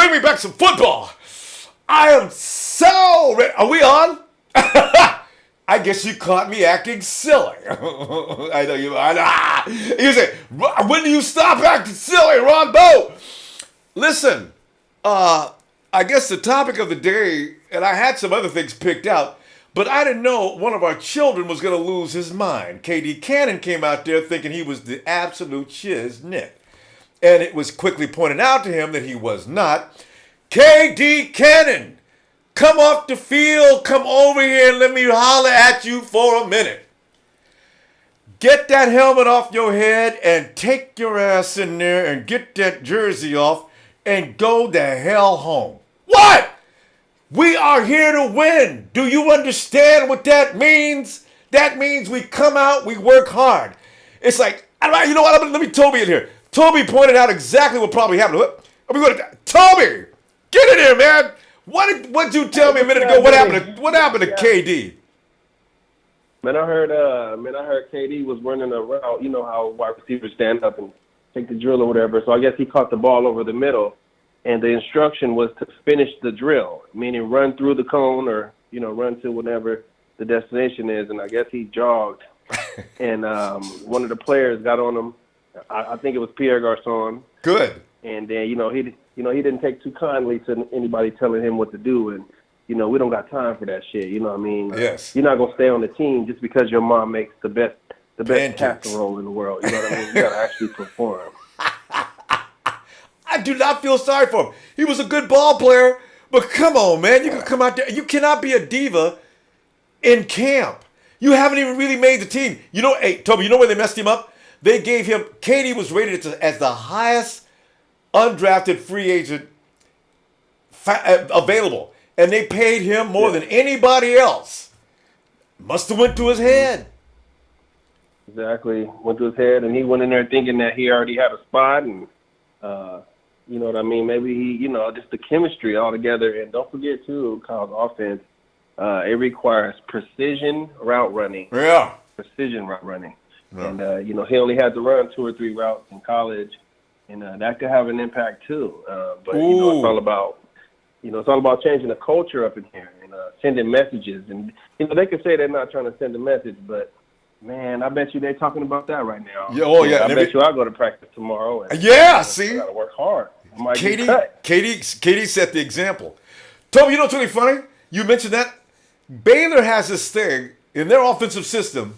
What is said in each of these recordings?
bring me back some football. I am so ready. Are we on? I guess you caught me acting silly. I know you are. You say, when do you stop acting silly, Ronbo? Listen, I guess the topic of the day, and I had some other things picked out, but I didn't know one of our children was going to lose his mind. KD Cannon came out there thinking he was the absolute shiznit. And it was quickly pointed out to him that he was not. KD Cannon, come off the field, come over here and let me holler at you for a minute. Get that helmet off your head and take your ass in there and get that jersey off and go the hell home. What? We are here to win. Do you understand what that means? That means we come out, we work hard. It's like, you know what? Let me Toby in here. Toby pointed out exactly what probably happened. Toby, get in here, man. What did you tell me a minute ago? What happened to KD? Man, I heard KD was running a route. You know how wide receivers stand up and take the drill or whatever. So I guess he caught the ball over the middle, and the instruction was to finish the drill, meaning run through the cone or run to whatever the destination is. And I guess he jogged, and one of the players got on him. I think it was Pierre Garçon. Good. And then he didn't take too kindly to anybody telling him what to do, and we don't got time for that shit. You know what I mean? Yes. You're not gonna stay on the team just because your mom makes the best casserole in the world. You know what I mean? You gotta actually perform. I do not feel sorry for him. He was a good ball player, but come on, man, you can come out there. You cannot be a diva in camp. You haven't even really made the team. Hey, Toby, you know where they messed him up? They gave him, KD was rated as the highest undrafted free agent available. And they paid him more than anybody else. Must have went to his head. Exactly. Went to his head, and he went in there thinking that he already had a spot. And, you know what I mean? Maybe he, just the chemistry altogether. And don't forget, too, Kyle's offense, it requires precision route running. Yeah. Precision route running. Yeah. And, he only had to run 2 or 3 routes in college, and that could have an impact too. But, it's all about, it's all about changing the culture up in here and sending messages. And, they could say they're not trying to send a message, but, man, I bet you they're talking about that right now. Yeah, I bet you I'll go to practice tomorrow. And, see? I got to work hard. KD set the example. Toby, you know what's really funny? You mentioned that. Baylor has this thing in their offensive system.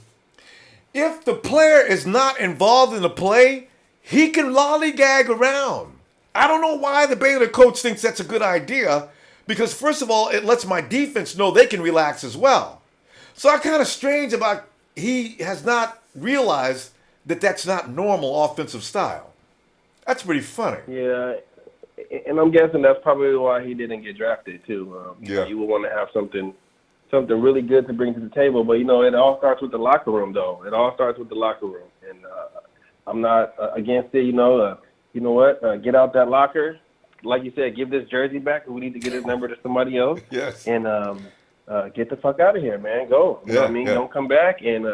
If the player is not involved in the play, he can lollygag around. I don't know why the Baylor coach thinks that's a good idea, because first of all, it lets my defense know they can relax as well. So I'm kind of strange about he has not realized that that's not normal offensive style. That's pretty funny. Yeah, and I'm guessing that's probably why he didn't get drafted too. You would want to have something really good to bring to the table. But, it all starts with the locker room, though. It all starts with the locker room. And I'm not against it, you know what? Get out that locker. Like you said, give this jersey back. We need to get his number to somebody else. Yes. And get the fuck out of here, man. Go. You know what I mean? Yeah. Don't come back. And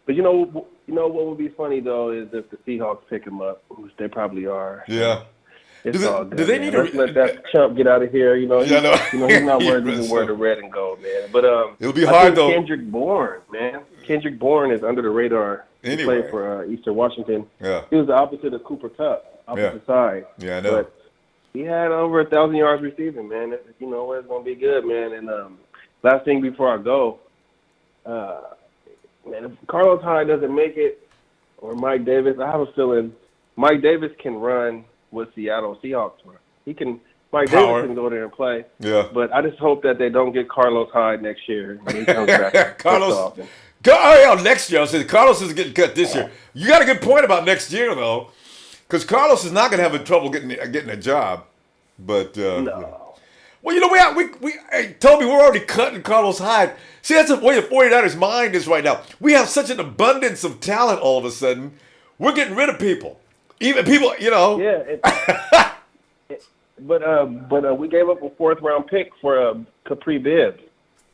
but what would be funny, though, is if the Seahawks pick him up, which they probably are. Yeah. It's all good, do they need to let that chump get out of here? He's not worthy to wear the red and gold, man. But it'll be hard though. Kendrick Bourne, man. Kendrick Bourne is under the radar. He played for Eastern Washington. Yeah. He was the opposite of Cooper Kupp, opposite side. Yeah, I know. But he had over 1,000 yards receiving, man. It's gonna be good, man. And last thing before I go, man, if Carlos Hyde doesn't make it, or Mike Davis, I have a feeling Mike Davis can run what Seattle Seahawks were. Mike Davis can go there and play. Yeah. But I just hope that they don't get Carlos Hyde next year when he comes back. Next year. I said Carlos is getting cut this year. You got a good point about next year, though, because Carlos is not going to have trouble getting a job. But no. Well, hey, Toby, we're already cutting Carlos Hyde. See, that's the way the 49ers' mind is right now. We have such an abundance of talent all of a sudden. We're getting rid of people. Even people, Yeah. But we gave up a 4th-round pick for Capri Bibbs.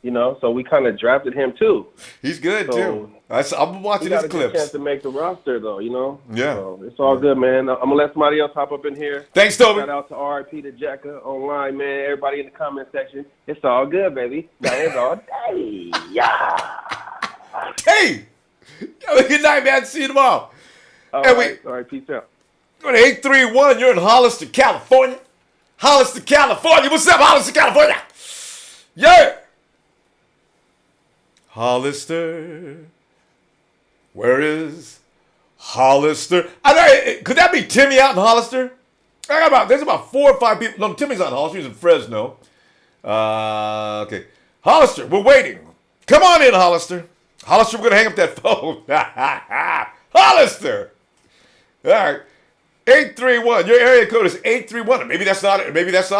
You know, so we kind of drafted him too. He's good So, too. I'm watching He got his a good chance clips. to make the roster, though, you know? Yeah. So it's all good, man. I'm going to let somebody else hop up in here. Thanks, Toby. Shout out to RIP to Jacka online, man. Everybody in the comment section. It's all good, baby. That is all day. Yeah. Hey! Good night, man. See you tomorrow. All Hey, right, peace out. Go to 831. You're in Hollister, California. Hollister, California. What's up, Hollister, California? Yeah. Hollister. Where is Hollister? Could that be Timmy out in Hollister? There's about 4 or 5 people. No, Timmy's not in Hollister. He's in Fresno. Okay. Hollister, we're waiting. Come on in, Hollister. Hollister, we're going to hang up that phone. Hollister. All right. 831. Your area code is 831. Maybe that's not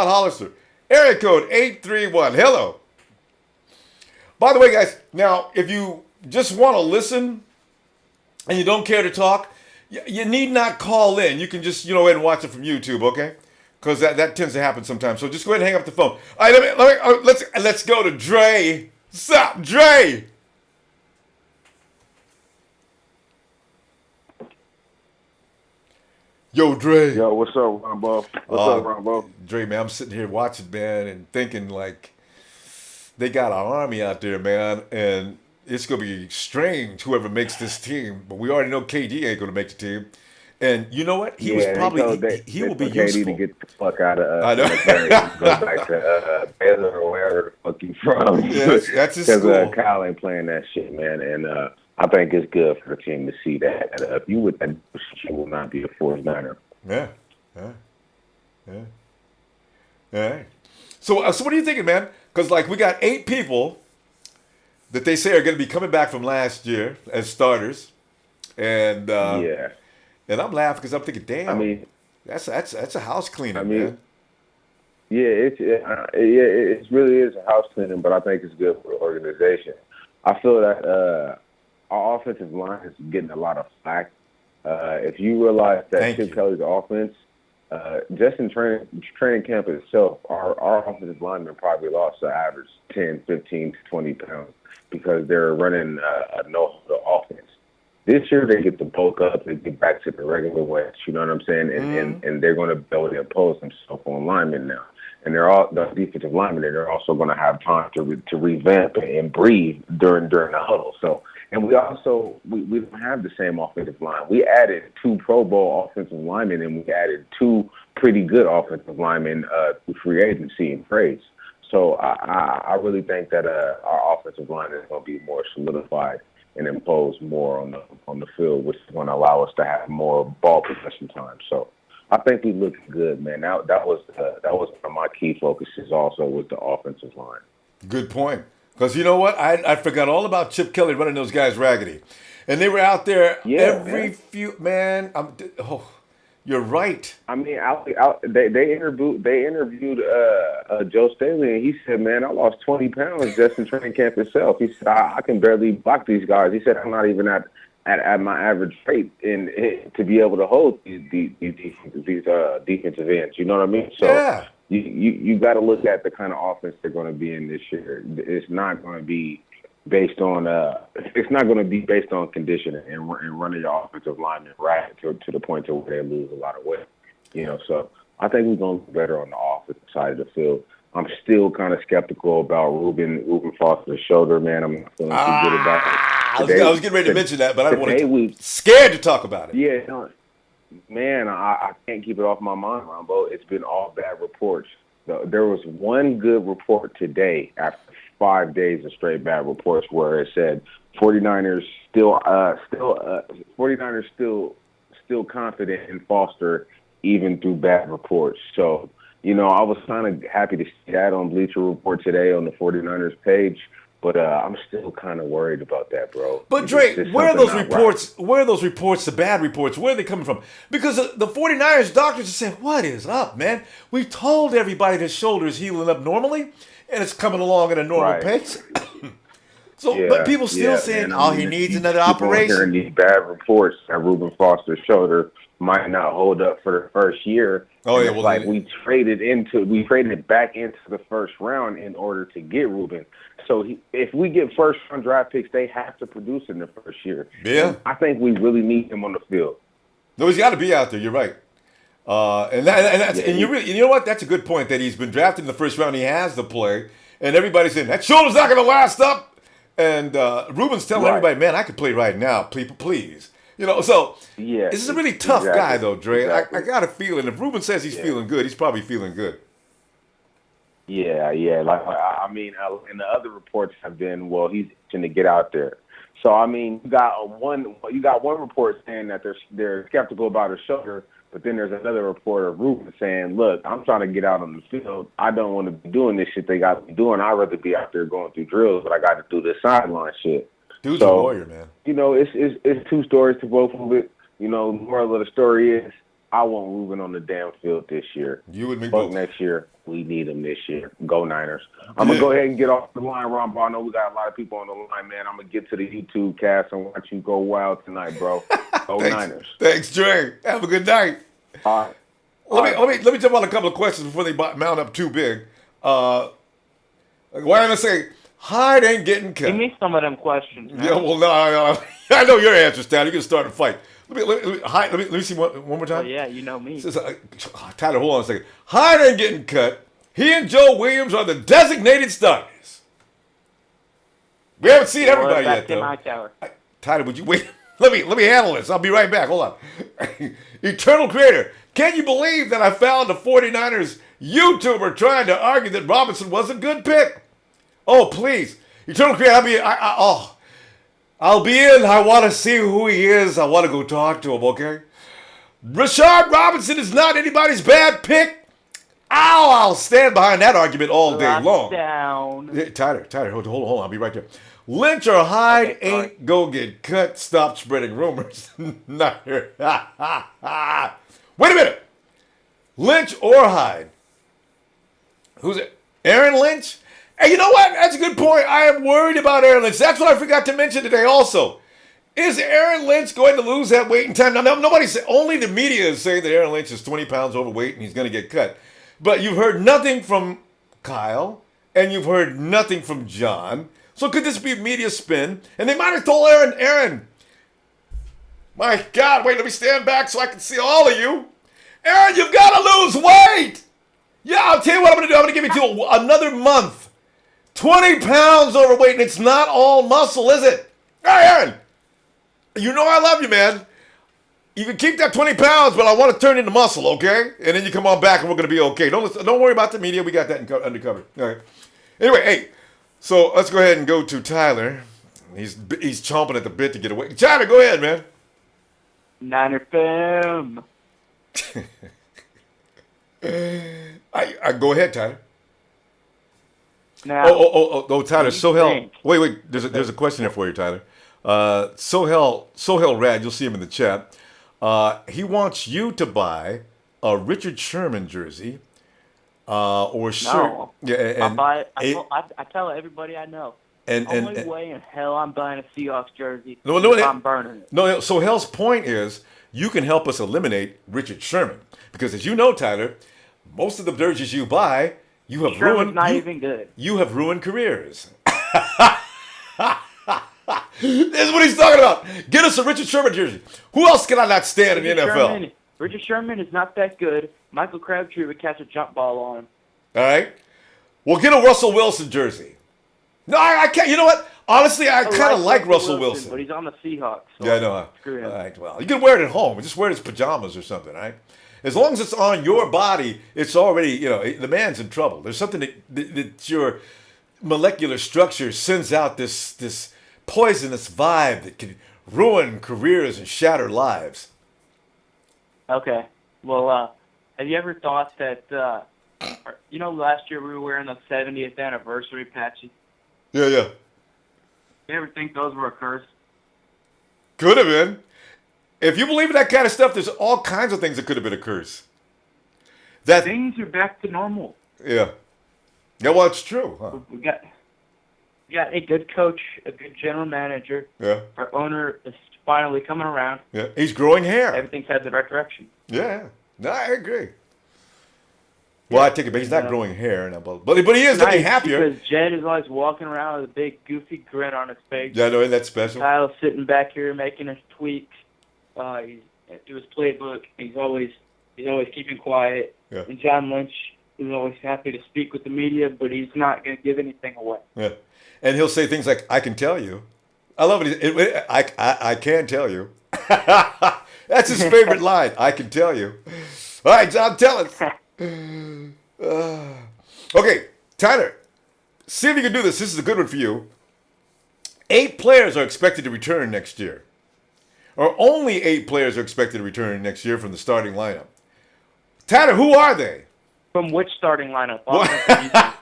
Hollister. Area code 831. Hello. By the way, guys, now, if you just want to listen and you don't care to talk, you need not call in. You can just, go ahead and watch it from YouTube, okay? Because that tends to happen sometimes. So just go ahead and hang up the phone. All right, let's go to Dre. What's up, Dre? Yo, Dre. Yo, what's up, Ronbo? What's up, Ronbo? Dre, man, I'm sitting here watching, man, and thinking, like, they got an army out there, man, and it's going to be strange, whoever makes this team. But we already know KD ain't going to make the team. And you know what? He will be KD useful. to get the fuck out of I know. Go back to Baylor or wherever the fuck you from. Yeah, that's his school. Because Kyle ain't playing that shit, man. And I think it's good for the team to see that. If you would, she will not be a 49er. Yeah. All right. So what are you thinking, man? Because, like, we got 8 people that they say are going to be coming back from last year as starters. And and I'm laughing because I'm thinking, damn, I mean, that's a house cleaner, man. Yeah, it really is a house cleaning, but I think it's good for the organization. I feel that our offensive line is getting a lot of flack. If you realize that Chip Kelly's offense, just in training camp itself, our offensive linemen probably lost an average 10, 15 to 20 pounds because they're running a no-huddle offense. This year they get the bulk up, they get back to the regular weights, you know what I'm saying? And they're going to be able to impose themselves on linemen now. And they're all the defensive linemen. They're also going to have time to revamp and breathe during the huddle. So, and we also we don't have the same offensive line. We added 2 Pro Bowl offensive linemen, and we added 2 pretty good offensive linemen through free agency and trades. So I really think that our offensive line is going to be more solidified and impose more on the field, which is going to allow us to have more ball possession time. So I think we look good, man. That was one of my key focuses also with the offensive line. Good point. Because you know what? I forgot all about Chip Kelly running those guys raggedy. And they were out there you're right. I mean, they interviewed Joe Staley, and he said, man, I lost 20 pounds just in training camp itself. He said, I can barely block these guys. He said, I'm not even at my average weight to be able to hold these defensive ends. You know what I mean? So yeah. You got to look at the kind of offense they're going to be in this year. It's not going to be based on conditioning and running your offensive linemen right to the point to where they lose a lot of weight. You know, so I think we're going to be better on the offensive side of the field. I'm still kind of skeptical about Reuben Foster's shoulder, man. I'm not feeling too good about it. I was getting ready to mention that, but I don't want to. Scared to talk about it. Yeah, no, man, I can't keep it off my mind, Ronbo. It's been all bad reports. There was one good report today after 5 days of straight bad reports where it said 49ers still confident in Foster even through bad reports. So, you know, I was kind of happy to see that on Bleacher Report today on the 49ers page. But I'm still kind of worried about that, bro. But Drake, where are those reports? Right. Where are those reports, the bad reports? Where are they coming from? Because the 49ers doctors are saying, what is up, man? We've told everybody his shoulder is healing up normally, and it's coming along at a normal pace. But people still saying, he needs another operation. Hearing these bad reports that Reuben Foster's shoulder might not hold up for the first year. Oh, and yeah, it's well, like then- we traded back into the first round in order to get Reuben. So if we get first round draft picks, they have to produce in the first year. Yeah. And I think we really need him on the field. No, he's got to be out there. You're right. And you know what? That's a good point that he's been drafted in the first round. He has to play. And everybody's saying, that shoulder's not going to last up. And Reuben's telling everybody, man, I could play right now. Please. You know, so this is a really tough guy, though, Dre. Exactly. I got a feeling if Reuben says he's feeling good, he's probably feeling good. Yeah. Like I mean, and the other reports have been, well, he's itching to get out there. So I mean, you got one report saying that they're skeptical about his shoulder, but then there's another report of Reuben saying, look, I'm trying to get out on the field. I don't want to be doing this shit they got me doing. I'd rather be out there going through drills, but I got to do this sideline shit. Dude's a warrior, man. You know, it's two stories to both of it. You know, the moral of the story is I want Reuben on the damn field this year. You and me Fuck both. next year. We need him this year. Go Niners. I'm going to go ahead and get off the line, Ronbo. I know we got a lot of people on the line, man. I'm going to get to the YouTube cast and watch you go wild tonight, bro. Go Niners. Thanks, Dre. Have a good night. All right. Let me jump on a couple of questions before they mount up too big. Why am I say Hyde ain't getting cut? Give me some of them questions, man. Yeah, well, no, I know your answer, Stan. You can start a fight. Let me see one more time. Oh, yeah, you know me. Tyler, hold on a second. Hyde ain't getting cut. He and Joe Williams are the designated starters. We haven't seen everybody yet, though. Tyler, would you wait? Let me handle this. I'll be right back. Hold on. Eternal Creator, can you believe that I found a 49ers YouTuber trying to argue that Robinson was a good pick? Oh, please. Eternal Creator, I'll be in. I want to see who he is. I want to go talk to him, okay? Rashard Robinson is not anybody's bad pick. I'll stand behind that argument all day long. Down. Tyler, hold on. I'll be right there. Lynch or Hyde ain't go get cut. Stop spreading rumors. Not here. Wait a minute. Lynch or Hyde? Who's it? Aaron Lynch? Hey, you know what? That's a good point. I am worried about Aaron Lynch. That's what I forgot to mention today also. Is Aaron Lynch going to lose that weight in time? Now, only the media is saying that Aaron Lynch is 20 pounds overweight and he's going to get cut. But you've heard nothing from Kyle and you've heard nothing from John. So could this be media spin? And they might have told Aaron, my God, wait, let me stand back so I can see all of you. Aaron, you've got to lose weight. Yeah, I'll tell you what I'm going to do. I'm going to give you till another month. 20 pounds overweight, and it's not all muscle, is it? Hey, Aaron, you know I love you, man. You can keep that 20 pounds, but I want to turn into muscle, okay? And then you come on back, and we're going to be okay. Don't worry about the media. We got that undercover. All right. Anyway, hey, so let's go ahead and go to Tyler. He's chomping at the bit to get away. Tyler, go ahead, man. Niner fam. I go ahead, Tyler. Now, Tyler, Sohel. Wait. There's a question there for you, Tyler. Sohel Rad, you'll see him in the chat. He wants you to buy a Richard Sherman jersey, or shirt. No. Yeah, I'll buy it. I tell everybody I know. And Only way in hell I'm buying a Seahawks jersey. No, I'm burning it. No. Sohel's point is you can help us eliminate Richard Sherman because, as you know, Tyler, most of the jerseys you buy. You have Sherman's not even good. You have ruined careers. This is what he's talking about. Get us a Richard Sherman jersey. Who else can I not stand in the NFL? Richard Sherman is not that good. Michael Crabtree would catch a jump ball on him. All right. Well, get a Russell Wilson jersey. No, I can't. You know what? Honestly, I kind of like Russell Wilson. But he's on the Seahawks. So yeah, I know. Screw him. All right, well, you can wear it at home. Just wear it as pajamas or something, all right? As long as it's on your body, it's already, the man's in trouble. There's something that your molecular structure sends out this poisonous vibe that can ruin careers and shatter lives. Okay. Well, have you ever thought that, last year we were wearing the 70th anniversary patches? Yeah. You ever think those were a curse? Could have been. If you believe in that kind of stuff, there's all kinds of things that could have been a curse. Things are back to normal. Yeah. Yeah, well, it's true. Huh? We got a good coach, a good general manager. Yeah. Our owner is finally coming around. Yeah, he's growing hair. Everything's headed the right direction. Yeah, no, I agree. Well, I take it back. He's not growing hair, but he is looking happier. Because Jed is always walking around with a big goofy grin on his face. Yeah, I know, isn't that special? Kyle's sitting back here making his tweaks. He's do his playbook. He's always keeping quiet. Yeah. And John Lynch is always happy to speak with the media, but he's not going to give anything away. Yeah, and he'll say things like, "I can tell you." I love it. I can tell you. That's his favorite line. I can tell you. All right, John, tell us. Okay, Tyler, see if you can do this. This is a good one for you. 8 players are expected to return next year. Or only 8 players are expected to return next year from the starting lineup. Tyler, who are they? From which starting lineup? Offense and defense?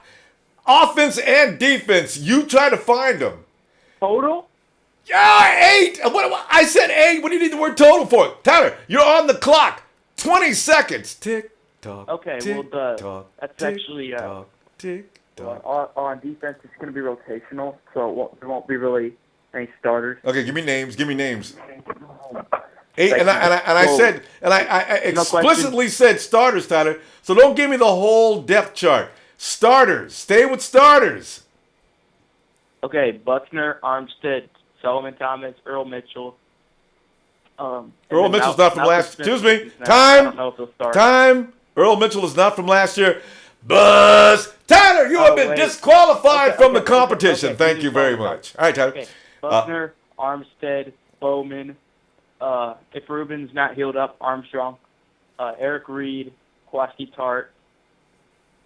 Offense and defense. You try to find them. Total? Yeah, 8. I said 8. What do you need the word total for? Tyler, you're on the clock. 20 seconds. Tick, tock. Okay, tick, well, tock, that's tick, actually tock, tick, tock. on defense. It's going to be rotational, so there won't be really any starters. Okay, give me names. 8, and I explicitly said starters, Tyler. So don't give me the whole depth chart. Starters. Stay with starters. Okay, Buckner, Armstead, Solomon Thomas, Earl Mitchell. Earl Mitchell's not from last. Smith, Excuse me. I don't know if he'll start. Time. Earl Mitchell is not from last year. Buzz. Tyler, you have been disqualified from the competition. Okay, Thank you very much. All right, Tyler. Okay. Buckner, Armstead, Bowman. If Reuben's not healed up, Armstrong, Eric Reed, Kwaski Tart,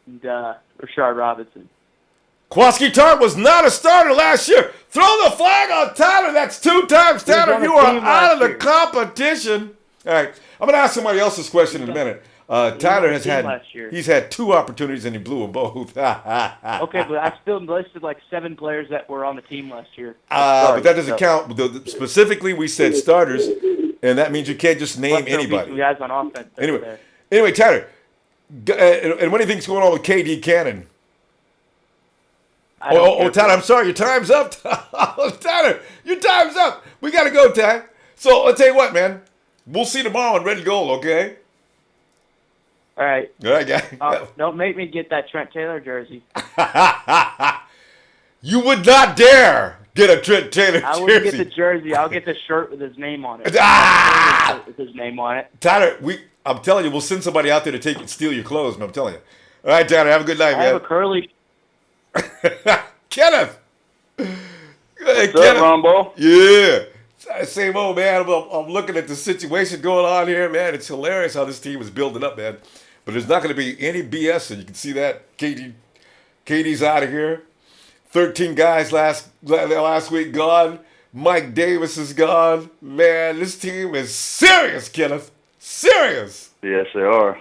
and Rashard Robinson. Kwaski Tart was not a starter last year. Throw the flag on Tyler. That's 2 times, Tyler. You are out of the competition. All right. I'm going to ask somebody else's question in a minute. Tyler has had 2 opportunities and he blew them both. Okay, but I still listed like 7 players that were on the team last year. But that doesn't count. Specifically, we said starters, and that means you can't just name anybody. Guys on offense. Anyway, Tyler, and what do you think's going on with KD Cannon? Tyler, I'm sorry, your time's up. Tyler, your time's up. We got to go, Ty. So I'll tell you what, man. We'll see tomorrow on Red Gold, okay? All right. All right, guy. Don't make me get that Trent Taylor jersey. You would not dare get a Trent Taylor jersey. I wouldn't get the jersey. I'll get the shirt with his name on it. With his name on it. Tyler, I'm telling you, we'll send somebody out there to steal your clothes, man. I'm telling you. All right, Tyler, have a good night, man. I have a curly. Kenneth. Hey, What's up, Ronbo? Yeah. Same old, man. I'm looking at the situation going on here, man. It's hilarious how this team is building up, man. But there's not going to be any BS, and you can see that. KD's out of here. 13 guys last week gone. Mike Davis is gone. Man, this team is serious, Kenneth. Serious. Yes, they are.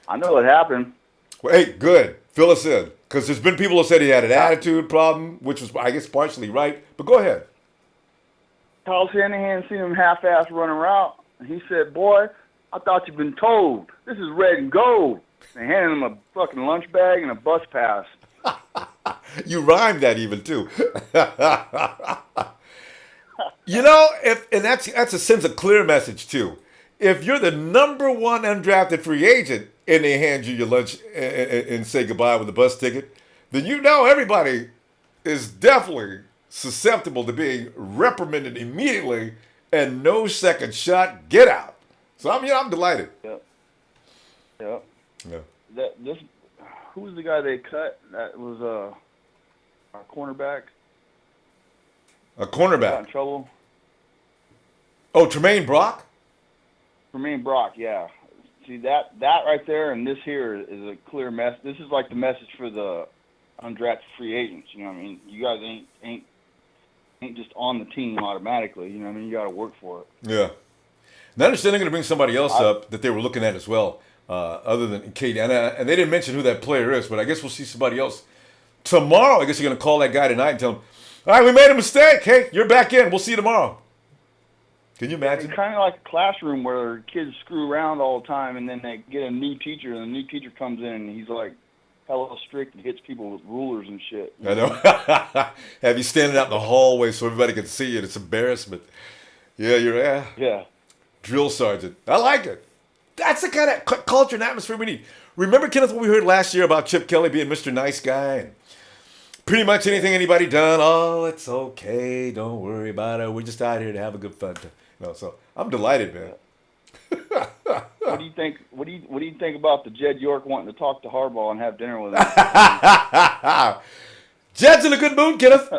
I know what happened. Well, hey, good. Fill us in. Because there's been people who said he had an attitude problem, which was, I guess, partially right. But go ahead. Kyle Shanahan seen him half-ass running around, and he said, "Boy, I thought you'd been told. This is red and gold." And handed him a fucking lunch bag and a bus pass. You rhymed that even, too. You know, that's a sense of clear message, too. If you're the number 1 undrafted free agent and they hand you your lunch and say goodbye with a bus ticket, then you know everybody is definitely susceptible to being reprimanded immediately and no second shot, get out. So I'm delighted. Yep. Yeah. Who was the guy they cut? That was our cornerback. A cornerback. Got in trouble. Oh, Tremaine Brock? Tremaine Brock, yeah. See, that right there and this here is a clear mess. This is like the message for the undrafted free agents. You know what I mean? You guys ain't just on the team automatically. You know what I mean? You got to work for it. Yeah. Now I understand they're going to bring somebody else up that they were looking at as well, other than Kate. And they didn't mention who that player is, but I guess we'll see somebody else tomorrow. I guess you're going to call that guy tonight and tell him, all right, we made a mistake. Hey, you're back in. We'll see you tomorrow. Can you imagine? It's kind of like a classroom where kids screw around all the time, and then they get a new teacher, and the new teacher comes in, and he's like hella strict and hits people with rulers and shit. I know. Have you standing out in the hallway so everybody can see you? It's embarrassment. Yeah, you're drill sergeant. I like it. That's the kind of culture and atmosphere we need. Remember, Kenneth, what we heard last year about Chip Kelly being Mr. Nice Guy? And pretty much anything anybody done, oh, it's okay. Don't worry about it. We're just out here to have a good fun time. So I'm delighted, man. What do you think? What do you think about the Jed York wanting to talk to Harbaugh and have dinner with him? Jed's in a good mood, Kenneth.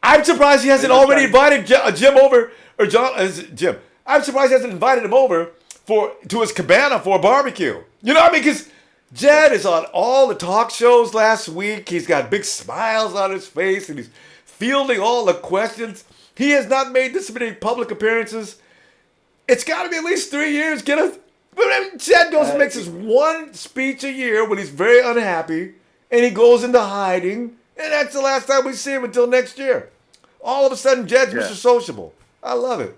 I'm surprised he hasn't already invited Jim over, or Jim. I'm surprised he hasn't invited him over to his cabana for a barbecue. You know what I mean? Because Jed is on all the talk shows last week. He's got big smiles on his face, and he's fielding all the questions. He has not made this many public appearances. It's got to be at least 3 years, Kenneth. Jed goes and makes his one speech a year when he's very unhappy, and he goes into hiding, and that's the last time we see him until next year. All of a sudden, Jed's Mr. Sociable. I love it.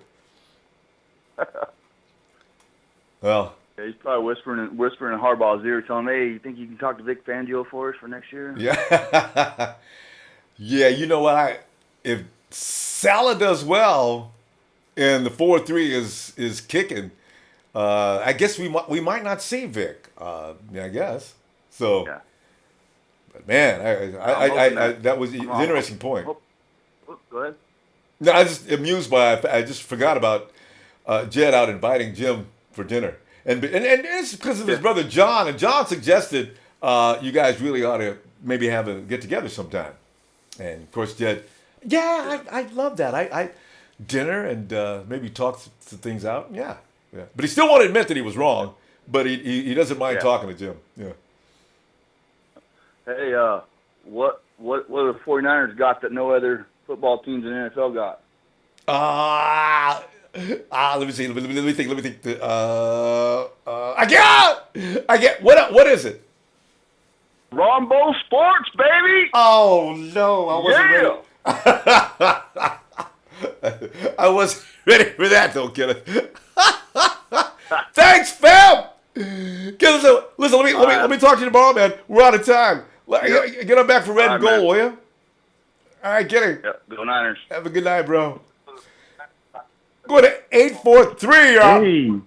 Well, yeah, he's probably whispering in Harbaugh's ear, telling him, "Hey, you think you can talk to Vic Fangio for us for next year?" Yeah. Yeah, you know what? If Salah does well and the 4-3 is kicking, I guess we might not see Vic. I guess so. Yeah. But man, I that was an interesting point. Go ahead. No, I was just amused by. I just forgot about Jed out inviting Jim for dinner, and it's because of his brother John. And John suggested you guys really ought to maybe have a get together sometime. And of course, Jed, I love that. I dinner and maybe talk some things out. Yeah. But he still won't admit that he was wrong. But he doesn't mind talking to Jim. Yeah. Hey, what do the 49ers got that no other football teams in the NFL got? Let me see. Let me think. I get. What is it? Ronbo Sports, baby. Oh no, I wasn't ready. I wasn't ready for that though, Kenneth. Thanks, fam. Kenneth, listen. Let me talk to you tomorrow, man. We're out of time. Get on back for red and gold, will you? All right, get him. Yep, go Niners. Have a good night, bro. Go to 843 out. Hey.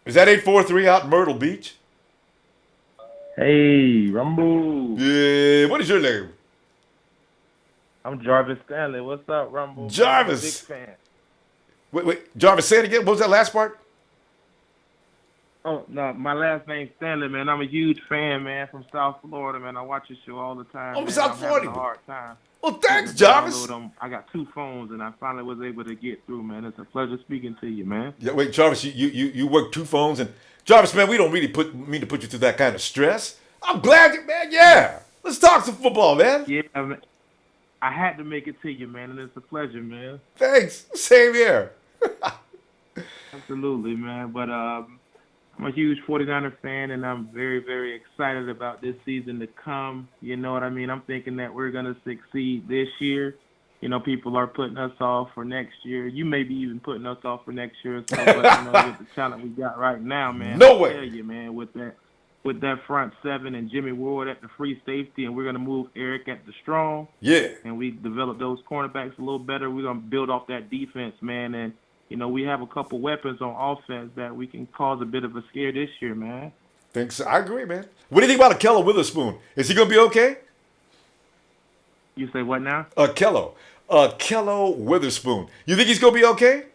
Is that 843 out in Myrtle Beach? Hey, Rumble. Yeah. What is your name? I'm Jarvis Stanley. What's up, Rumble? Jarvis. Big fan. Wait. Jarvis, say it again. What was that last part? Oh, no, my last name's Stanley, man. I'm a huge fan, man, from South Florida, man. I watch your show all the time. Oh, South Florida. I'm having a hard time. Well, thanks, Jarvis. I got 2 phones, and I finally was able to get through, man. It's a pleasure speaking to you, man. Yeah, wait, Jarvis, you work 2 phones, and Jarvis, man, we don't really mean to put you through that kind of stress. I'm glad you, man. Yeah, let's talk some football, man. Yeah, man. I had to make it to you, man, and it's a pleasure, man. Thanks. Same here. Absolutely, man. But I'm a huge 49er fan, and I'm very, very excited about this season to come. You know what I mean? I'm thinking that we're going to succeed this year. You know, people are putting us off for next year. You may be even putting us off for next year. So, but, you know, with the talent we got right now, man. No way. I tell you, man, with that front 7 and Jimmy Ward at the free safety, and we're going to move Eric at the strong. Yeah. And we develop those cornerbacks a little better. We're going to build off that defense, man. And, you know, we have a couple weapons on offense that we can cause a bit of a scare this year, man. Thanks. I agree, man. What do you think about Akhello Witherspoon? Is he going to be okay? You say what now? Akhello Witherspoon. You think he's going to be okay?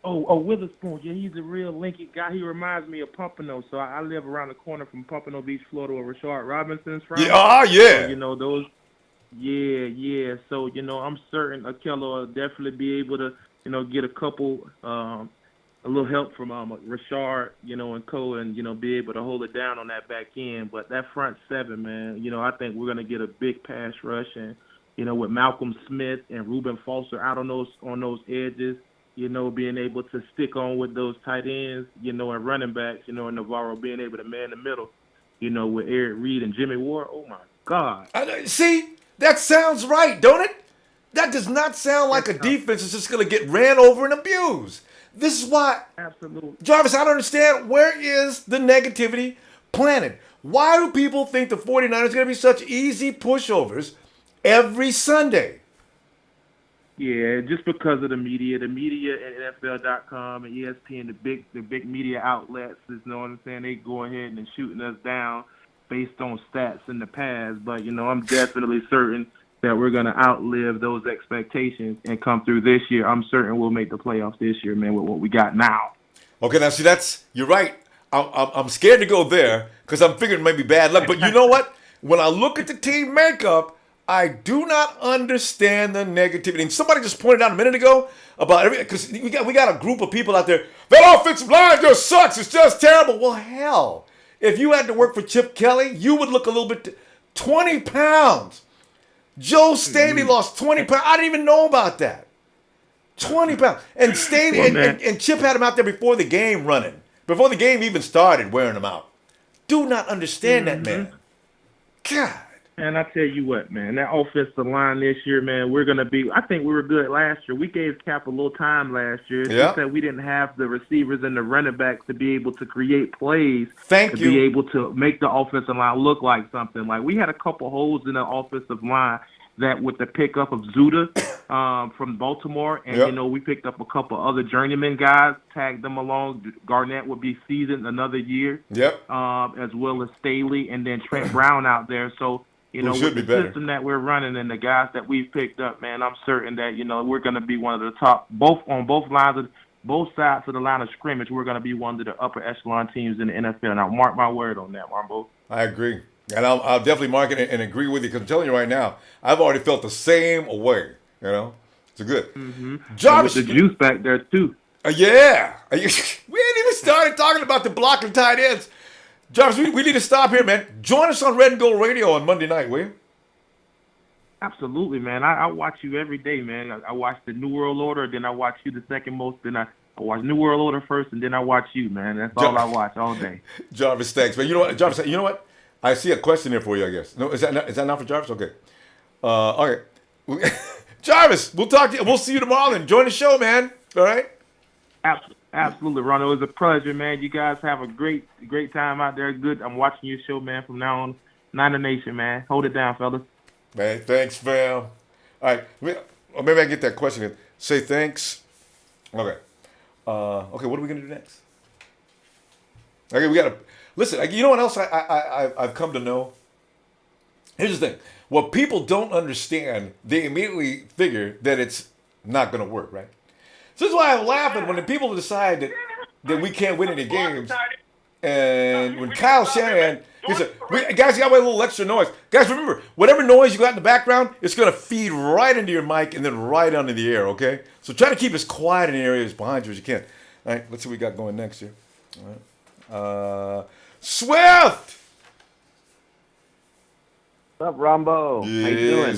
Oh, Witherspoon. Yeah, he's a real linky guy. He reminds me of Pompano. So I live around the corner from Pompano Beach, Florida, where Rashard Robinson's from. Yeah, yeah. So, you know, those. Yeah. So, you know, I'm certain Akhello will definitely be able to, you know, get a couple, a little help from Rashard, you know, and Co, and, you know, be able to hold it down on that back end. But that front 7, man, you know, I think we're going to get a big pass rush. And, you know, with Malcolm Smith and Reuben Foster out on those edges, you know, being able to stick on with those tight ends, you know, and running backs, you know, and Navarro being able to man the middle, you know, with Eric Reed and Jimmy Ward. Oh, my God. See, that sounds right, don't it? That does not sound like a defense that's just going to get ran over and abused. This is why, absolutely, Jarvis, I don't understand. Where is the negativity planted? Why do people think the 49ers are going to be such easy pushovers every Sunday? Yeah, just because of the media at NFL.com and ESPN, the big media outlets, you know what I'm saying? They go ahead and shooting us down based on stats in the past. But, I'm definitely certain that we're going to outlive those expectations and come through this year. I'm certain we'll make the playoffs this year, man, with what we got now. Okay, now see, you're right. I'm scared to go there because I'm figuring it might be bad luck. But you know what? When I look at the team makeup, I do not understand the negativity. And somebody just pointed out a minute ago about because we got a group of people out there. That offensive line just sucks. It's just terrible. Well, hell, if you had to work for Chip Kelly, you would look a little bit 20 pounds. Joe Staley lost 20 pounds. I didn't even know about that. 20 pounds. And Staley and Chip had him out there before the game running. Before the game even started, wearing him out. Do not understand that, man. God. And I tell you what, man, that offensive line this year, man, we're going to be – I think we were good last year. We gave Cap a little time last year. It's just that we didn't have the receivers and the running backs to be able to create plays. Be able to make the offensive line look like something. Like, we had a couple holes in the offensive line that with the pickup of Zuda from Baltimore, and, we picked up a couple other journeyman guys, tagged them along. Garnett would be seasoned another year. As well as Staley and then Trent Brown out there. So, with the system that we're running and the guys that we've picked up, man, I'm certain that, we're going to be one of the top, both sides of the line of scrimmage, we're going to be one of the upper echelon teams in the NFL. Now, mark my word on that, Ronbo. I agree. And I'll definitely mark it and agree with you because I'm telling you right now, I've already felt the same way, It's good. Jarvis, with the juice back there, too. Yeah. We ain't even started talking about the blocking tight ends. Jarvis, we need to stop here, man. Join us on Red and Gold Radio on Monday night, will you? Absolutely, man. I watch you every day, man. I watch the New World Order, then I watch you the second most, then I watch New World Order first, and then I watch you, man. That's all I watch all day. Jarvis, thanks, man. You know what, Jarvis? You know what? I see a question here for you, I guess. No, is that not for Jarvis? Okay. Okay. Jarvis, we'll talk to you. We'll see you tomorrow and join the show, man. All right? Absolutely, Ron. It was a pleasure, man. You guys have a great time out there. Good. I'm watching your show, man, from now on. Niner Nation, man. Hold it down, fellas. Man, thanks, fam. All right. Maybe I get that question in. Say thanks. Okay. Okay, what are we going to do next? Okay, we got to listen. You know what else I've come to know? Here's the thing. What people don't understand, they immediately figure that it's not going to work, right? So this is why I'm laughing when the people decide that we can't win any games. And when Kyle Shanahan, he said, guys, you got a little extra noise. Guys, remember, whatever noise you got in the background, it's going to feed right into your mic and then right under the air, okay? So try to keep as quiet in the areas behind you as you can. All right, let's see what we got going next here. All right. Swift! What's up, Ronbo? Yes. How you doing?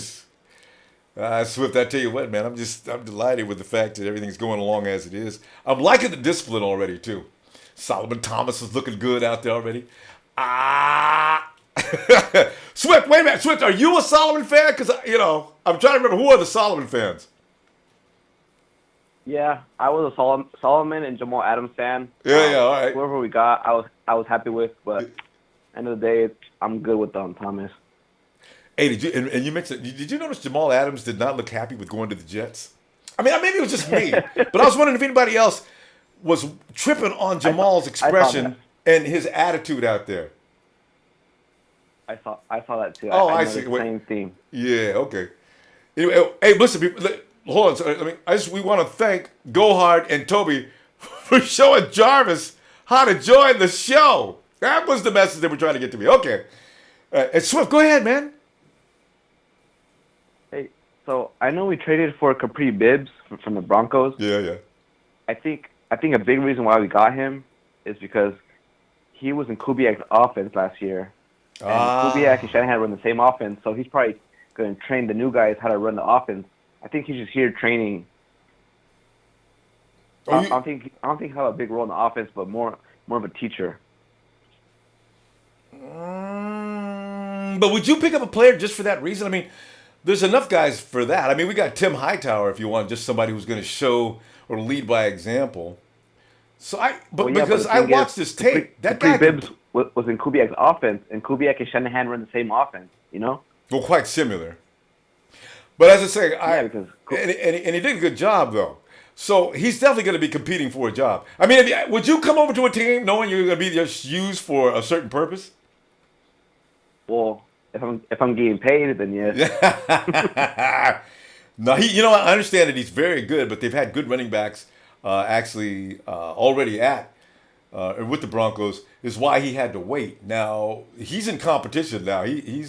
Swift, I tell you what, man, I'm delighted with the fact that everything's going along as it is. I'm liking the discipline already, too. Solomon Thomas is looking good out there already. Swift, wait a minute. Swift, are you a Solomon fan? Because, I'm trying to remember who are the Solomon fans. Yeah, I was a Solomon and Jamal Adams fan. Yeah, all right. Whoever we got, I was happy with, but end of the day, I'm good with Thomas. Hey, and you mentioned, did you notice Jamal Adams did not look happy with going to the Jets? I mean, maybe it was just me, but I was wondering if anybody else was tripping on Jamal's expression and his attitude out there. I saw that too. Oh, I see. Same theme. Yeah, okay. Anyway, hey, listen, hold on. So, we want to thank Gohard and Toby for showing Jarvis how to join the show. That was the message they were trying to get to me. Okay. And Swift, go ahead, man. Hey, so I know we traded for Capri Bibbs from the Broncos. Yeah. I think a big reason why we got him is because he was in Kubiak's offense last year. And Kubiak and Shanahan run the same offense, so he's probably going to train the new guys how to run the offense. I think he's just here training. I don't think he'll have a big role in the offense, but more of a teacher. But would you pick up a player just for that reason? I mean, there's enough guys for that. I mean, we got Tim Hightower if you want, just somebody who's going to show or lead by example. Because I watched this tape, that guy Bibbs was in Kubiak's offense, and Kubiak and Shanahan run the same offense. You know. Well, quite similar. But as I say, because and he did a good job though. So he's definitely going to be competing for a job. I mean, would you come over to a team knowing you're going to be just used for a certain purpose? Well, if I'm getting paid, then yes. No, I understand that he's very good, but they've had good running backs already with the Broncos. Is why he had to wait. Now he's in competition now. He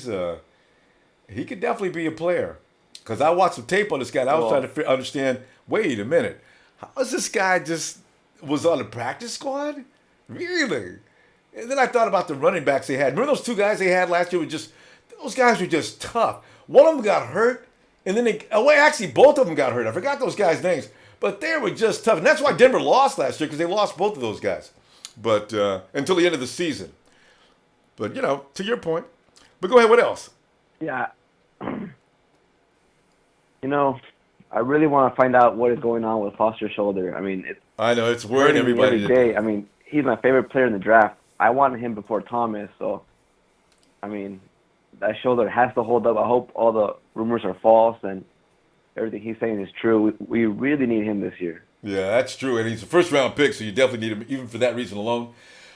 could definitely be a player. Because I watched some tape on this guy, and I was trying to understand, wait a minute, how is this guy just was on the practice squad? Really? And then I thought about the running backs they had. Remember those two guys they had last year? Those guys were just tough. One of them got hurt, and then actually both of them got hurt. I forgot those guys' names. But they were just tough. And that's why Denver lost last year, because they lost both of those guys. But until the end of the season. But, to your point. But go ahead, what else? Yeah. I really want to find out what is going on with Foster's shoulder. I mean, I know, it's worrying everybody every day. I mean, he's my favorite player in the draft. I wanted him before Thomas, so, I mean, that shoulder has to hold up. I hope all the rumors are false and everything he's saying is true. We really need him this year. Yeah, that's true. And he's a first-round pick, so you definitely need him, even for that reason alone.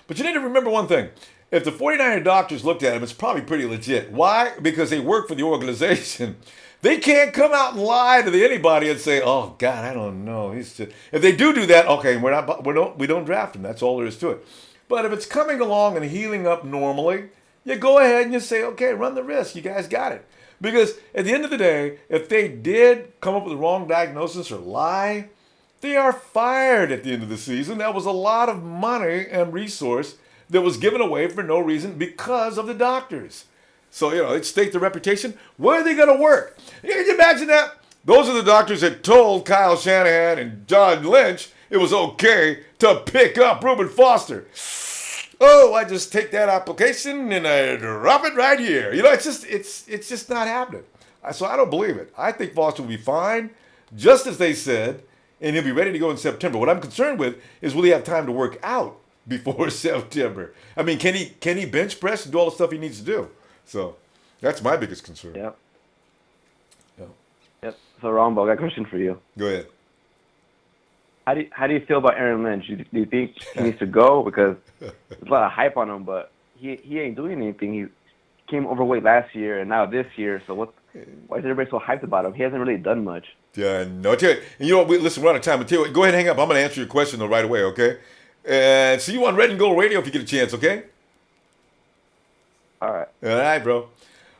But you need to remember one thing. If the 49er doctors looked at him, it's probably pretty legit. Why? Because they work for the organization. They can't come out and lie to anybody and say, "Oh God, I don't know." If they do that, okay, we don't draft him. That's all there is to it. But if it's coming along and healing up normally, you go ahead and you say, "Okay, run the risk. You guys got it." Because at the end of the day, if they did come up with the wrong diagnosis or lie, they are fired at the end of the season. That was a lot of money and resource that was given away for no reason because of the doctors. So, it staked their reputation. Where are they going to work? Can you imagine that? Those are the doctors that told Kyle Shanahan and John Lynch it was okay to pick up Reuben Foster. Oh, I just take that application and I drop it right here. It's just not happening. So I don't believe it. I think Foster will be fine, just as they said, and he'll be ready to go in September. What I'm concerned with is will he have time to work out before September? I mean, can he bench press and do all the stuff he needs to do? So that's my biggest concern. Yep. So, Ronbo, I got a question for you. Go ahead. How do you feel about Aaron Lynch? Do you think he needs to go? Because there's a lot of hype on him, but he ain't doing anything. He came overweight last year and now this year. So why is everybody so hyped about him? He hasn't really done much. Yeah, no. And you know what? Listen, we're out of time. But go ahead and hang up. I'm going to answer your question though right away, okay? And see you on Red and Gold Radio if you get a chance, okay? All right. All right, bro.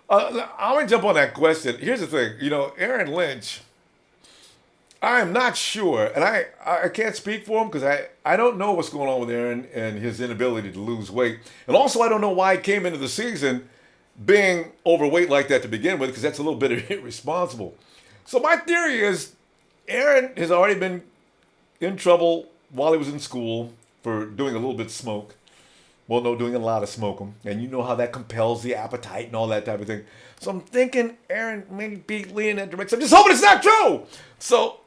I'm going to jump on that question. Here's the thing. Aaron Lynch, I am not sure, and I can't speak for him because I don't know what's going on with Aaron and his inability to lose weight. And also, I don't know why he came into the season being overweight like that to begin with, because that's a little bit irresponsible. So my theory is Aaron has already been in trouble while he was in school for doing a little bit of smoke. Well, no, doing a lot of smoking. And you know how that compels the appetite and all that type of thing. So I'm thinking Aaron may be leaning that direction. I'm just hoping it's not true. So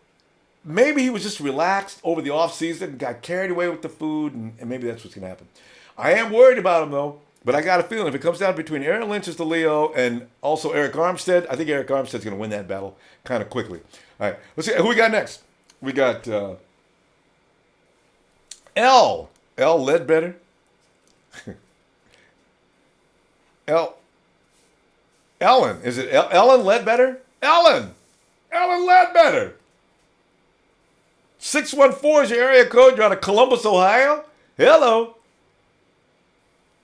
maybe he was just relaxed over the offseason, got carried away with the food, and maybe that's what's going to happen. I am worried about him, though. But I got a feeling if it comes down between Aaron Lynch as the Leo and also Eric Armstead, I think Eric Armstead's going to win that battle kind of quickly. All right, let's see. Who we got next? We got L Ledbetter. Ellen. Is it Ellen Ledbetter? Ellen Ledbetter. 614 is your area code. You're out of Columbus, Ohio. Hello.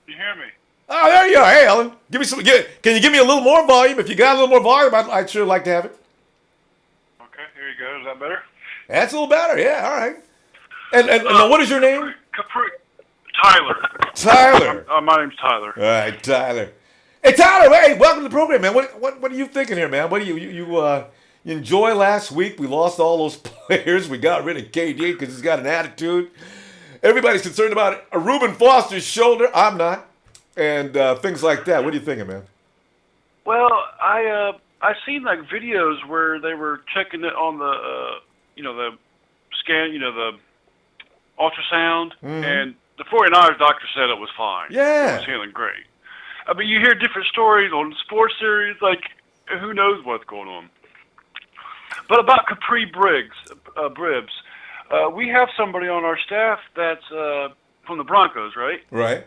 You hear me? Oh, there you are. Hey, Ellen. Can you give me a little more volume? If you got a little more volume, I'd sure like to have it. Okay, here you go. Is that better? That's a little better. Yeah, all right. And what is your name? Tyler. Tyler. My name's Tyler. All right, Tyler. Hey, Tyler. Hey, welcome to the program, man. What are you thinking here, man? What do you enjoy last week? We lost all those players. We got rid of KD because he's got an attitude. Everybody's concerned about a Reuben Foster's shoulder. I'm not. And things like that. What are you thinking, man? Well, I seen like videos where they were checking it on the the scan, ultrasound, and the 49ers doctor said it was fine. Yeah. He was feeling great. I mean, you hear different stories on sports series, like, who knows what's going on. But about Capri Bribs, we have somebody on our staff that's from the Broncos, right? Right.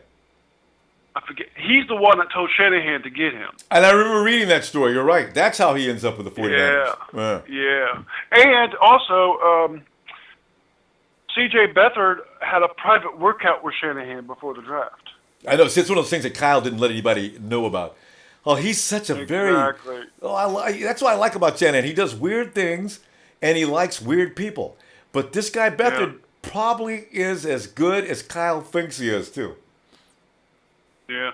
I forget. He's the one that told Shanahan to get him. And I remember reading that story. You're right. That's how he ends up with the 49ers. Yeah. And also, C.J. Beathard had a private workout with Shanahan before the draft. I know. See, it's one of those things that Kyle didn't let anybody know about. Oh, he's such a Exactly. that's what I like about Shanahan. He does weird things, and he likes weird people. But this guy Beathard probably is as good as Kyle thinks he is, too. Yeah.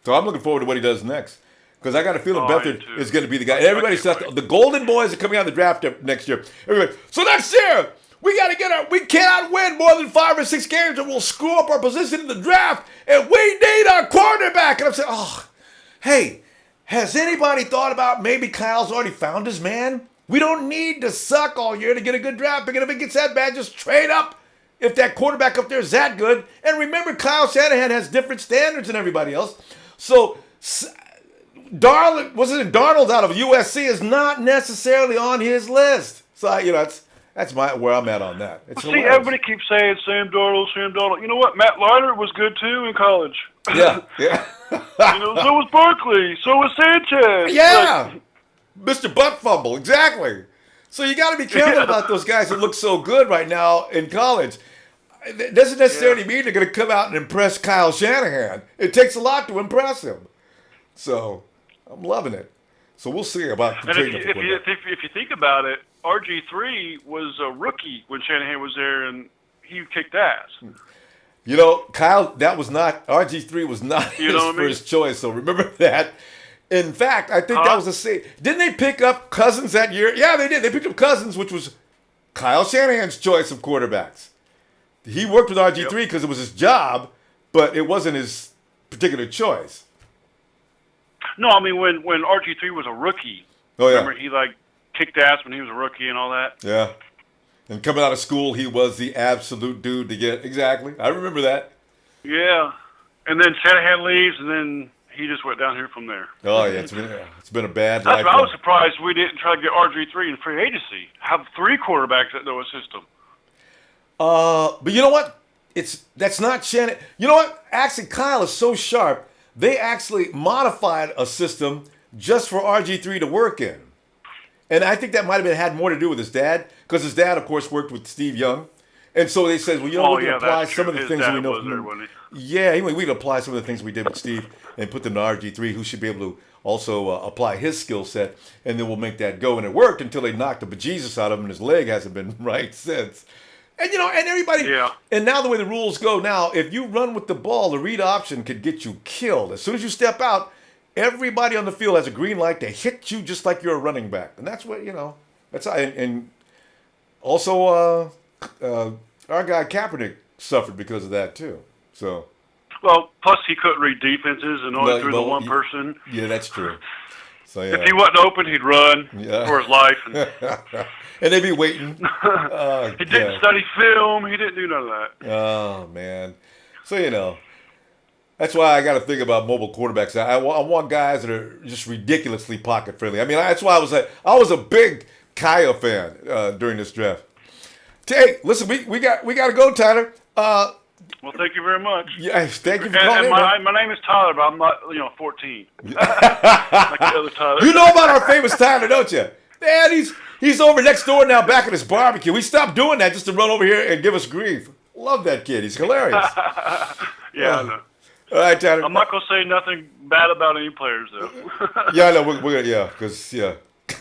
So I'm looking forward to what he does next. Because I got a feeling I am Beathard too. is going to be the guy. And everybody says the Golden Boys are coming out of the draft next year. Everybody, so next year, we cannot win more than 5 or 6 games or we'll screw up our position in the draft and we need our quarterback. And I'm saying, hey, has anybody thought about maybe Kyle's already found his man? We don't need to suck all year to get a good draft pick. And if it gets that bad, just trade up if that quarterback up there is that good. And remember, Kyle Shanahan has different standards than everybody else. So Darnold out of USC is not necessarily on his list. So, that's where I'm at on that. It's See, everybody keeps saying Sam Darnold. You know what? Matt Leinart was good, too, in college. Yeah. So was Barkley. So was Sanchez. Yeah. Mr. Butt Fumble. Exactly. So you got to be careful about those guys that look so good right now in college. It doesn't necessarily mean they're going to come out and impress Kyle Shanahan. It takes a lot to impress him. So I'm loving it. So we'll see about. And if you think about it, RG3 was a rookie when Shanahan was there, and he kicked ass. Kyle, that was not RG3 was not his first choice. So remember that. In fact, I think that was a say. Didn't they pick up Cousins that year? Yeah, they did. They picked up Cousins, which was Kyle Shanahan's choice of quarterbacks. He worked with RG3 because it was his job, but it wasn't his particular choice. No, I mean when RG3 was a rookie. Oh yeah. Remember he kicked ass when he was a rookie and all that. Yeah. And coming out of school, he was the absolute dude to get. Exactly. I remember that. Yeah. And then Shanahan leaves, and then he just went down here from there. Oh yeah, it's been a bad life. That's why I was surprised we didn't try to get RG3 in free agency. Have 3 quarterbacks that know a system. But you know what? That's not Shannon. You know what? Actually, Kyle is so sharp. They actually modified a system just for RG3 to work in. And I think that might have had more to do with his dad, because his dad, of course, worked with Steve Young. And so they said, well, we can apply some of the things that we know from him. Yeah, we can apply some of the things we did with Steve and put them to RG3, who should be able to also apply his skill set, and then we'll make that go. And it worked until they knocked the bejesus out of him, and his leg hasn't been right since. And, and everybody, and now the way the rules go now, if you run with the ball, the read option could get you killed. As soon as you step out, everybody on the field has a green light to hit you just like you're a running back. And that's what, that's how, and also our guy Kaepernick suffered because of that too. So. Well, plus he couldn't read defenses and only threw the one person. Yeah, that's true. So, yeah. If he wasn't open, he'd run for his life. And they'd be waiting. He didn't study film. He didn't do none of that. Oh, man. So, that's why I got to think about mobile quarterbacks. I want guys that are just ridiculously pocket friendly. I mean, that's why I was a big Kaya fan during this draft. Hey, listen, we got to go, Tyler. Well, thank you very much. Yeah, thank you for calling in. My name is Tyler, but I'm not, 14. Like the other Tyler. You know about our famous Tyler, don't you? Man, he's over next door now back at his barbecue. We stopped doing that just to run over here and give us grief. Love that kid. He's hilarious. Yeah, I know. All right, Tyler. I'm not going to say nothing bad about any players, though. Yeah, I know. We're going to, because, yeah.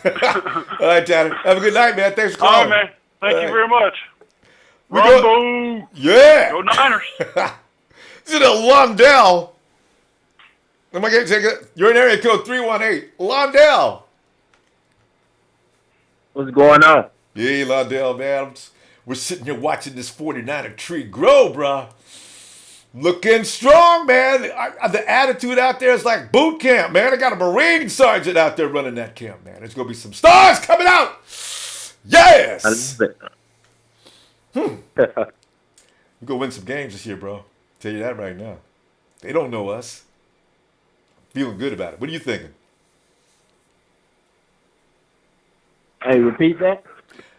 All right, Tyler. Have a good night, man. Thanks for calling. All right, man. Thank you very much. We Ronbo. Yeah. Go Niners. This is a Londell. Am I going to take it? You're in area code 318. Londell. What's going on? Yeah, Londell, man. We're sitting here watching this 49er tree grow, bro. Looking strong, man. The attitude out there is like boot camp, man. I got a Marine sergeant out there running that camp, man. There's going to be some stars coming out. Yes. I love it. We're going to win some games this year, bro. Tell you that right now. They don't know us. Feeling good about it. What are you thinking? Hey, repeat that.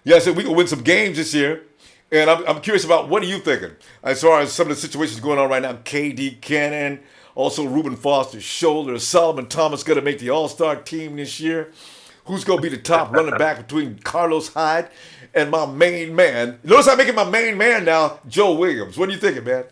Yeah, I said we can win some games this year. And I'm curious about what are you thinking as far as some of the situations going on right now. KD Cannon, also Reuben Foster's shoulder. Solomon Thomas going to make the All-Star team this year. Who's going to be the top running back between Carlos Hyde and my main man? Notice I'm making my main man now, Joe Williams. What are you thinking, man?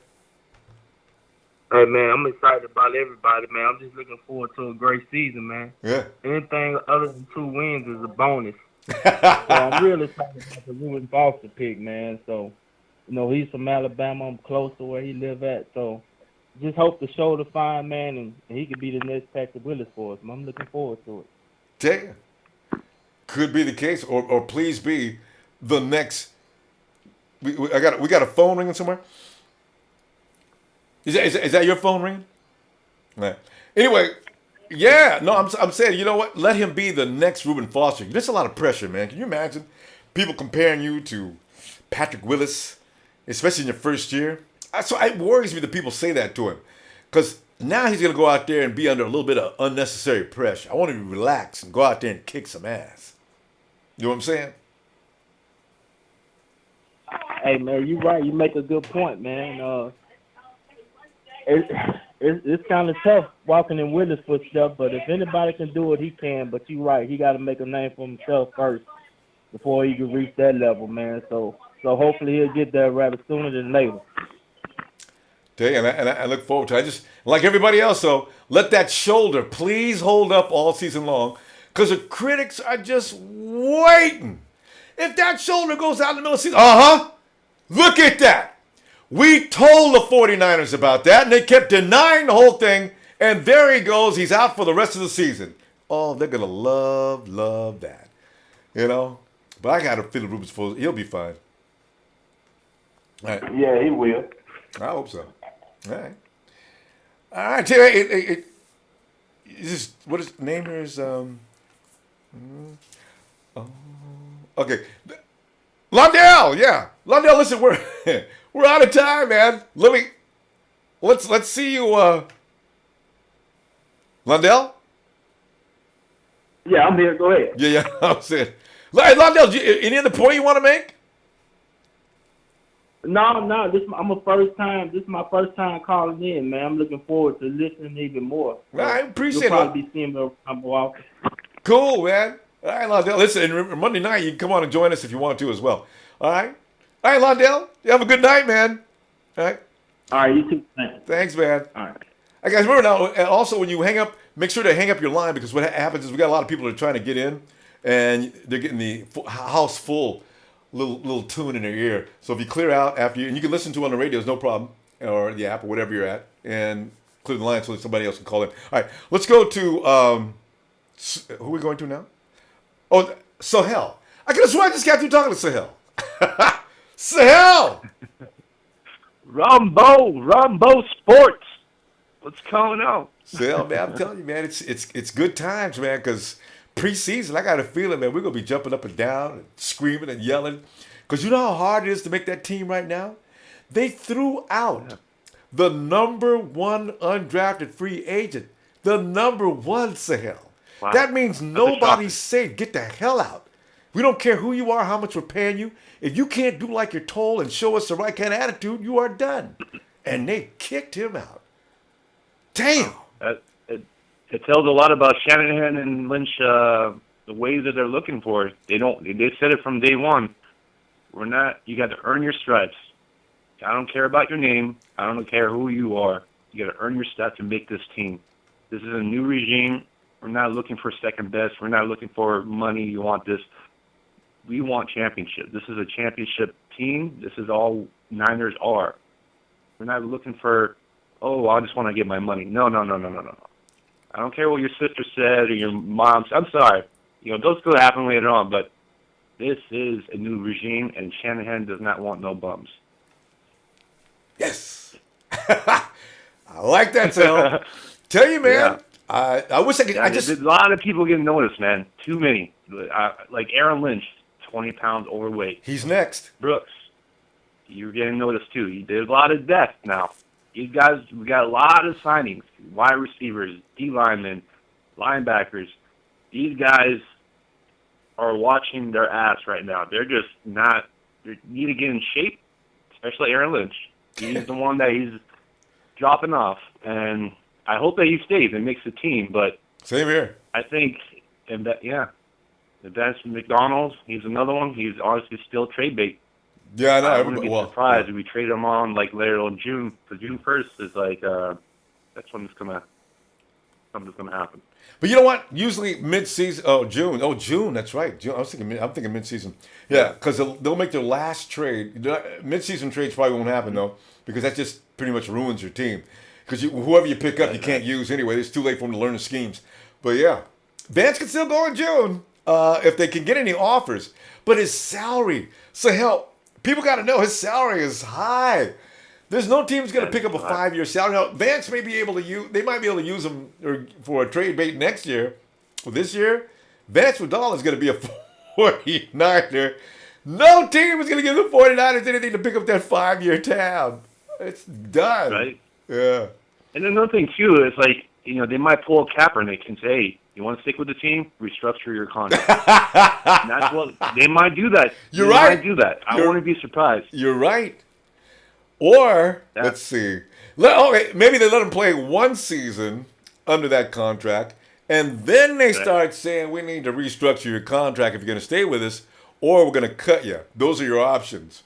Hey, man, I'm excited about everybody, man. I'm just looking forward to a great season, man. Yeah. Anything other than 2 wins is a bonus. So I'm really excited about the Reuben Foster pick, man. So, he's from Alabama. I'm close to where he live at. So just hope the shoulder fine, man, and he could be the next Patrick Willis for us. I'm looking forward to it. Damn. Could be the case, or please be the next. We got a phone ringing somewhere. Is that your phone ringing? Right. Anyway, yeah. No, I'm saying, you know what? Let him be the next Reuben Foster. There's a lot of pressure, man. Can you imagine people comparing you to Patrick Willis, especially in your first year? So it worries me that people say that to him, because now he's going to go out there and be under a little bit of unnecessary pressure. I want him to relax and go out there and kick some ass. You know what I'm saying? Hey, man, you're right. You make a good point, man. It's kind of tough walking in Willis' footsteps, but if anybody can do it, he can. But you're right. He got to make a name for himself first before he can reach that level, man. So hopefully he'll get there rather sooner than later. And I look forward to it. I just, like everybody else, though, let that shoulder please hold up all season long, because the critics are just waiting. If that shoulder goes out in the middle of the season, look at that. We told the 49ers about that, and they kept denying the whole thing, and there he goes. He's out for the rest of the season. Oh, they're going to love that. But I got a feeling Reuben's full. He'll be fine. All right. Yeah, he will. I hope so. All right. All right. Is this, what his name here is? Okay. Londell, yeah. Londell, listen, we're out of time, man. Let's see you. Londell? Yeah, I'm here. Go ahead. Yeah. I'm saying. Hey, Londell, any other point you want to make? No. This is my first time calling in, man. I'm looking forward to listening even more. So I appreciate it. You'll probably be seeing me around more often. Cool, man. All right, Londell. Listen, and Monday night you can come on and join us if you want to as well. All right, Londell. You have a good night, man. All right. All right, you too. Thanks, man. All right. Hey, guys, remember now, and also when you hang up, make sure to hang up your line, because what happens is we got a lot of people that are trying to get in, and they're getting the house full, little tune in their ear. So if you clear out after and you can listen to it on the radio, no problem, or the app or whatever you're at, and clear the line so that somebody else can call in. All right, let's go to who are we going to now? Oh, Sahel. I could have sworn I just got through talking to Sahel. Sahel! Ronbo Sports. What's going on? Sahel, man, I'm telling you, man, it's good times, man, because preseason, I got a feeling, man, we're going to be jumping up and down and screaming and yelling. Because you know how hard it is to make that team right now? They threw out the number one undrafted free agent. The number one, Sahel. Wow. That means nobody's safe. Get the hell out. We don't care who you are, how much we're paying you. If you can't do like you're told and show us the right kind of attitude, you are done. And they kicked him out. Damn. It tells a lot about Shanahan and Lynch, the ways that they're looking for it. They said it from day one. You got to earn your stripes. I don't care about your name. I don't care who you are. You got to earn your stripes to make this team. This is a new regime. We're not looking for second best. We're not looking for money. You want this. We want championship. This is a championship team. This is all Niners are. We're not looking for, I just want to get my money. No. I don't care what your sister said or your mom. I'm sorry. Those could happen later on, but this is a new regime, and Shanahan does not want no bums. Yes. I like that, Sal. Tell you, man. Yeah. I wish I could. There's a lot of people getting noticed, man. Too many. Like Aaron Lynch, 20 pounds overweight. He's next. Brooks, you're getting noticed too. There's a lot of depth now. These guys, we got a lot of signings, wide receivers, D linemen, linebackers. These guys are watching their ass right now. They're just not. They need to get in shape, especially Aaron Lynch. He's the one that he's dropping off, and I hope that he stays and makes the team. But same here. I think, Vance McDonald, he's another one. He's honestly still trade bait. Yeah, I know. I wouldn't be surprised if we trade him on like later on June. So June 1st is like that's when something's gonna happen. But you know what? Usually mid-season. June. June. That's right. June. I'm thinking mid-season. Yeah, because they'll make their last trade. Mid-season trades probably won't happen though, because that just pretty much ruins your team. Because whoever you pick up, you can't use anyway. It's too late for them to learn the schemes. But yeah, Vance can still go in June if they can get any offers. But his salary. So hell. People got to know his salary is high. There's no team's going to pick up a 5-year salary. Now, Vance may be able to use. They might be able to use him for a trade bait next year. Well, this year, Vance McDonald is going to be a 49er. No team is going to give the 49ers anything to pick up that 5-year tab. It's done. Right. Yeah. And another thing too is like they might pull a Kaepernick and say, "Hey, you want to stick with the team? Restructure your contract." And that's what they might do. That You're they right. Might do that. I wouldn't be surprised. You're right. Or let's see. Maybe they let him play one season under that contract, and then they start saying, "We need to restructure your contract if you're going to stay with us, or we're going to cut you." Those are your options.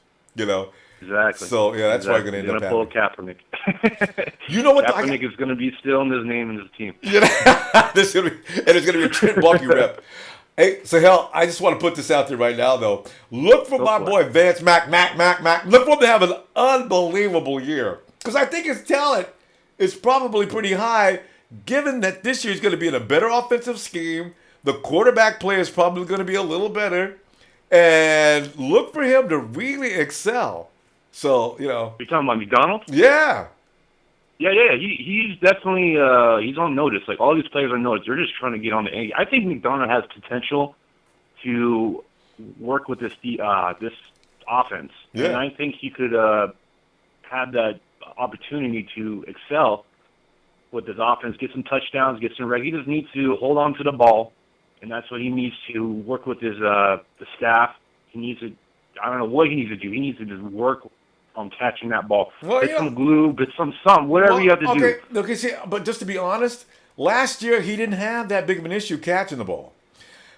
Exactly. So yeah, that's why you're going to end up pull Kaepernick. You know what? Kaepernick is going to be still in his name and his team. There's going to be a Trent Bulky rep. Hey, so hell, I just want to put this out there right now, though. Look for my boy Vance Mac. Look for him to have an unbelievable year. Because I think his talent is probably pretty high, given that this year he's going to be in a better offensive scheme. The quarterback play is probably going to be a little better. And look for him to really excel. So, You're talking about McDonald? Yeah. Yeah. He's definitely he's on notice. Like all these players are on notice. They're just trying to get on the end. I think McDonald has potential to work with this offense. Yeah. And I think he could have that opportunity to excel with this offense, get some touchdowns, get some He just needs to hold on to the ball, and that's what he needs to work with his the staff. He needs to. I don't know what he needs to do. He needs to just work on catching that ball. Put some glue, put some whatever you have to do. Okay, see, but just to be honest, last year he didn't have that big of an issue catching the ball.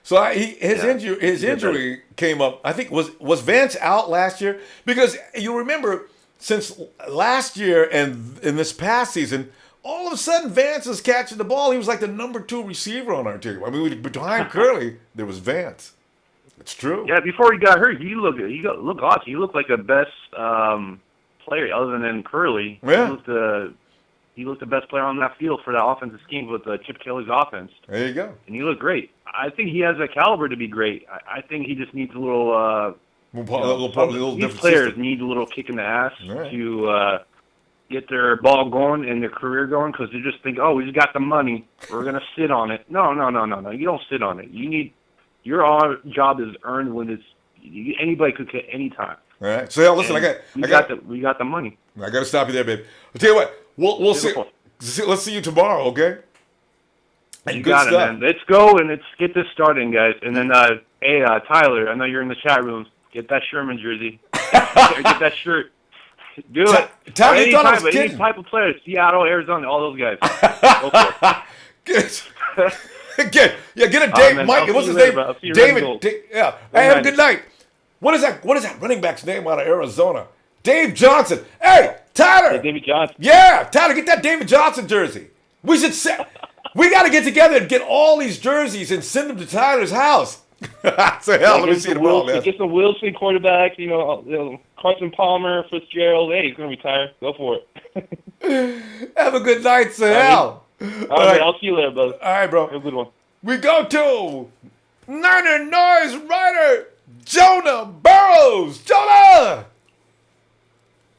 So his injury came up. I think was Vance out last year? Because you remember since last year and in this past season, all of a sudden Vance is catching the ball. He was like the number 2 receiver on our team. I mean, behind Curley, there was Vance. It's true. Yeah, before he got hurt, he looked awesome. He looked like the best player other than Curley. Yeah. He looked the best player on that field for that offensive scheme with Chip Kelly's offense. There you go. And he looked great. I think he has a caliber to be great. I think he just needs a little. These players need a little kick in the ass to get their ball going and their career going, because they just think, we just got the money, we're gonna sit on it. No. You don't sit on it. You need. Your job is earned when anybody could hit any time. All right. So listen, we got the money. I got to stop you there, babe. I'll tell you what. We'll see. Let's see you tomorrow, okay? And you got stuff. It, man. Let's go and let's get this started, guys. And then, Tyler, I know you're in the chat room. Get that Sherman jersey. Get that shirt. Do it. Tyler, any type of player, Seattle, Arizona, all those guys. Go for it. Get a Dave. Mike, what's his name? David. Yeah. Hey, have a good night. What is that running back's name out of Arizona? Dave Johnson. Hey, Tyler. David Johnson. Yeah, Tyler, get that David Johnson jersey. We got to get together and get all these jerseys and send them to Tyler's house. So hell, let me see tomorrow, man. Get some Wilson quarterback. Carson Palmer, Fitzgerald. Hey, he's gonna retire. Go for it. Have a good night, Sahel. All right, I'll see you later, brother. All right, bro. Have a good one. We go to Niner Noise writer Jonah Burrows. Jonah!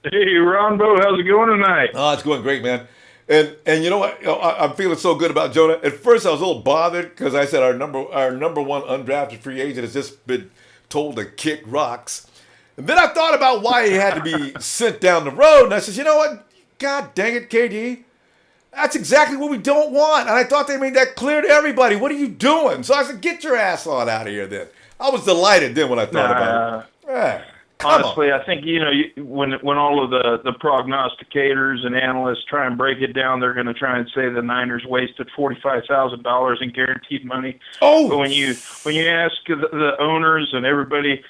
Hey, Ronbo, how's it going tonight? Oh, it's going great, man. And you know what? I'm feeling so good about Jonah. At first, I was a little bothered because I said our number one undrafted free agent has just been told to kick rocks. And then I thought about why he had to be sent down the road, and I said, you know what? God dang it, KD. That's exactly what we don't want. And I thought they made that clear to everybody. What are you doing? So I said, get your ass on out of here then. I was delighted then when I thought about it. Yeah, honestly, I think, when all of the prognosticators and analysts try and break it down, they're going to try and say the Niners wasted $45,000 in guaranteed money. Oh! But when you ask the owners and everybody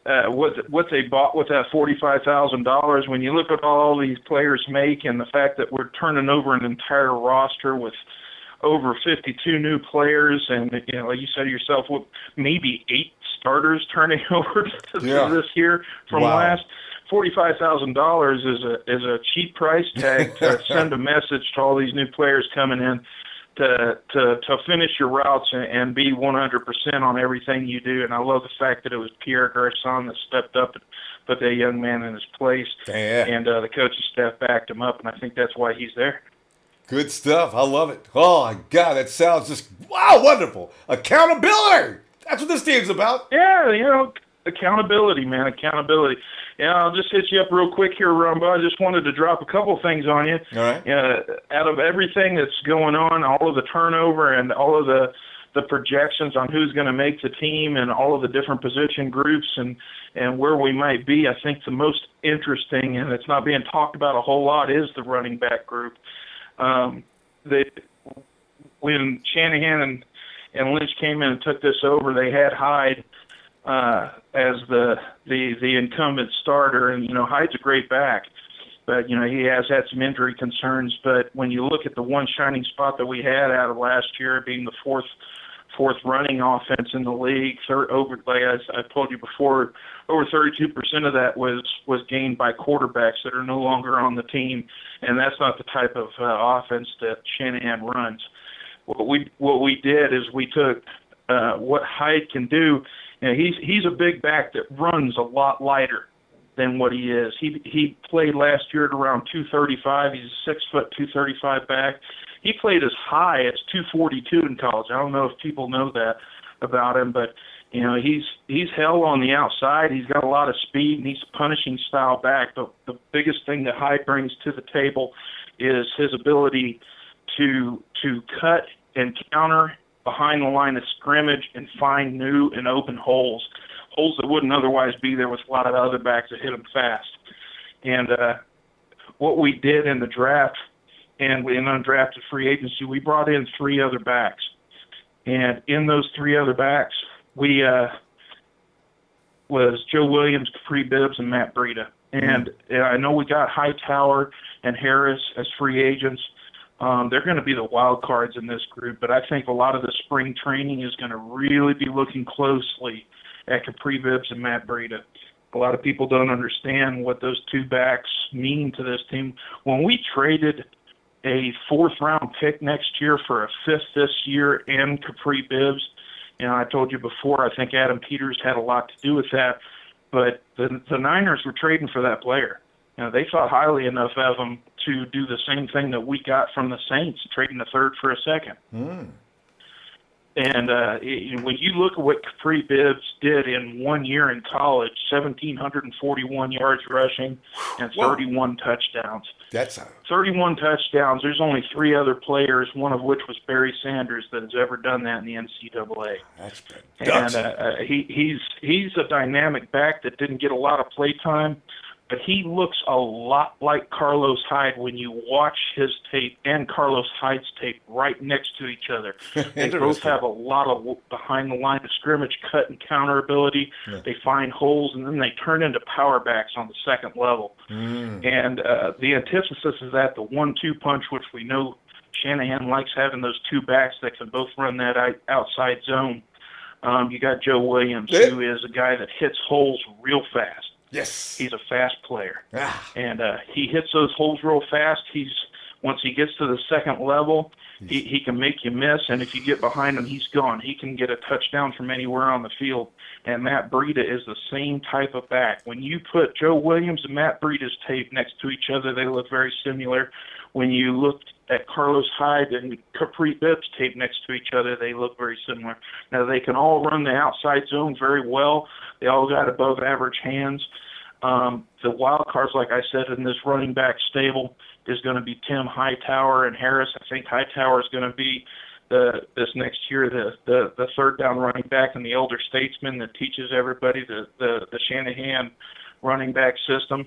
what they bought with that $45,000, when you look at all these players make and the fact that we're turning over an entire roster with over 52 new players, and like you said to yourself, maybe 8 starters turning over this year from last. $45,000 is a cheap price tag to send a message to all these new players coming in to finish your routes and be 100% on everything you do. And I love the fact that it was Pierre Garçon that stepped up and put that young man in his place, and the coaching staff backed him up, and I think that's why he's there. Good stuff. I love it. Oh, my God, that sounds just, wonderful. Accountability. That's what this team's about. Yeah, accountability, man, accountability. Yeah, I'll just hit you up real quick here, Ronbo. I just wanted to drop a couple things on you. All right. Out of everything that's going on, all of the turnover and all of the projections on who's going to make the team and all of the different position groups and where we might be, I think the most interesting, and it's not being talked about a whole lot, is the running back group. When Shanahan and Lynch came in and took this over, they had Hyde as the incumbent starter, and Hyde's a great back, but he has had some injury concerns. But when you look at the one shining spot that we had out of last year, being the fourth running offense in the league, as I told you before, over 32% of that was gained by quarterbacks that are no longer on the team, and that's not the type of offense that Shanahan runs. What we did is we took what Hyde can do. He's a big back that runs a lot lighter than what he is. He played last year at around 235. He's a 6 foot 235 back. He played as high as 242 in college. I don't know if people know that about him, but he's hell on the outside. He's got a lot of speed, and he's a punishing style back. But the biggest thing that Hyde brings to the table is his ability to cut and counter behind the line of scrimmage and find new and open holes that wouldn't otherwise be there with a lot of other backs that hit them fast. And what we did in the draft and in undrafted free agency, we brought in 3 other backs. And in those 3 other backs, we was Joe Williams, Capri Bibbs, and Matt Breida. And I know we got Hightower and Harris as free agents. They're going to be the wild cards in this group, but I think a lot of the spring training is going to really be looking closely at Capri Bibbs and Matt Breida. A lot of people don't understand what those 2 backs mean to this team. When we traded a 4th-round pick next year for a 5th this year and Capri Bibbs, I told you before, I think Adam Peters had a lot to do with that, but the Niners were trading for that player. They thought highly enough of him to do the same thing that we got from the Saints, trading a 3rd for a 2nd. And when you look at what Capri Bibbs did in 1 year in college, 1,741 yards rushing and 31 touchdowns. That's 31 touchdowns. There's only 3 other players, one of which was Barry Sanders, that has ever done that in the NCAA. That's good. And he's a dynamic back that didn't get a lot of play time, but he looks a lot like Carlos Hyde when you watch his tape and Carlos Hyde's tape right next to each other. They both have a lot of behind the line of scrimmage cut and counter ability. Yeah. They find holes, and then they turn into power backs on the 2nd level. And the antithesis is that the 1-2 punch, which we know Shanahan likes having those 2 backs that can both run that outside zone. You got Joe Williams, who is a guy that hits holes real fast. Yes. He's a fast player. And he hits those holes real fast. Once he gets to the 2nd level, he can make you miss, and if you get behind him, he's gone. He can get a touchdown from anywhere on the field. And Matt Breida is the same type of back. When you put Joe Williams and Matt Breida's tape next to each other, they look very similar. When you look at Carlos Hyde and Capri Bibbs tape next to each other, they look very similar. Now, they can all run the outside zone very well. They all got above average hands. The wild cards, like I said, in this running back stable is going to be Tim Hightower and Harris. I think Hightower is going to be this next year the third down running back and the elder statesman that teaches everybody the Shanahan running back system.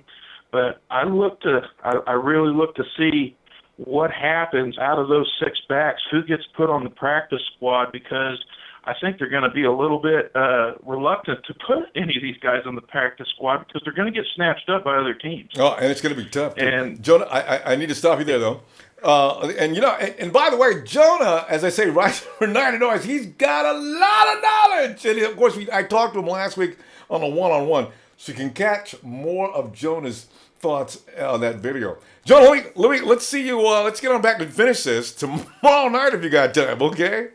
But I really look to see what happens out of those 6 backs, who gets put on the practice squad, because I think they're going to be a little bit reluctant to put any of these guys on the practice squad because they're going to get snatched up by other teams. Oh, and it's going to be tough. And Jonah, I need to stop you there, though. And by the way, Jonah, as I say, right for 9-0, he's got a lot of knowledge. And of course, I talked to him last week on a one-on-one, so you can catch more of Jonah's thoughts on that video. Jonah, let's see you. Let's get on back and finish this tomorrow night if you got time. Okay.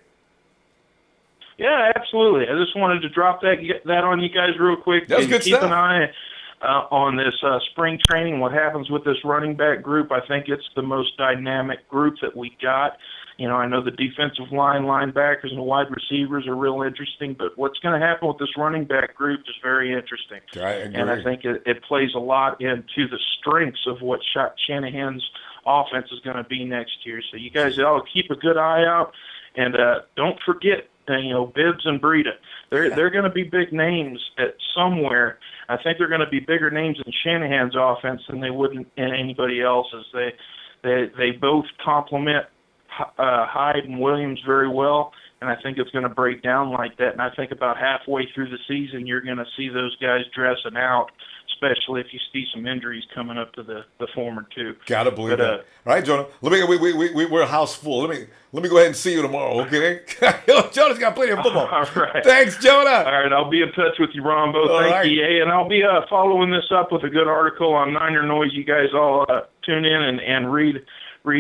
Yeah, absolutely. I just wanted to drop that on you guys real quick. That was good keep stuff. an eye on this spring training, what happens with this running back group. I think it's the most dynamic group that we got. You know, I know the defensive line, linebackers, and the wide receivers are real interesting, but what's going to happen with this running back group is very interesting. I agree. And I think it plays a lot into the strengths of what Shanahan's offense is going to be next year. So you guys all keep a good eye out, and don't forget, Bibbs and Breida. They're going to be big names at somewhere. I think they're going to be bigger names in Shanahan's offense than they would in anybody else's. They both complement Hyde and Williams very well, and I think it's going to break down like that. And I think about halfway through the season, you're going to see those guys dressing out, especially if you see some injuries coming up to the former two. Gotta believe that. All right, Jonah. We're a house full. Let me go ahead and see you tomorrow, okay? Jonah's got plenty of football. All right. Thanks, Jonah. All right, I'll be in touch with you, Ronbo. Thank you. And I'll be following this up with a good article on Niner Noise. You guys all tune in and read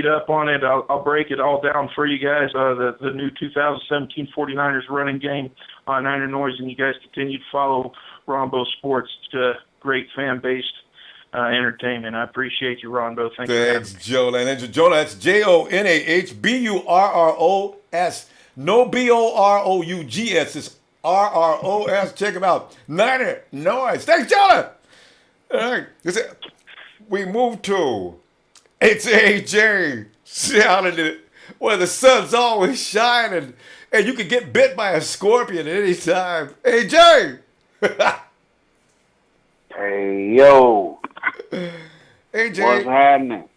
up on it. I'll break it all down for you guys, the new 2017 49ers running game on Niner Noise, and you guys continue to follow Ronbo Sports. It's a great fan-based entertainment. I appreciate you, Ronbo. Thanks, Jonah. And Jonah, that's JONAHBURROS. No BOROUGS. It's RROS. Check him out. Niner Noise. Thanks, Jonah. All right. We move to it's AJ shouting it where the sun's always shining and you can get bit by a scorpion at any time. AJ! Hey, yo. AJ. What's happening?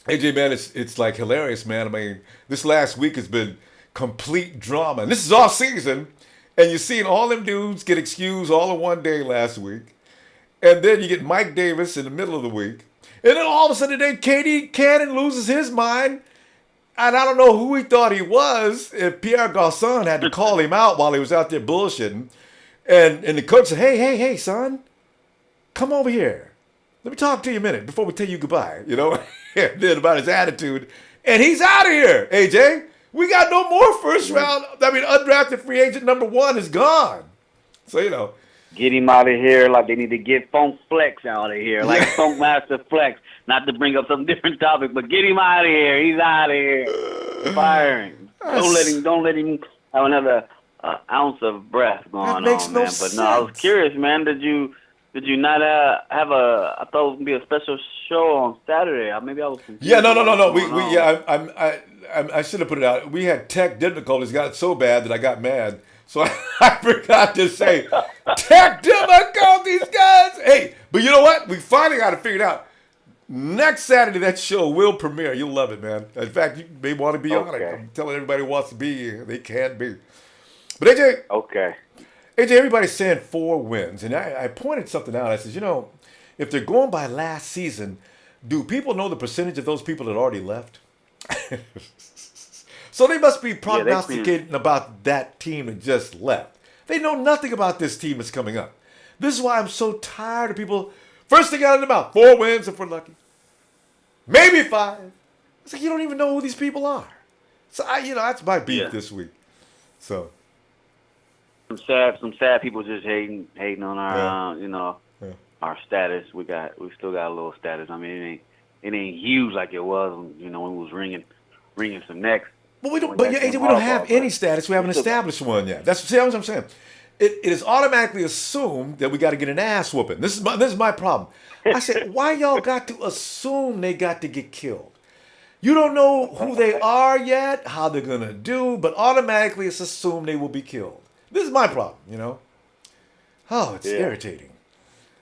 AJ, man, it's like hilarious, man. I mean, this last week has been complete drama. And this is off season, and you're seeing all them dudes get excused all in one day last week. And then you get Mike Davis in the middle of the week. And then all of a sudden today, KD Cannon loses his mind. And I don't know who he thought he was if Pierre Garçon had to call him out while he was out there bullshitting. And the coach said, hey, son, come over here. Let me talk to you a minute before we tell you goodbye, and then about his attitude. And he's out of here, AJ. We got no more undrafted free agent number 1 is gone. So, Get him out of here like they need to get Funk Flex out of here, like Funk Master Flex. Not to bring up some different topic, but get him out of here. He's out of here. Fire him. Don't let him have another ounce of breath going on, man. But no, I was curious, man. Did you not have I thought it was gonna be a special show on Saturday. Maybe I was confused. Yeah, no. I should have put it out. We had tech difficulties. It got so bad that I got mad. So I forgot to say, tech difficulties, guys. Hey, but you know what? We finally got it figured out. Next Saturday, that show will premiere. You'll love it, man. In fact, you may want to be on it. I'm telling everybody who wants to be here. They can't be. But AJ. Okay. AJ, everybody's saying 4 wins. And I pointed something out. I said, if they're going by last season, do people know the percentage of those people that already left? So they must be prognosticating about that team that just left. They know nothing about this team that's coming up. This is why I'm so tired of people. First thing out of their mouth, 4 wins if we're lucky. Maybe 5. It's like you don't even know who these people are. So that's my beef this week. So some sad people just hating on our our status. We still got a little status. I mean, it ain't huge like it was when we was ringing some necks. But we don't. But AJ, we don't have any status. We haven't established one yet. That's what I'm saying. it is automatically assumed that we got to get an ass whooping. This is my problem. I said, why y'all got to assume they got to get killed? You don't know who they are yet, how they're going to do, but automatically it's assumed they will be killed. This is my problem, you know? Oh, it's irritating.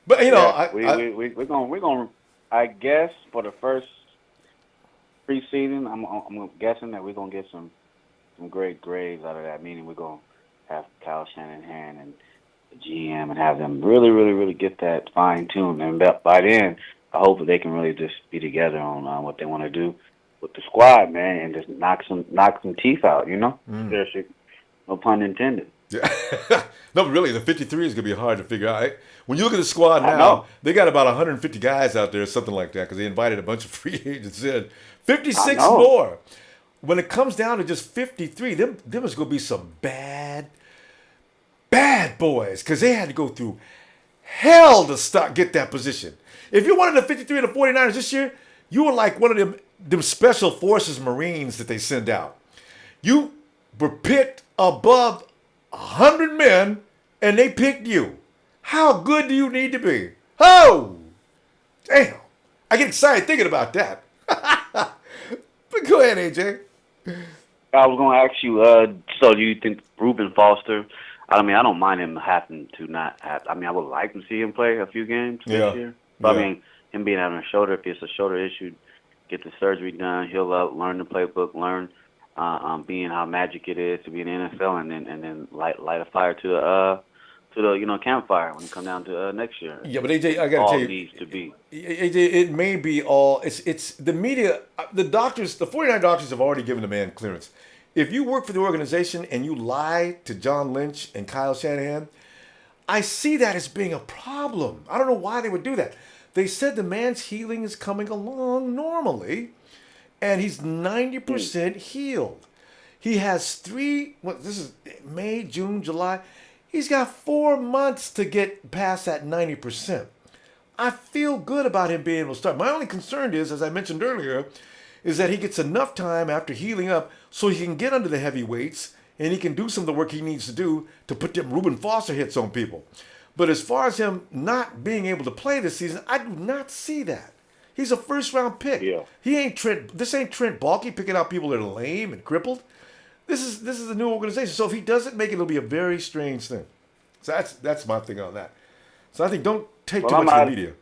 But, you know, we're going I guess for the first preseason, I'm guessing that we're going to get some great grades out of that, meaning we're going to have Kyle Shanahan and the GM and have them really, really, really get that fine-tuned. And by then, I hope that they can really just be together on what they want to do with the squad, man, and just knock some teeth out, you know? Seriously, no pun intended. Yeah. No, but really, the 53 is going to be hard to figure out. When you look at the squad now, they got about 150 guys out there, something like that, because they invited a bunch of free agents in. 56 more. When it comes down to just 53, them is going to be some bad boys, because they had to go through hell to get that position. If you're one of the 53 and the 49ers this year, you were like one of them special forces Marines that they send out. You were picked above 100 men, and they picked you. How good do you need to be? Oh, damn. I get excited thinking about that. But go ahead, AJ. I was going to ask you, so do you think Reuben Foster, I mean, I don't mind him having to not have, I mean, I would like to see him play a few games this year. But, I mean, him being out on a shoulder, if it's a shoulder issue, get the surgery done, heal up, learn the playbook, learn being how magic it is to be in the NFL, and then light a fire to the campfire when it come down to next year. Yeah, but AJ, I got to tell you, needs to be. AJ, it may be all. It's the media, the doctors, the 49 doctors have already given the man clearance. If you work for the organization and you lie to John Lynch and Kyle Shanahan, I see that as being a problem. I don't know why they would do that. They said the man's healing is coming along normally, and he's 90% healed. He has this is May, June, July. He's got 4 months to get past that 90%. I feel good about him being able to start. My only concern is, as I mentioned earlier, is that he gets enough time after healing up so he can get under the heavy weights and he can do some of the work he needs to do to put them Reuben Foster hits on people. But as far as him not being able to play this season, I do not see that. He's a first-round pick. Yeah. This ain't Trent Baalke picking out people that are lame and crippled. This is a new organization. So if he doesn't make it, it'll be a very strange thing. So that's my thing on that. So I think don't take too much of the media.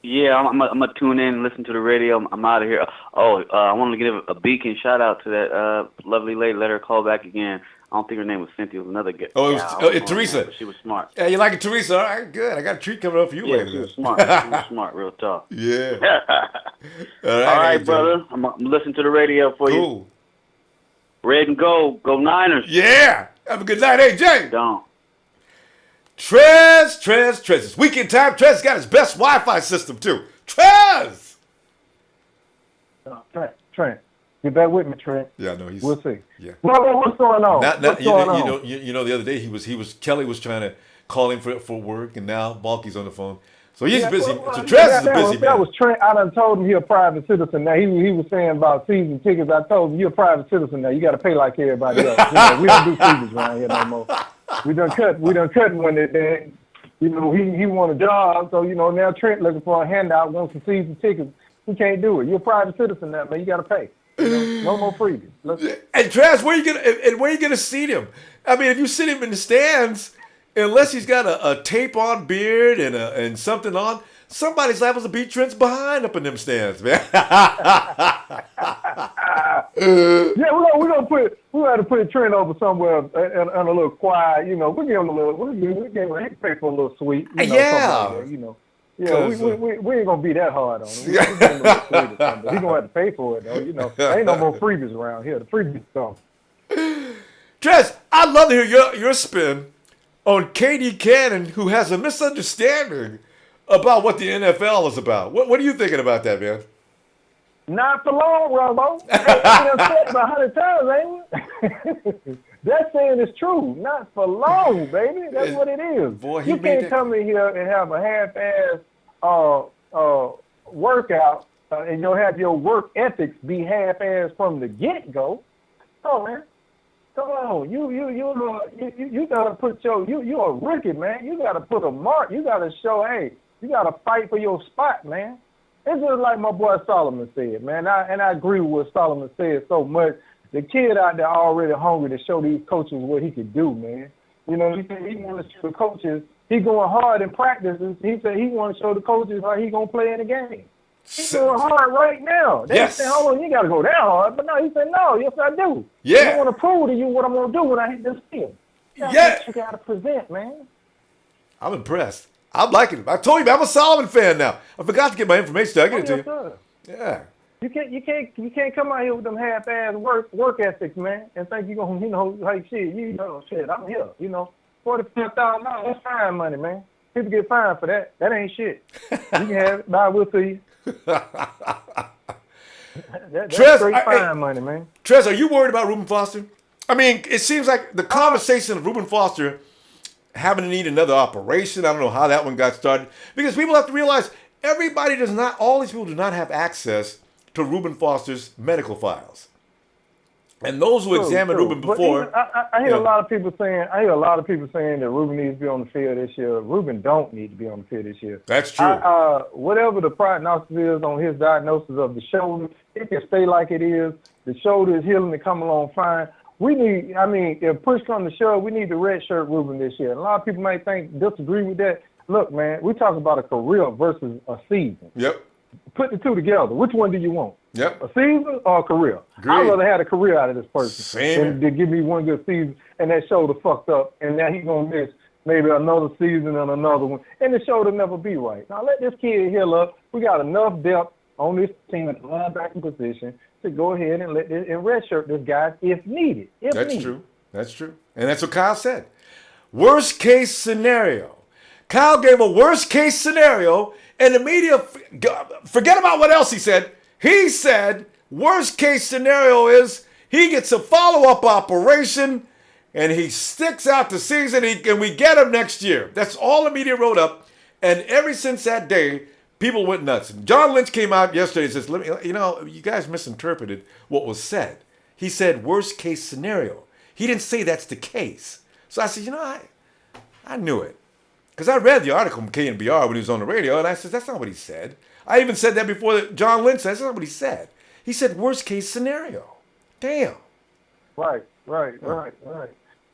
Yeah, I'm gonna tune in and listen to the radio. I'm out of here. I want to give a beacon shout out to that lovely lady. Let her call back again. I don't think her name was Cynthia. It was another guy. Oh, it was Teresa. She was smart. Yeah, you like it, Teresa? All right, good. I got a treat coming up for you later. She was smart. She was smart, real tough. Yeah. All right, brother. I'm listening to the radio for you. Red and gold. Go Niners. Yeah. Have a good night, AJ. Don't. Trez. It's weekend time. Trez got his best Wi-Fi system, too. Trez! Trent. Get back with me, Trent. Yeah, no, we'll see. Yeah. What's going on? What's going on? You know, the other day Kelly was trying to call him for work, and now Baalke's on the phone. So he's busy. So Trez is a busy man. That was Trent. I done told him he a private citizen now. He was saying about season tickets. I told him you're a private citizen now. You got to pay like everybody else. We don't do seasons around here no more. We done cut when they he want a job. So now Trent looking for a handout, wants some season tickets. He can't do it. You're a private citizen now, man. You got to pay. No more freebies. And Trez, where you gonna seat him? I mean, if you sit him in the stands, unless he's got a tape-on beard and something on, somebody's liable to beat Trent's behind up in them stands, man. we had to put Trent over somewhere in a little quiet. We give him a little. We can pay for a little sweet. Yeah. Yeah, we ain't gonna be that hard on him. He's gonna have to pay for it though. There ain't no more freebies around here. The freebies gone. Trez, I'd love to hear your spin on KD Cannon, who has a misunderstanding about what the NFL is about. What are you thinking about that, man? Not for long, Ronbo. I've said it 100 times, ain't it? That saying is true. Not for long, baby. That's what it is. Boy, you can't come in here and have a half-ass workout and you'll have your work ethics be half-ass from the get-go. Oh, man. Come on, you gotta put you're a rookie, man. You gotta put a mark. You gotta show, hey, you gotta fight for your spot, man. It's just like my boy Solomon said, man. I agree with what Solomon said so much. The kid out there already hungry to show these coaches what he could do, man. You know, he said he want to show the coaches. He going hard in practices. He said he want to show the coaches how he gonna play in the game. He's going hard right now. They say, hold on, you got to go down hard. But no, he said, no, yes, I do. Yeah. I want to prove to you what I'm going to do when I hit this field. Yeah. You got to present, man. I'm impressed. I'm liking it. I told you, I'm a Solomon fan now. I forgot to get my information. I'll get it to you. Sir. Yeah. You can't come out here with them half-ass work ethics, man, and think you're going to, like, shit, I'm here, $45,000, that's fine money, man. People get fined for that. That ain't shit. You can have it. Buy will to you. That's straight fine money, man. Trez, are you worried about Reuben Foster? I mean, it seems like the conversation of Reuben Foster having to need another operation. I don't know how that one got started. Because people have to realize all these people do not have access to Reuben Foster's medical files. And those who examined Reuben before, I hear a lot of people saying that Reuben needs to be on the field this year. Reuben don't need to be on the field this year. That's true. Whatever the prognosis is on his diagnosis of the shoulder, it can stay like it is. The shoulder is healing and come along fine. If push comes to shove, we need to redshirt Reuben this year. And a lot of people might disagree with that. Look, man, we talk about a career versus a season. Yep. Put the two together. Which one do you want? Yep. A season or a career? Agreed. I'd rather have a career out of this person Same. than to give me one good season and that shoulder fucked up and now he's going to miss maybe another season and another one. And the shoulder never be right. Now let this kid heal up. We got enough depth on this team at the linebacker position to go ahead and redshirt this guy if needed. True. That's true. And that's what Kyle said. Worst case scenario. Kyle gave a worst case scenario and the media, forget about what else he said. He said, worst case scenario is he gets a follow-up operation and he sticks out the season and we get him next year. That's all the media wrote up. And ever since that day, people went nuts. And John Lynch came out yesterday and says, you guys misinterpreted what was said. He said, worst case scenario. He didn't say that's the case. So I said, I knew it. Because I read the article from KNBR when he was on the radio, and I said, that's not what he said. I even said that before John Lynch said, that's not what he said. He said worst case scenario. Damn. Right. And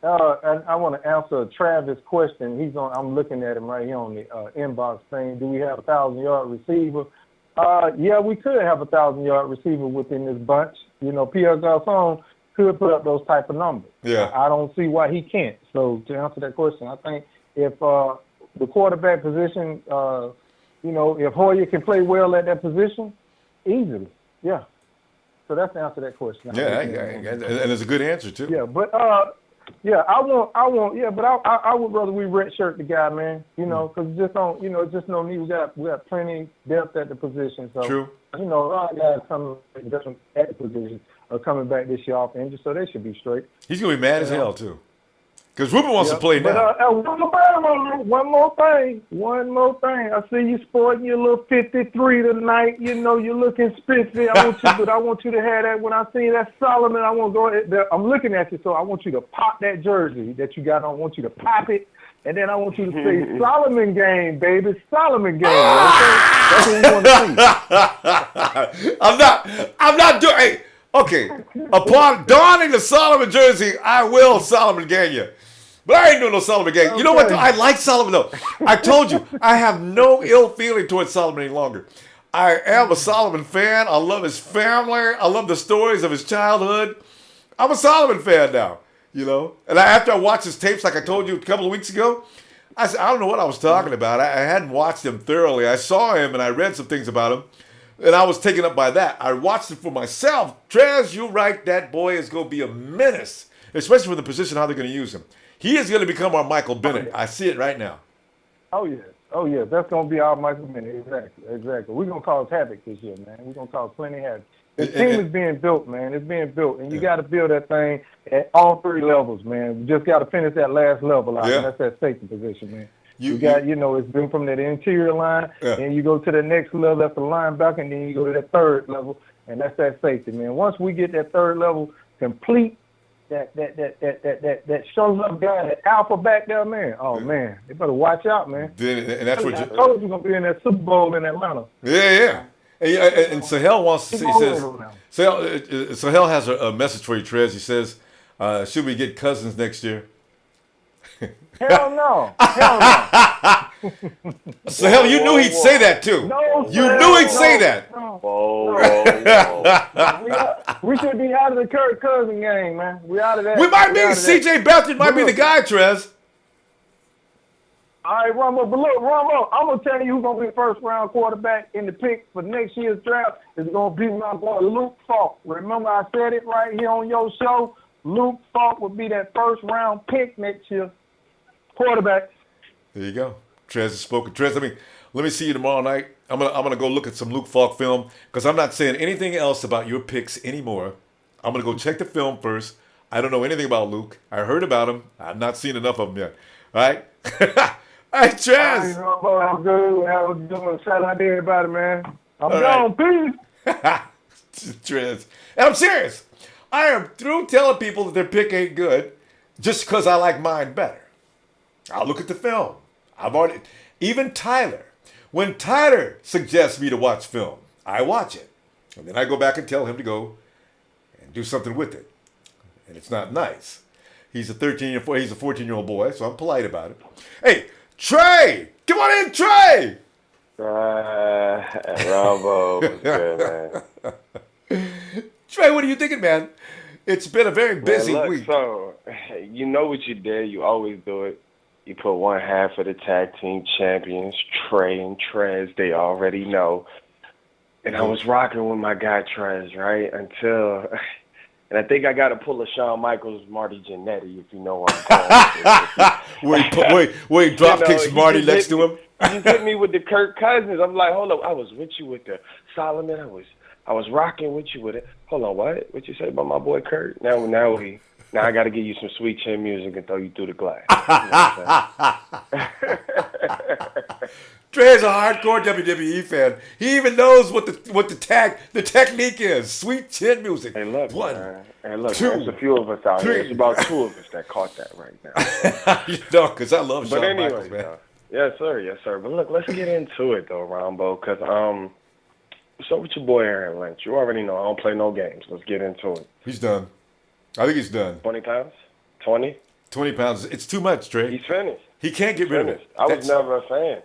I want to answer Travis' question. I'm looking at him right here on the inbox thing. Do we have a 1,000-yard receiver? Yeah, we could have a 1,000-yard receiver within this bunch. Pierre Garçon could put up those type of numbers. Yeah. I don't see why he can't. So to answer that question, I think if the quarterback position, if Hoyer can play well at that position, easily, yeah. So that's the answer to that question. Yeah, and it's a good answer too. Yeah, but I would rather we redshirt the guy, man. Because just no need. We got plenty depth at the position. So true. A lot of guys coming different at the position are coming back this year off injury, so they should be straight. He's gonna be mad as hell too. Because Reuben wants to play now. But one more thing. I see you sporting your little 53 tonight. You're looking spiffy. I want you to have that. When I see that Solomon, I want to go ahead. I'm looking at you, so I want you to pop that jersey that you got on. I want you to pop it, and then I want you to say Solomon game, baby. Solomon game. That's what we want to see. I'm not doing. Hey, okay. Upon donning the Solomon jersey, I will Solomon gang you. But I ain't doing no Solomon gang. Okay. You know what? I like Solomon, though. I told you, I have no ill feeling towards Solomon any longer. I am a Solomon fan. I love his family. I love the stories of his childhood. I'm a Solomon fan now, And after I watched his tapes, like I told you a couple of weeks ago, I said, I don't know what I was talking about. I hadn't watched him thoroughly. I saw him, and I read some things about him, and I was taken up by that. I watched it for myself. Trez, you're right. That boy is going to be a menace, especially for the position, how they're going to use him. He is going to become our Michael Bennett. I see it right now. Oh, yeah. That's going to be our Michael Bennett. Exactly. We're going to cause havoc this year, man. We're going to cause plenty of havoc. The team is being built, man. It's being built. And you got to build that thing at all three levels, man. You just got to finish that last level out. And that's that safety position, man. You got, it's been from that interior line, and you go to the next level, that's the linebacker, and then you go to that third level, and that's that safety, man. Once we get that third level complete, that shows up guy, that alpha back there, man. Oh man, they better watch out, man. And that's what I told you gonna be in that Super Bowl in Atlanta. Yeah. And Sahel wants to say, he says, Sahel has a message for you, Trez. He says, should we get Cousins next year? Hell no. Hell no. Sahel, you knew he'd say that too. You knew he'd say that. We should be out of the Kirk Cousins game, man. We out of that. We might be. C.J. Beathard might be the guy, Trez. All right, Ronbo. But look, Ronbo, I'm going to tell you who's going to be the first-round quarterback in the pick for next year's draft. Is going to be my boy, Luke Falk. Remember I said it right here on your show? Luke Falk would be that first-round pick next year. Quarterback. There you go. Trez has spoken. Trez, let me see you tomorrow night. I'm gonna go look at some Luke Falk film because I'm not saying anything else about your picks anymore. I'm gonna go check the film first. I don't know anything about Luke. I heard about him. I've not seen enough of him yet. All right? All right, Trez. I'm good. Have a good one. Shout out to everybody, man. I'm gone. Right. Peace. Trez. And I'm serious. I am through telling people that their pick ain't good just because I like mine better. I'll look at the film. Even Tyler. When Tyler suggests me to watch film, I watch it. And then I go back and tell him to go and do something with it. And it's not nice. He's a 14-year-old boy, so I'm polite about it. Hey, Trey! Come on in, Trey! Ronbo was good, man. Trey, what are you thinking, man? It's been a very busy week. So, you know what you did. You always do it. You put one half of the tag team champions, Trey and Trez. They already know. And I was rocking with my guy Trez, right? And I think I got to pull a Shawn Michaels, Marty Jannetty, if you know what I'm saying. where he drop kicks Marty next to him. You hit me with the Kirk Cousins. I'm like, hold up. I was with you with the Solomon. I was rocking with you with it. Hold on, what? What you say about my boy Kurt? Now I got to give you some sweet chin music and throw you through the glass. Trey's a hardcore WWE fan. He even knows what the technique is. Sweet chin music. Hey, look, man. Hey, look, two, there's a few of us out here. There's about two of us that caught that right now. You know, because I love Shawn anyway, Michaels, man. Yes, sir. But look, let's get into it, though, Ronbo, because so with your boy Aaron Lynch, you already know I don't play no games. Let's get into it. He's done. I think he's done. 20 pounds? 20? 20 pounds. It's too much, Trey. He's finished. He can't get rid of it. I was never a fan.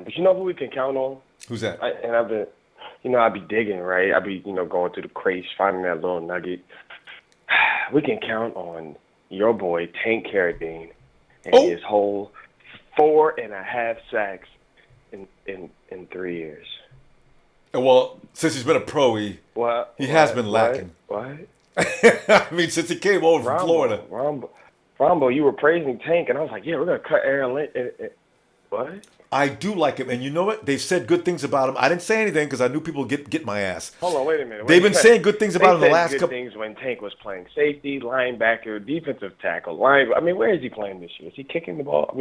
But you know who we can count on? Who's that? I'd be digging, right? I'd be, going through the crates, finding that little nugget. We can count on your boy, Tank Carradine, and his whole 4.5 sacks in 3 years. Well, since he's been a pro, he has been lacking. What? I mean, since he came over from Florida. Ronbo, you were praising Tank, and I was like, yeah, we're going to cut Aaron Lynch. What? I do like him, and you know what? They've said good things about him. I didn't say anything because I knew people would get my ass. Hold on, wait a minute. They've been saying good things about him the last couple. Good things when Tank was playing safety, linebacker, defensive tackle, where is he playing this year? Is he kicking the ball?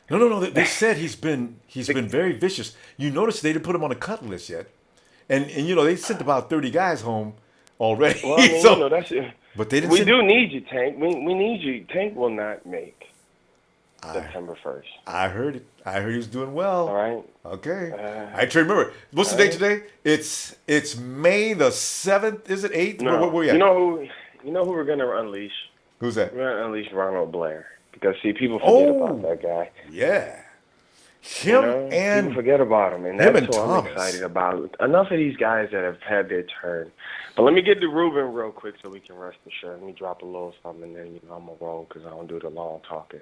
No. They said he's been very vicious. You notice they didn't put him on a cut list yet, and they sent about 30 guys home already. Well, that's it. But they didn't. We do need you, Tank. We need you. Tank will not make September 1st. I heard it. I heard he was doing well. All right. Okay. I try to remember. What's the date today? It's May the 7th. Is it 8th? No. Where we at? You know who we're gonna unleash? Who's that? We're gonna unleash Ronald Blair because people forget about that guy. Yeah. People forget about him, and that's what I'm excited about. Enough of these guys that have had their turn. But let me get to Reuben real quick so we can rush the show. Let me drop a little something, and then I'm gonna roll because I don't do the long talking.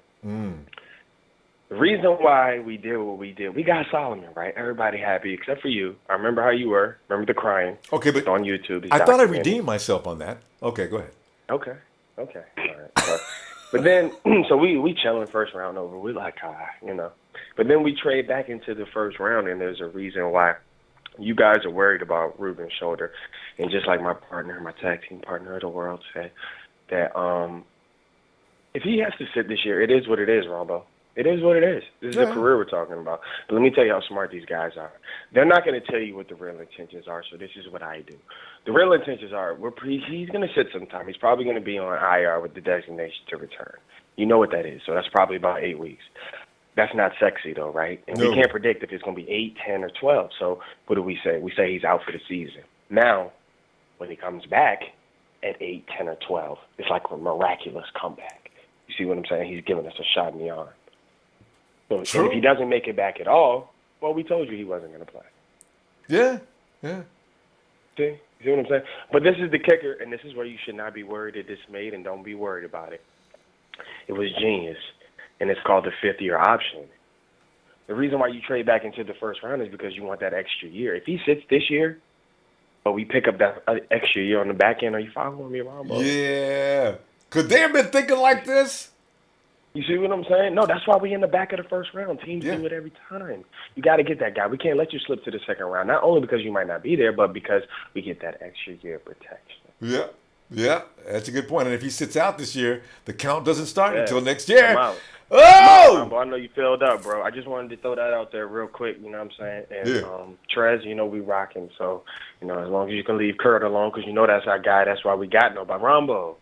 The reason why we did what we did, we got Solomon, right? Everybody happy except for you. I remember how you were. Remember the crying. Okay, but it's on YouTube. I thought I redeemed myself on that. Okay, go ahead. Okay. All right. But then, so we chilling first round over. We like, But then we trade back into the first round, and there's a reason why you guys are worried about Reuben's shoulder. And just like my tag team partner of the world said, that if he has to sit this year, it is what it is, Ronbo. It is what it is. This is the Yeah. career we're talking about. But let me tell you how smart these guys are. They're not going to tell you what the real intentions are, so this is what I do. The real intentions are he's going to sit sometime. He's probably going to be on IR with the designation to return. You know what that is, so that's probably about 8 weeks. That's not sexy, though, right? And No. we can't predict if it's going to be 8, 10, or 12. So what do we say? We say he's out for the season. Now, when he comes back at 8, 10, or 12, it's like a miraculous comeback. You see what I'm saying? He's giving us a shot in the arm. So and if he doesn't make it back at all, well, we told you he wasn't going to play. Yeah. See what I'm saying? But this is the kicker, and this is where you should not be worried or dismayed, and don't be worried about it. It was genius, and it's called the fifth-year option. The reason why you trade back into the first round is because you want that extra year. If he sits this year, but we pick up that extra year on the back end, are you following me, Ronbo? Yeah. Could they have been thinking like this? You see what I'm saying? No, that's why we in the back of the first round. Teams do it every time. You got to get that guy. We can't let you slip to the second round, not only because you might not be there, but because we get that extra year of protection. Yeah, that's a good point. And if he sits out this year, the count doesn't start until next year. I'm out. Oh! I know you filled up, bro. I just wanted to throw that out there real quick, you know what I'm saying? And Trez, you know we rocking. So, you know, as long as you can leave Kurt alone, because you know that's our guy. That's why we got nobody. Ronbo.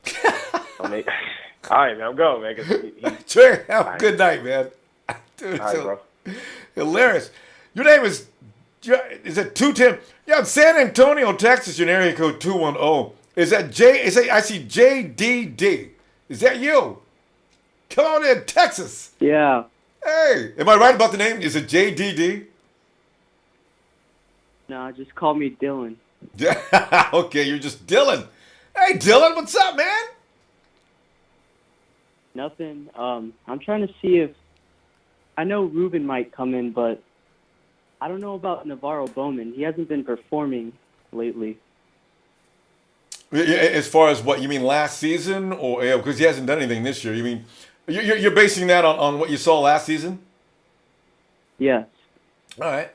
All right, man, I'm going, man. Trey, have a good night, man. Dude, all right, bro. Hilarious. Your name is it 210? Yeah, in San Antonio, Texas, your area code 210. Is that I see JDD. Is that you? Come on in, Texas. Yeah. Hey, am I right about the name? Is it JDD? No, just call me Dylan. Okay, you're just Dylan. Hey, Dylan, what's up, man? Nothing. I'm trying to see if I know Reuben might come in, but I don't know about Navarro Bowman. He hasn't been performing lately. As far as what you mean, last season, or because he hasn't done anything this year? You mean you're basing that on what you saw last season? Yes. All right.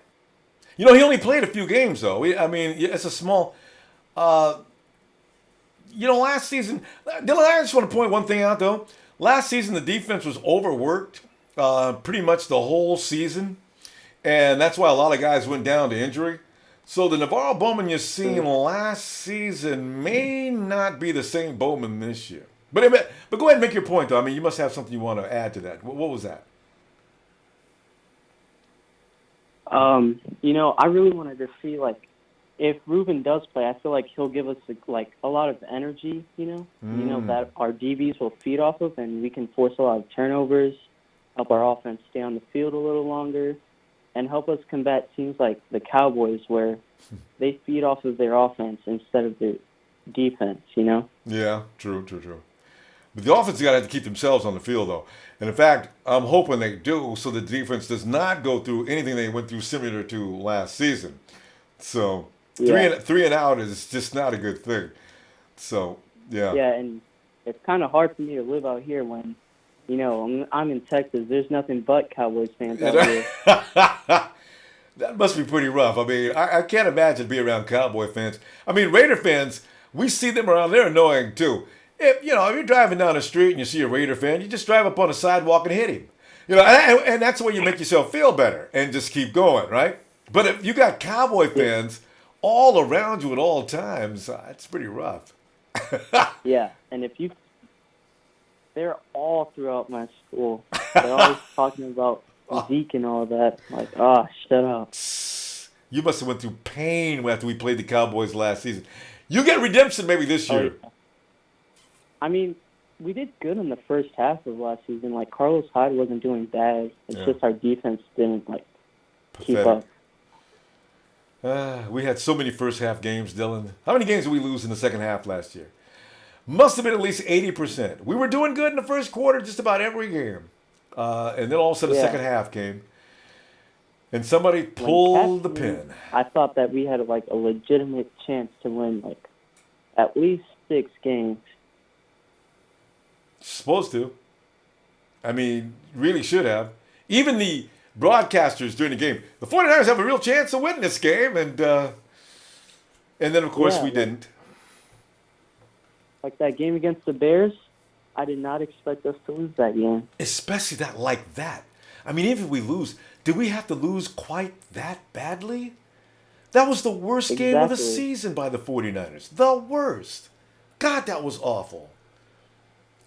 You know, he only played a few games though. I mean, it's a small. Last season, Dylan, I just want to point one thing out though. Last season, the defense was overworked pretty much the whole season, and that's why a lot of guys went down to injury. So the Navarro Bowman you're seeing last season may not be the same Bowman this year. But go ahead and make your point, though. I mean, you must have something you want to add to that. What was that? I really wanted to see, if Reuben does play, I feel like he'll give us, a lot of energy, that our DBs will feed off of, and we can force a lot of turnovers, help our offense stay on the field a little longer, and help us combat teams like the Cowboys where they feed off of their offense instead of their defense, Yeah, true. But the offense got to have to keep themselves on the field, though. And in fact, I'm hoping they do so the defense does not go through anything they went through similar to last season. So three and out is just not a good thing. So, yeah. Yeah, and it's kind of hard for me to live out here when, I'm in Texas. There's nothing but Cowboys fans out here. That must be pretty rough. I mean, I can't imagine being around Cowboy fans. I mean, Raider fans, we see them around. They're annoying, too. If you're driving down the street and you see a Raider fan, you just drive up on the sidewalk and hit him. And that's the way you make yourself feel better and just keep going, right? But if you got Cowboy fans all around you at all times, it's pretty rough. Yeah, and they're all throughout my school. They're always talking about Zeke and all that. Like, shut up. You must have went through pain after we played the Cowboys last season. You get redemption maybe this year. I mean, we did good in the first half of last season. Like, Carlos Hyde wasn't doing bad. It's just our defense didn't, keep up. We had so many first half games, Dylan. How many games did we lose in the second half last year? Must have been at least 80%. We were doing good in the first quarter, just about every game. And then all of a sudden the second half came. And somebody pulled the pin. I thought that we had, a legitimate chance to win, at least 6 games. Supposed to. I mean, really should have. Even the broadcasters during the game. The 49ers have a real chance of winning this game, and then, of course, we didn't. Like that game against the Bears, I did not expect us to lose that game. Especially that. I mean, even if we lose, did we have to lose quite that badly? That was the worst game of the season by the 49ers. The worst. God, that was awful.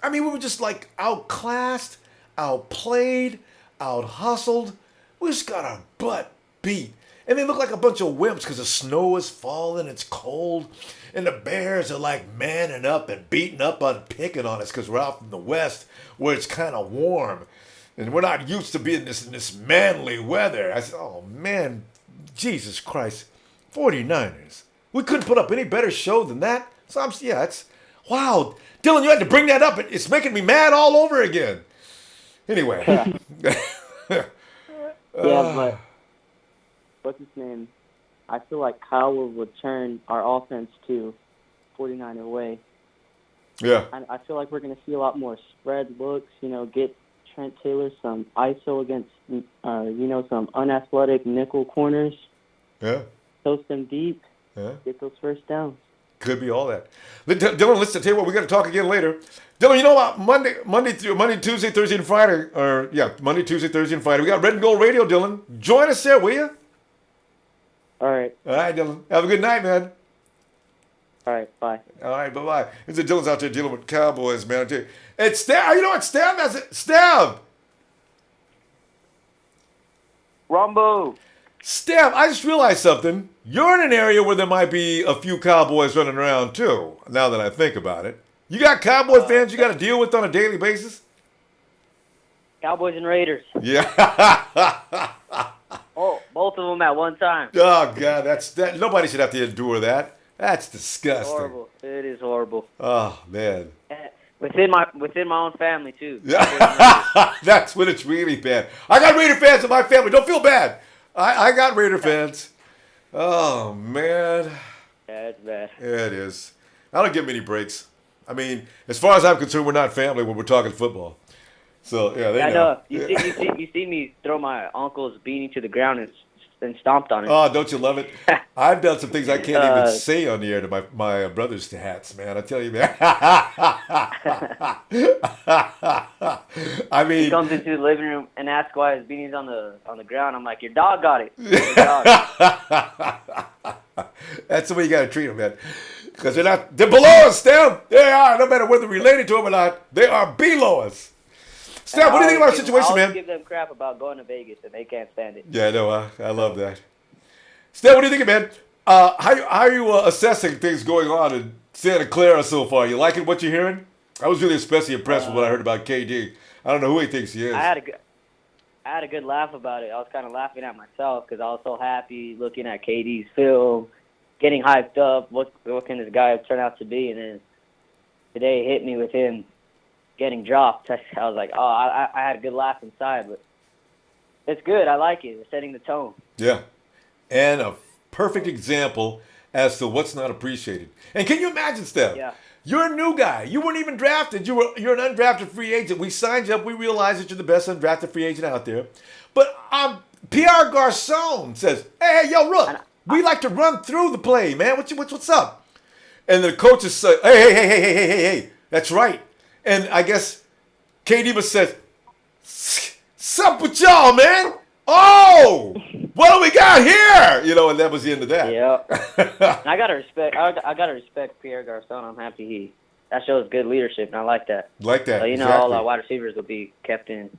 I mean, we were just like outclassed, outplayed, out-hustled. We just got our butt beat. And they look like a bunch of wimps because the snow is falling, it's cold, and the Bears are like manning up and beating up on picking on us because we're out from the West where it's kind of warm. And we're not used to being in this manly weather. I said, oh, man, Jesus Christ, 49ers. We couldn't put up any better show than that. So, it's, wow. Dylan, you had to bring that up. It's making me mad all over again. Anyway. But what's his name? I feel like Kyle would turn our offense to 49er way. Yeah. I feel like we're going to see a lot more spread looks, get Trent Taylor some ISO against, some unathletic nickel corners. Yeah. Toast them deep. Yeah. Get those first downs. Could be all that. Dylan, let's tell you what, we got to talk again later. Dylan, you know what? Monday, Tuesday, Thursday, and Friday, Monday, Tuesday, Thursday, and Friday. We got Red and Gold Radio, Dylan. Join us there, will you? All right. All right, Dylan. Have a good night, man. All right, bye. All right, bye-bye. Dylan's out there dealing with Cowboys, man. I tell you. It's Stab. You know what? Stab. Ronbo. Stab, I just realized something. You're in an area where there might be a few Cowboys running around, too, now that I think about it. You got Cowboy fans you got to deal with on a daily basis? Cowboys and Raiders. Yeah. Oh, both of them at one time. Oh, God, that. Nobody should have to endure that. That's disgusting. It's horrible. It is horrible. Oh, man. Within my own family, too. That's when it's really bad. I got Raider fans in my family. Don't feel bad. I got Raider fans. Oh, man. Yeah, it's bad. Yeah, it is. I don't give them any breaks. I mean, as far as I'm concerned, we're not family when we're talking football. So, yeah, they know. You see me throw my uncle's beanie to the ground and stomped on it. Oh, don't you love it? I've done some things I can't even say on the air to my brother's hats, man. I tell you, man. I mean, he comes into the living room and asks why his beanie's on the ground. I'm like, your dog got it. That's the way you got to treat them, man. Because they're below us, Steph. They are, no matter whether related to them or not. They are below us. Steph, what do you think about our situation, man? I give them crap about going to Vegas, and they can't stand it. Yeah, I know. I love that. Steph, what do you think, man? How are you assessing things going on in Santa Clara so far? You liking what you're hearing? I was really especially impressed with what I heard about KD. I don't know who he thinks he is. I had a good laugh about it. I was kind of laughing at myself because I was so happy looking at KD's film, getting hyped up. What can this guy turn out to be? And then today it hit me with him getting dropped. I was like, oh, I had a good laugh inside, but it's good. I like it. It's setting the tone. Yeah, and a perfect example as to what's not appreciated. And can you imagine, Steph? Yeah. You're a new guy. You weren't even drafted. You're an undrafted free agent. We signed you up. We realize that you're the best undrafted free agent out there. But Pierre Garçon says, hey, yo, Rook, we like to run through the play, man. What's up? And the coaches say, hey, that's right. And I guess KD says, sup with y'all, man? Oh, what do we got here? And that was the end of that. Yeah. I gotta respect Pierre Garçon. I'm happy that shows good leadership, and I like that. Like that. So, exactly. All our wide receivers will be kept in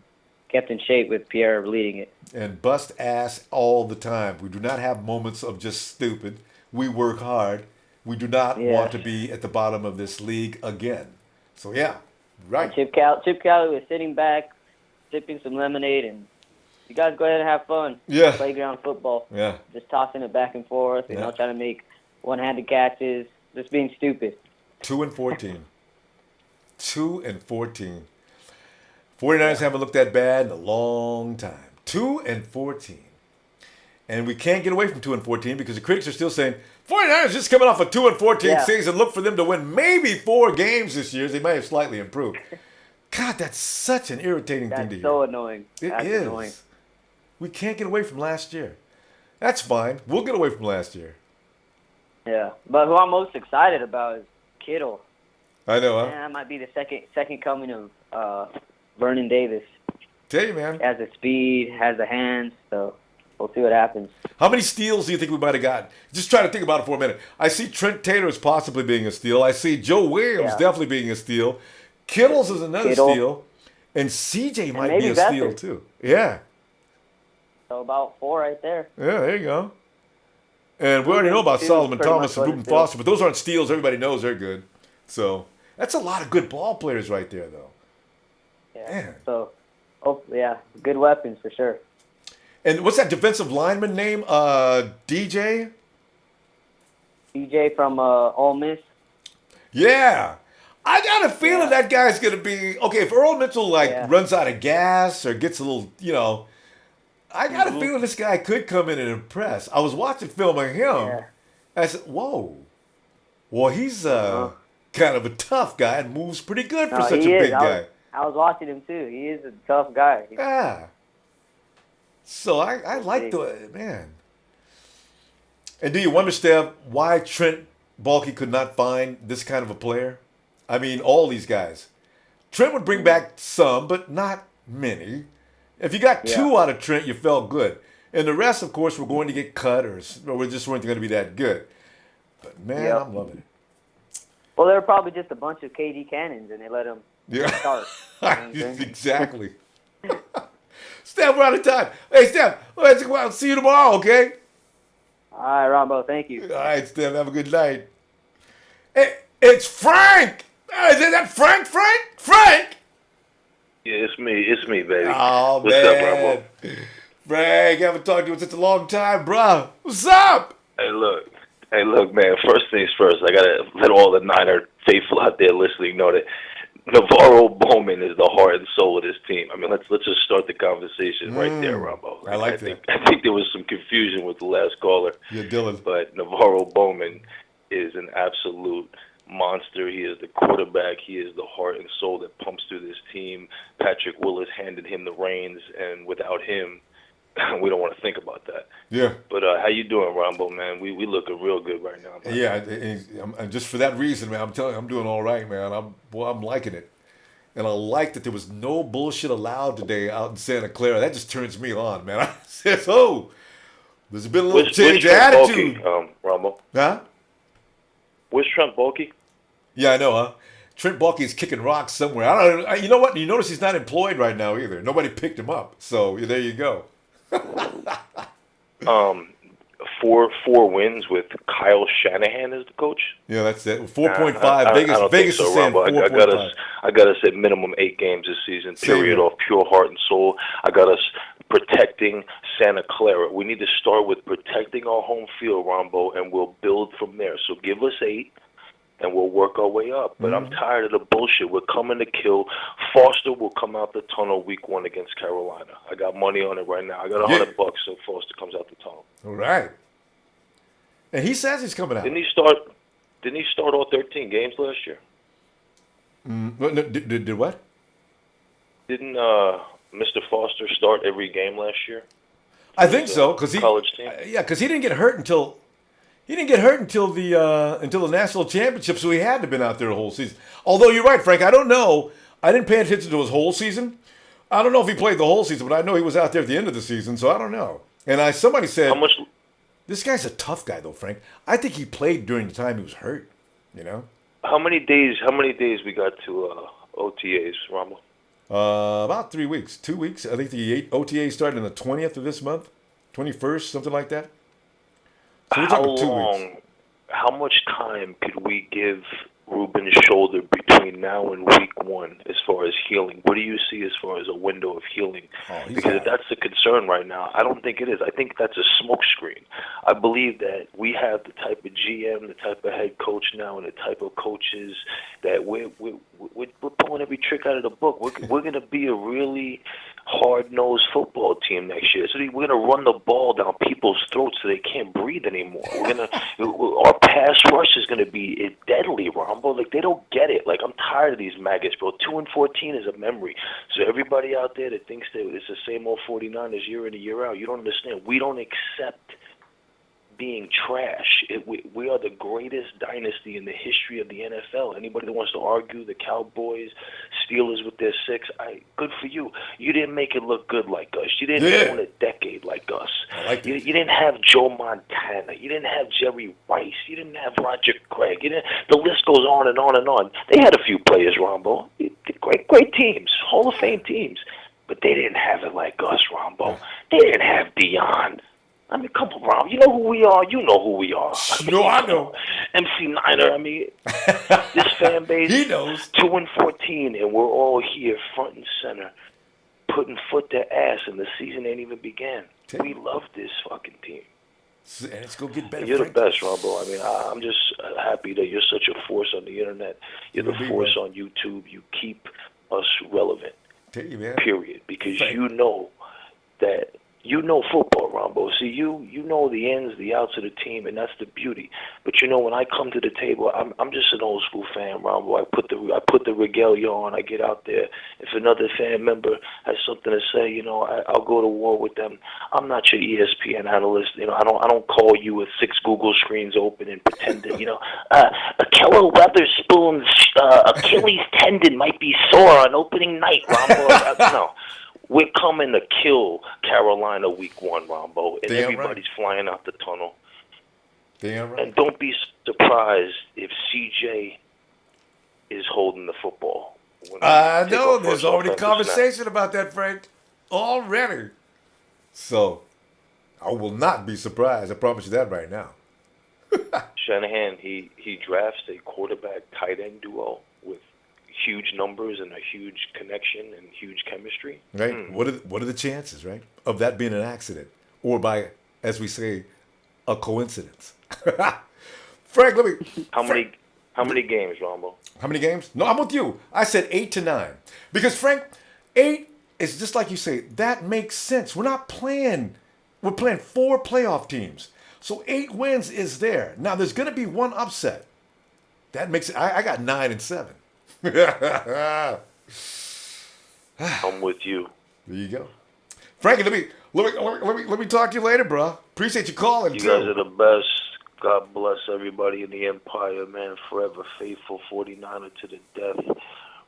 shape with Pierre leading it. And bust ass all the time. We do not have moments of just stupid. We work hard. We do not want to be at the bottom of this league again. So yeah, right. Chip Kelly was sitting back, sipping some lemonade, and you guys go ahead and have fun. Yeah. Playground football. Yeah. Just tossing it back and forth, trying to make one-handed catches, just being stupid. 2-14. 2-14. 49ers haven't looked that bad in a long time. 2-14. And we can't get away from 2-14 because the critics are still saying, 49ers just coming off a 2-14 season. Look for them to win maybe 4 games this year. They might have slightly improved. God, that's such an irritating thing to hear. That's so annoying. It is. Annoying. We can't get away from last year. That's fine. We'll get away from last year. Yeah, but who I'm most excited about is Kittle. I know, huh? Man, that might be the second coming of Vernon Davis. Tell you, man. Has the speed, has the hands, so we'll see what happens. How many steals do you think we might have gotten? Just try to think about it for a minute. I see Trent Taylor as possibly being a steal. I see Joe Williams definitely being a steal. Kittle's is another steal. And C.J. might be a steal, too. Yeah. So about 4 right there. Yeah, there you go. And we already know about Solomon Thomas and Reuben Foster, but those aren't steals. Everybody knows they're good. So that's a lot of good ball players right there, though. Yeah. Man. So, hopefully, good weapons for sure. And what's that defensive lineman name? DJ? DJ from Ole Miss. Yeah. I got a feeling that guy's going to be... Okay, if Earl Mitchell, runs out of gas or gets a little, I got a feeling this guy could come in and impress. I was watching film of him. Yeah. I said, whoa. Well, he's kind of a tough guy and moves pretty good for such a big guy. I was watching him, too. He is a tough guy. Yeah. So I like the... Man. And do you wonder, Steph, why Trent Baalke could not find this kind of a player? I mean, all these guys. Trent would bring back some, but not many. If you got 2 out of Trent, you felt good. And the rest, of course, were going to get cut or we just weren't going to be that good. But, man, I'm loving it. Well, they were probably just a bunch of KD cannons, and they let him start. Exactly. Steph, we're out of time. Hey, Steph, let's go out and see you tomorrow, okay? All right, Ronbo, thank you. All right, Steph, have a good night. Hey, it's Frank! Is that Frank? Frank? Yeah, it's me, baby. Oh, What's up, Ronbo? Frank, haven't talked to you in such a long time, bro. What's up? Hey, look, man. First things first, I gotta let all the Niner faithful out there listening know that Navarro Bowman is the heart and soul of this team. I mean, let's just start the conversation right there, Ronbo. I like that. I think there was some confusion with the last caller. Yeah, Dylan. But Navarro Bowman is an absolute monster. He is the quarterback. He is the heart and soul that pumps through this team. Patrick Willis handed him the reins, and without him, we don't want to think about that. Yeah. But how you doing, Ronbo, man? We looking real good right now, man. Yeah, and just for that reason, man, I'm telling you, I'm doing all right, man. I'm liking it. And I like that there was no bullshit allowed today out in Santa Clara. That just turns me on, man. I says, there's been a little change of attitude. Ronbo? Huh? Where's Trent Baalke? Yeah, I know, huh? Trent Baalke is kicking rocks somewhere. I don't know. You know what? You notice he's not employed right now either. Nobody picked him up. So there you go. 4 wins with Kyle Shanahan as the coach. Yeah, that's it. 4.5. Vegas is saying 4.5. I got us at minimum 8 games this season. Period. Off pure heart and soul. I got us protecting Santa Clara. We need to start with protecting our home field, Ronbo, and we'll build from there. So give us 8. And we'll work our way up. But I'm tired of the bullshit. We're coming to kill. Foster will come out the tunnel week 1 against Carolina. I got money on it right now. I got $100 so Foster comes out the tunnel. All right. And he says he's coming out. Didn't he start all 13 games last year? Did what? Didn't Mr. Foster start every game last year? I think so, because college team. Because he didn't get hurt until the national championship, so he had to have been out there the whole season. Although you're right, Frank, I don't know. I didn't pay attention to his whole season. I don't know if he played the whole season, but I know he was out there at the end of the season, so I don't know. And somebody said, this guy's a tough guy, though, Frank. I think he played during the time he was hurt, you know? How many days we got to OTAs, Ronbo? About 3 weeks, 2 weeks. I think the OTA started on the 20th of this month, 21st, something like that. So we're talking 2 weeks. How much time could we give Reuben's shoulder between now and week 1 as far as healing? What do you see as far as a window of healing? Because if that's the concern right now, I don't think it is. I think that's a smokescreen. I believe that we have the type of GM, the type of head coach now, and the type of coaches that we're pulling every trick out of the book. We're going to be a really hard-nosed football team next year. So we're going to run the ball down people's throats so they can't breathe anymore. Our pass rush is going to be deadly, Ronbo. Like, they don't get it. Like, I'm tired of these maggots, bro. 2-14 is a memory. So everybody out there that thinks that it's the same old 49ers year in and year out, you don't understand. We don't accept being trash. We are the greatest dynasty in the history of the NFL. Anybody that wants to argue the Cowboys, Steelers with their 6. Good for you. You didn't make it look good like us. You didn't own a decade like us. I like that. You didn't have Joe Montana. You didn't have Jerry Rice. You didn't have Roger Craig. The list goes on and on and on. They had a few players, Ronbo. Great teams, Hall of Fame teams. But they didn't have it like us, Ronbo. They didn't have Deion. I mean, come on, Rob. You know who we are. You know who we are. I know. MC Niner. I mean, this fan base. He knows. 2-14, and we're all here, front and center, putting foot to ass, and the season ain't even began. We love this fucking team. And it's gonna get better. You're the best, Ronbo. I mean, I'm just happy that you're such a force on the internet. You're the force on YouTube. You keep us relevant. Tell you, man. Period. Because you know that. You know football, Ronbo. See, you know the ins, the outs of the team, and that's the beauty. But you know, when I come to the table, I'm just an old school fan, Ronbo. I put the regalia on. I get out there. If another fan member has something to say, I'll go to war with them. I'm not your ESPN analyst. I don't call you with 6 Google screens open and pretend that Akhello Witherspoon's Achilles tendon might be sore on opening night, Ronbo. No. We're coming to kill Carolina week 1, Ronbo, and everybody's flying out the tunnel. Damn right. And don't be surprised if C.J. is holding the football. I know. There's already conversation about that, Frank. Already. So, I will not be surprised. I promise you that right now. Shanahan, he drafts a quarterback tight end duo with huge numbers and a huge connection and huge chemistry. Right. What are the chances, right, of that being an accident or by, as we say, a coincidence? Frank, let me. How many games, Ronbo? How many games? No, I'm with you. I said 8 to 9 because Frank, 8 is just like you say. That makes sense. We're not playing. We're playing 4 playoff teams, so 8 wins is there. Now there's going to be one upset. That makes it. I got 9 and 7. I'm with you. There you go, Frankie. Let me talk to you later, bro. Appreciate you calling. You guys are the best. God bless everybody in the Empire, man. Forever faithful, 49er to the death.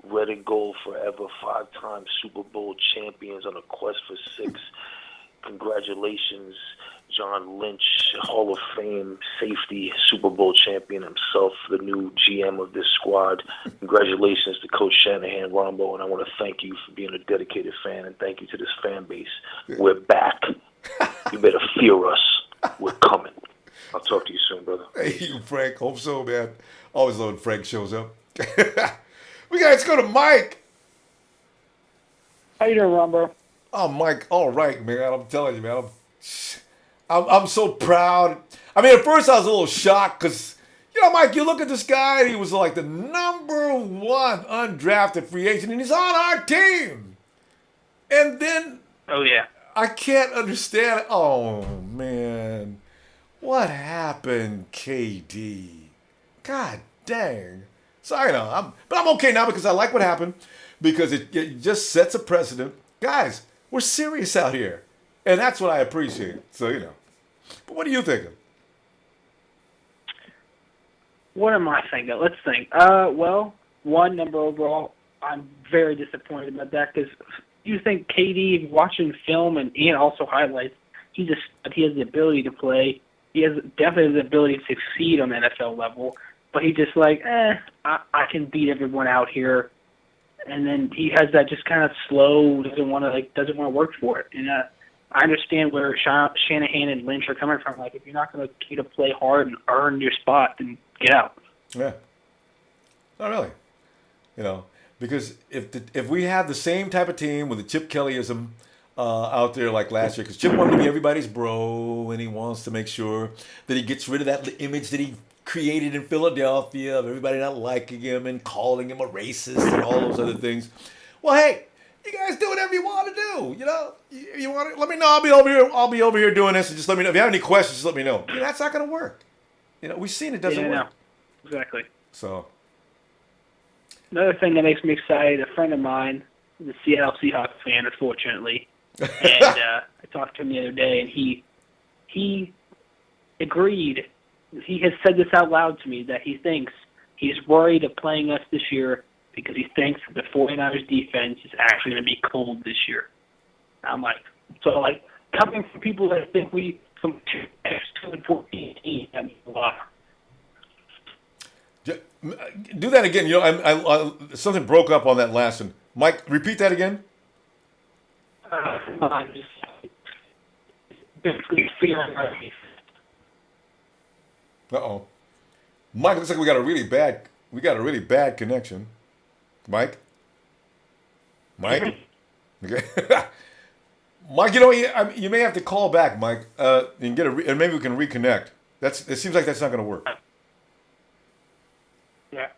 Red and gold forever. 5-time Super Bowl champions on a quest for 6. Congratulations, John Lynch, Hall of Fame safety, Super Bowl champion himself, the new GM of this squad. Congratulations to Coach Shanahan, Ronbo, and I want to thank you for being a dedicated fan, and thank you to this fan base. We're back. You better fear us. We're coming. I'll talk to you soon, brother. Hey, Frank. Hope so, man. Always love when Frank shows up. Let's go to Mike. How you doing, Ronbo? Oh, Mike. All right, man. I'm telling you, man. I'm so proud. I mean, at first I was a little shocked because, Mike, you look at this guy, he was like the number 1 undrafted free agent, and he's on our team. And then, oh yeah, I can't understand. Oh man, what happened, KD? God dang. So but I'm okay now because I like what happened because it just sets a precedent. Guys, we're serious out here. And that's what I appreciate. So, But what are you thinking? What am I thinking? Let's think. Well, 1 number overall, I'm very disappointed about that because you think KD, watching film and also highlights, he has the ability to play. He has definitely the ability to succeed on the NFL level. But he's just like, I can beat everyone out here. And then he has that just kind of slow, doesn't want to work for it. And I understand where Shanahan and Lynch are coming from. Like, if you're not going to play hard and earn your spot, then get out. Yeah. Not really. Because if we have the same type of team with the Chip Kellyism out there like last year, because Chip wanted to be everybody's bro, and he wants to make sure that he gets rid of that image that he created in Philadelphia of everybody not liking him and calling him a racist and all those other things. Well, hey, you guys do whatever you want to do. You want to let me know. I'll be over here doing this, and just let me know if you have any questions. Just let me know. That's not going to work. We've seen it doesn't work. No. Exactly. So another thing that makes me excited, a friend of mine is a Seattle Seahawks fan, unfortunately, and I talked to him the other day, and he agreed. He has said this out loud to me that he thinks he's worried of playing us this year because he thinks the 49ers defense is actually going to be cold this year. I'm like, coming from people that think from 2-14 that means a lot. Do that again. I something broke up on that last one. Mike, repeat that again. Uh-oh. Mike, looks like we got a really bad connection. Mike? Okay. Mike, you may have to call back, Mike, and and maybe we can reconnect. It seems like that's not going to work. Yeah.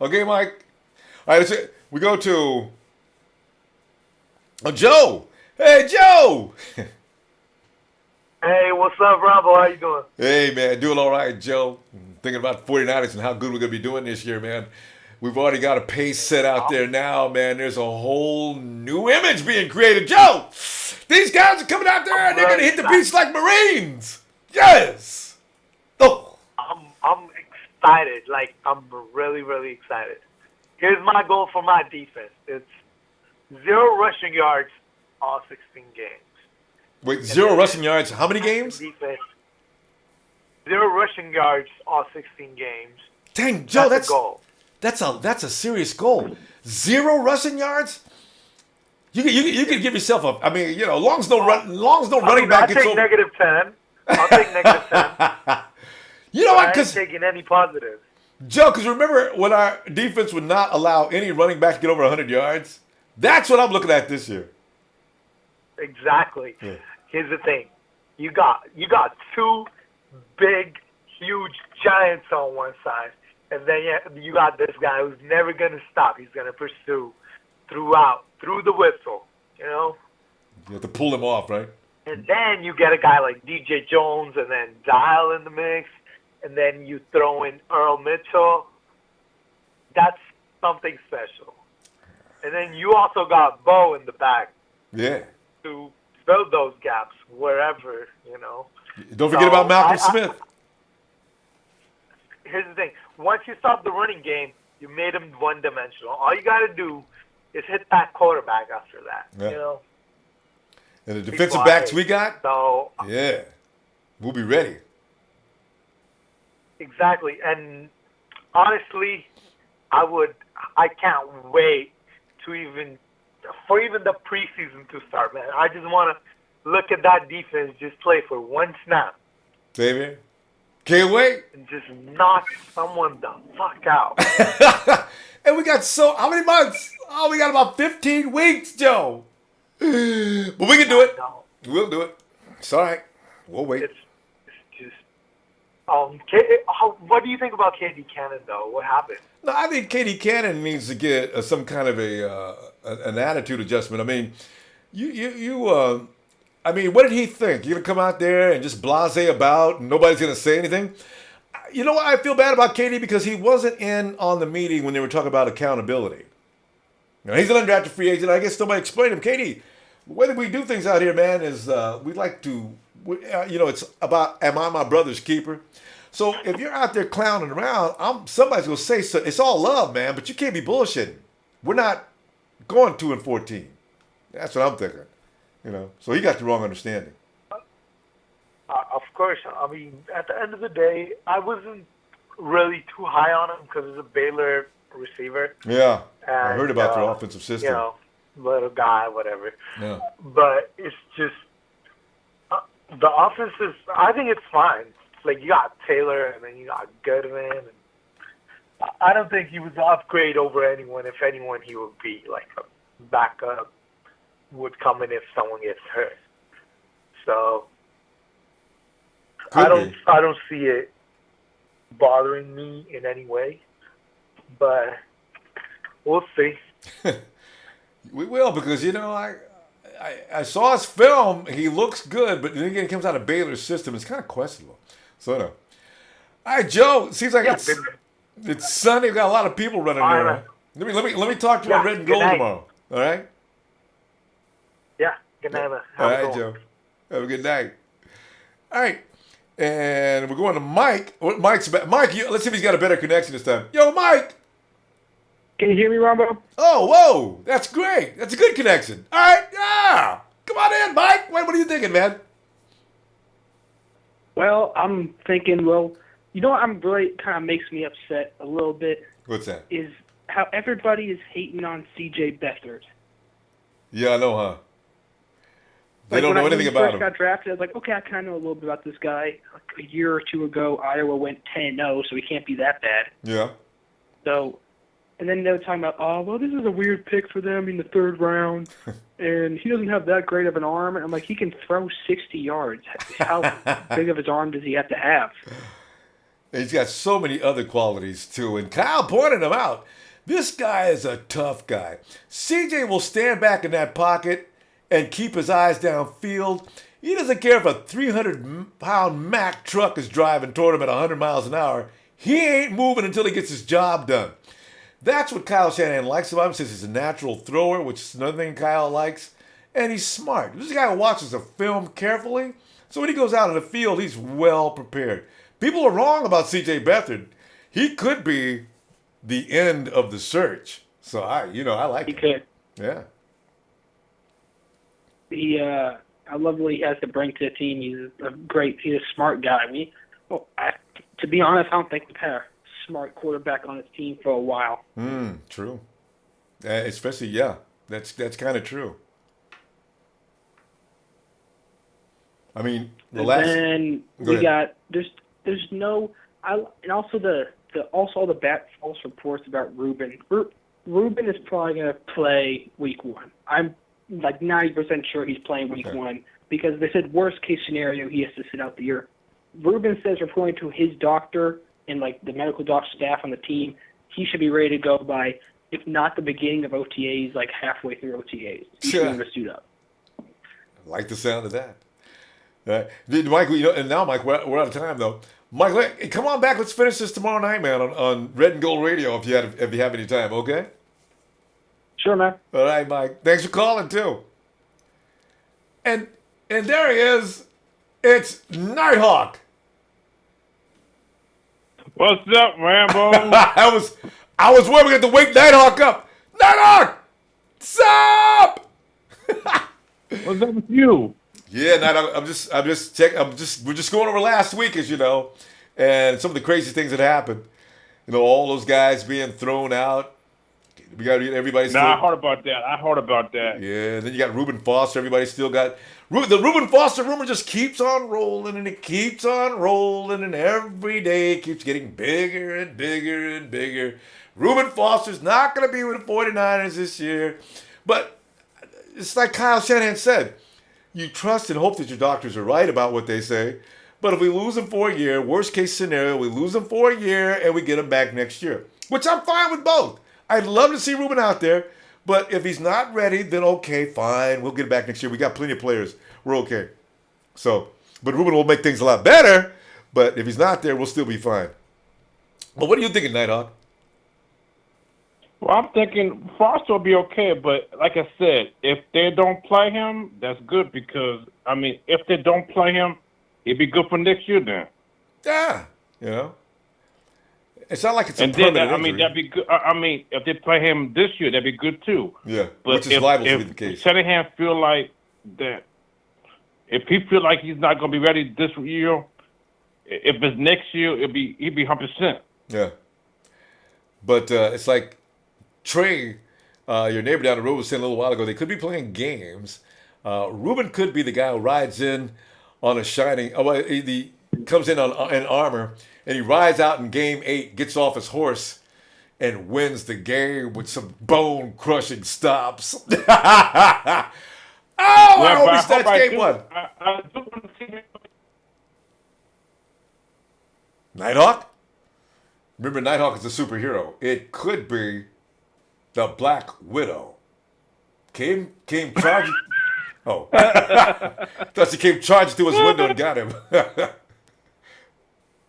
Okay, Mike. All right, we go to Joe. Hey, Joe. Hey, what's up, Ronbo? How you doing? Hey, man, doing all right, Joe. Thinking about the 49ers and how good we're going to be doing this year, man. We've already got a pace set out there now, man. There's a whole new image being created. Joe, these guys are coming out there and they're going to hit the beach like Marines. Yes. Oh. I'm excited. Like, I'm really, really excited. Here's my goal for my defense. It's 0 rushing yards all 16 games. Wait, 0 rushing yards. How many games? Defense, 0 rushing yards all 16 games. Dang, Joe, that's a goal. That's a serious goal. 0 rushing yards. You can give yourself a. I mean, long as no running back gets over. I'll take -10. I'll take -10. You know what? I ain't taking any positives. Joe, because remember when our defense would not allow any running back to get over 100 yards? That's what I'm looking at this year. Exactly. Yeah. Here's the thing. You got 2 big, huge giants on one side, and then you got this guy who's never going to stop. He's going to pursue through the whistle, You have to pull him off, right? And then you get a guy like DJ Jones and then Dial in the mix, and then you throw in Earl Mitchell. That's something special. And then you also got Bo in the back. Yeah. To fill those gaps wherever, Don't forget about Malcolm Smith. Here's the thing. Once you stop the running game, you made him one-dimensional. All you got to do is hit that quarterback after that, Yeah. And the defensive backs we got, so, yeah, we'll be ready. Exactly. And honestly, I can't wait for even the preseason to start, man. I just want to look at that defense just play for one snap. David, can't wait. And just knock someone the fuck out. And we got how many months? Oh, we got about 15 weeks, Joe. But we can do it. We'll do it. It's all right. We'll wait. It's just, what do you think about KD Cannon, though? What happened? No, I think KD Cannon needs to get some kind of an attitude adjustment. I mean, I mean, what did he think? You're gonna come out there and just blasé about, and nobody's gonna say anything? You know what? I feel bad about KD because he wasn't in on the meeting when they were talking about accountability. He's an undrafted free agent. I guess somebody explained to him, KD, the way that we do things out here, man, is we like to, it's about, am I my brother's keeper? So if you're out there clowning around, somebody's going to say so. It's all love, man, but you can't be bullshitting. We're not going 2-14. That's what I'm thinking. So he got the wrong understanding. Of course. I mean, at the end of the day, I wasn't really too high on him because he's a Baylor receiver. Yeah, and, I heard about their offensive system. Little guy, whatever. Yeah. But it's just the offense is. I think it's fine. Like you got Taylor, and then you got Goodwin. And I don't think he was an upgrade over anyone. If anyone, he would be like a backup. Would come in if someone gets hurt. So I don't see it bothering me in any way. But we'll see. We will, because I saw his film. He looks good, but then again, he comes out of Baylor's system. It's kind of questionable. So no. All right, Joe. It seems like it's Sunday. We've got a lot of people running here. Let me talk to you on Red and Gold tomorrow. All right. Yeah. Good night, man. All right, Joe. Have a good night. All right. And we're going to Mike. Mike's back. Mike, let's see if he's got a better connection this time. Yo, Mike. Can you hear me, Ronbo? Oh, whoa. That's great. That's a good connection. All right. Yeah. Come on in, Mike. What are you thinking, man? Well, I'm thinking, you know what I'm really kind of makes me upset a little bit? What's that? Is how everybody is hating on C.J. Beathard. Yeah, I know, huh? They Like don't know when anything he about first him. got drafted, I was like, okay, I kind of know a little bit about this guy. Like a year or two ago, Iowa went 10-0, so he can't be that bad. Yeah. So, and then they were talking about, oh, well, this is a weird pick for them in the third round, and he doesn't have that great of an arm. And I'm like, he can throw 60 yards. How big of his arm does he have to have? He's got so many other qualities, too. And Kyle pointed him out. This guy is a tough guy. CJ will stand back in that pocket and keep his eyes downfield. He doesn't care if a 300-pound Mack truck is driving toward him at 100 miles an hour. He ain't moving until he gets his job done. That's what Kyle Shanahan likes about him, since he's a natural thrower, which is another thing Kyle likes. And he's smart. This is a guy who watches the film carefully, so when he goes out in the field, he's well prepared. People are wrong about C.J. Beathard. He could be the end of the search. So I like He it. could. Yeah. I love what he has to bring to the team. He's a smart guy. To be honest, I don't think we've had a smart quarterback on his team for a while. True. Especially, that's kind of true. I mean, Then we got there's no and also all the false reports about Reuben. Reuben is probably going to play week 1. I'm like 90% sure he's playing week 1 because they said worst case scenario he has to sit out the year. Reuben says, reporting to his doctor and like the medical doctor staff on the team, he should be ready to go by, if not the beginning of OTAs, like halfway through OTAs. He should be able to suit up. I like the sound of that. Mike, and now, Mike, we're out of time, though. Mike, come on back. Let's finish this tomorrow night, man, on Red and Gold Radio if you have any time, okay? Sure, man. All right, Mike. Thanks for calling, too. And there he is. It's Nighthawk. What's up, Rambo? I was worried we had to wake Nighthawk up. Nighthawk! What's up? What's up with you? Yeah, Nighthawk, I'm just checking. We're just going over last week, as you know, and some of the crazy things that happened. You know, all those guys being thrown out. We got everybody. I heard about that. Yeah, and then you got Reuben Foster. Everybody still got the Reuben Foster rumor. Just keeps on rolling, and it keeps on rolling, and every day it keeps getting bigger and bigger and bigger. Reuben Foster's not going to be with the 49ers this year, but it's like Kyle Shanahan said. You trust and hope that your doctors are right about what they say. But if we lose him for a year, worst case scenario, we lose him for a year and we get him back next year, which I'm fine with both. I'd love to see Reuben out there, but if he's not ready, then okay, fine. We'll get him back next year. We got plenty of players. We're okay. So, but Reuben will make things a lot better, but if he's not there, we'll still be fine. But what are you thinking, Nighthawk? Well, I'm thinking Foster will be okay, but like I said, if they don't play him, that's good because, I mean, if they don't play him, it'd be good for next year then. Yeah, you know. It's not like it's and a permanent then, I mean, that'd be good. I mean, if they play him this year, that'd be good too. Yeah, but which is liable to be the case. If Shanahan feel like that, if he feel like he's not going to be ready this year, if it's next year, he'd be 100%. Yeah. But it's like Trey, your neighbor down the road was saying a little while ago, they could be playing games. Reuben could be the guy who rides in on a shining. He comes in in armor. And he rides out in game 8, gets off his horse, and wins the game with some bone-crushing stops. I hope he starts game 1. Nighthawk? Remember, Nighthawk is a superhero. It could be the Black Widow. Came charging. Oh. Thought she came charging through his window and got him.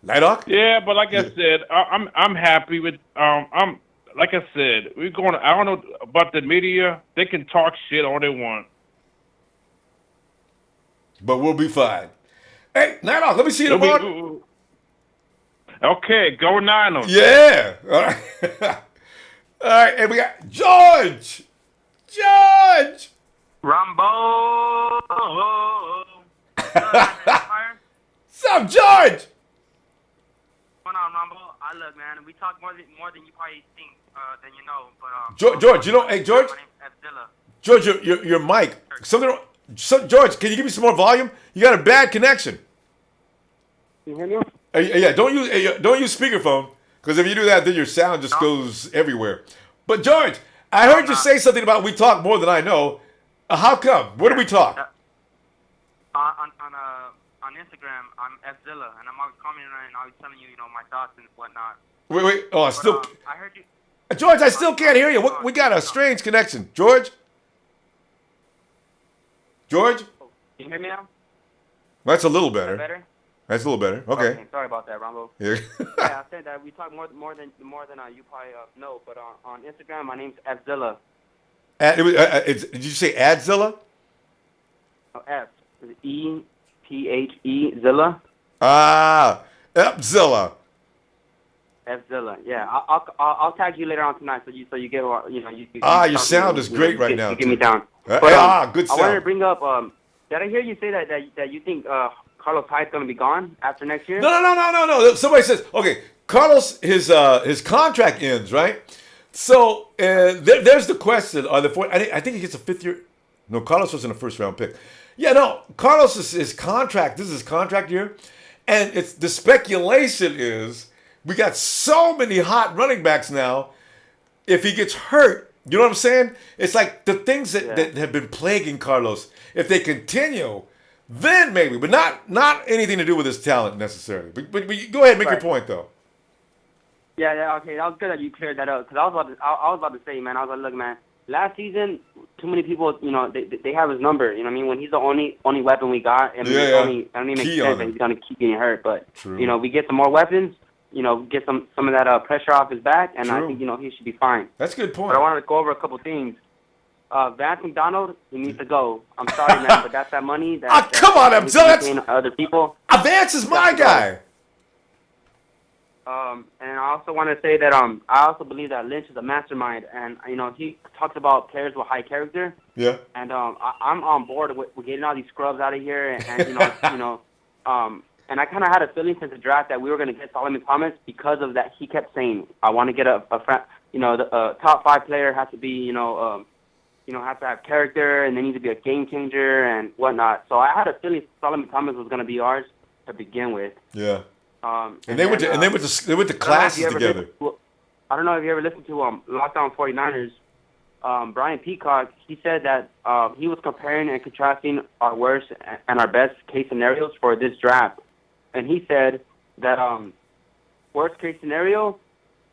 Nighthawk? Yeah, but like I said, I'm happy with I'm like I said, we're going. I don't know about the media. They can talk shit all they want, but we'll be fine. Hey, Nighthawk, let me see you tomorrow. Okay, go Niners. Yeah. All right. All right, and we got George. George. Ronbo. What's up, George? What's going on, Ronbo? Look, man, we talk more than you probably think, than you know. But George, you know, hey, George. My name's Abdullah. George, your mic. George, can you give me some more volume? You got a bad connection. Can you hear me? Yeah, don't use speakerphone, because if you do that, then your sound just goes everywhere. But George, I heard you say something about we talk more than I know. How come? Where do we talk? On Instagram, I'm Fzilla, and I'm always commenting and always telling you, my thoughts and whatnot. Wait. Oh, I heard you. George, I still can't hear you. We got a strange connection. George? George? Can you hear me now? That's a little better. Better? That's a little better. Okay. Sorry about that, Ronbo. Yeah. Yeah, I said that we talk more than you probably know. But on Instagram, my name's Fzilla. Did you say Adzilla? Oh, F. E-P-H-E Zilla. Ah, Fzilla. Fzilla. Yeah, I'll tag you later on tonight so you get you. Your sound is great right now. You get me down. But, good sound. I wanted to bring up. Did I hear you say that you think Carlos Hyde's going to be gone after next year? No. Somebody says, okay, Carlos, his contract ends, right? So there's the question: I think he gets a 5th year. No, Carlos was in a 1st round pick. Yeah, no, Carlos is his contract. This is his contract year, and it's the speculation is we got so many hot running backs now. If he gets hurt, you know what I'm saying? It's like the things that have been plaguing Carlos. If they continue, then maybe, but not anything to do with his talent necessarily. But go ahead, make your point though. Yeah, okay. That was good that you cleared that up because I was about to say, man. I was like, look, man. Last season, too many people, they have his number. You know what I mean? When he's the only weapon we got, and I don't even make sense that he's gonna keep getting hurt. But True. We get some more weapons. Get some of that pressure off his back, and I think he should be fine. That's a good point. But I wanted to go over a couple things. Vance McDonald, he needs to go. I'm sorry, man, but that's that money. Come on, Abdullah. Other people. Vance is my guy. And I also want to say that I also believe that Lynch is a mastermind, and he talks about players with high character. Yeah. And I'm on board with getting all these scrubs out of here, and and I kind of had a feeling since the draft that we were going to get Solomon Thomas because of that. He kept saying, "I want to get a top 5 player has to be have to have character, and they need to be a game changer and whatnot." So I had a feeling Solomon Thomas was going to be ours to begin with. Yeah. And they went to classes together. I don't know if you ever listened to Lockdown 49ers. Brian Peacock, he said that he was comparing and contrasting our worst and our best case scenarios for this draft. And he said that worst case scenario,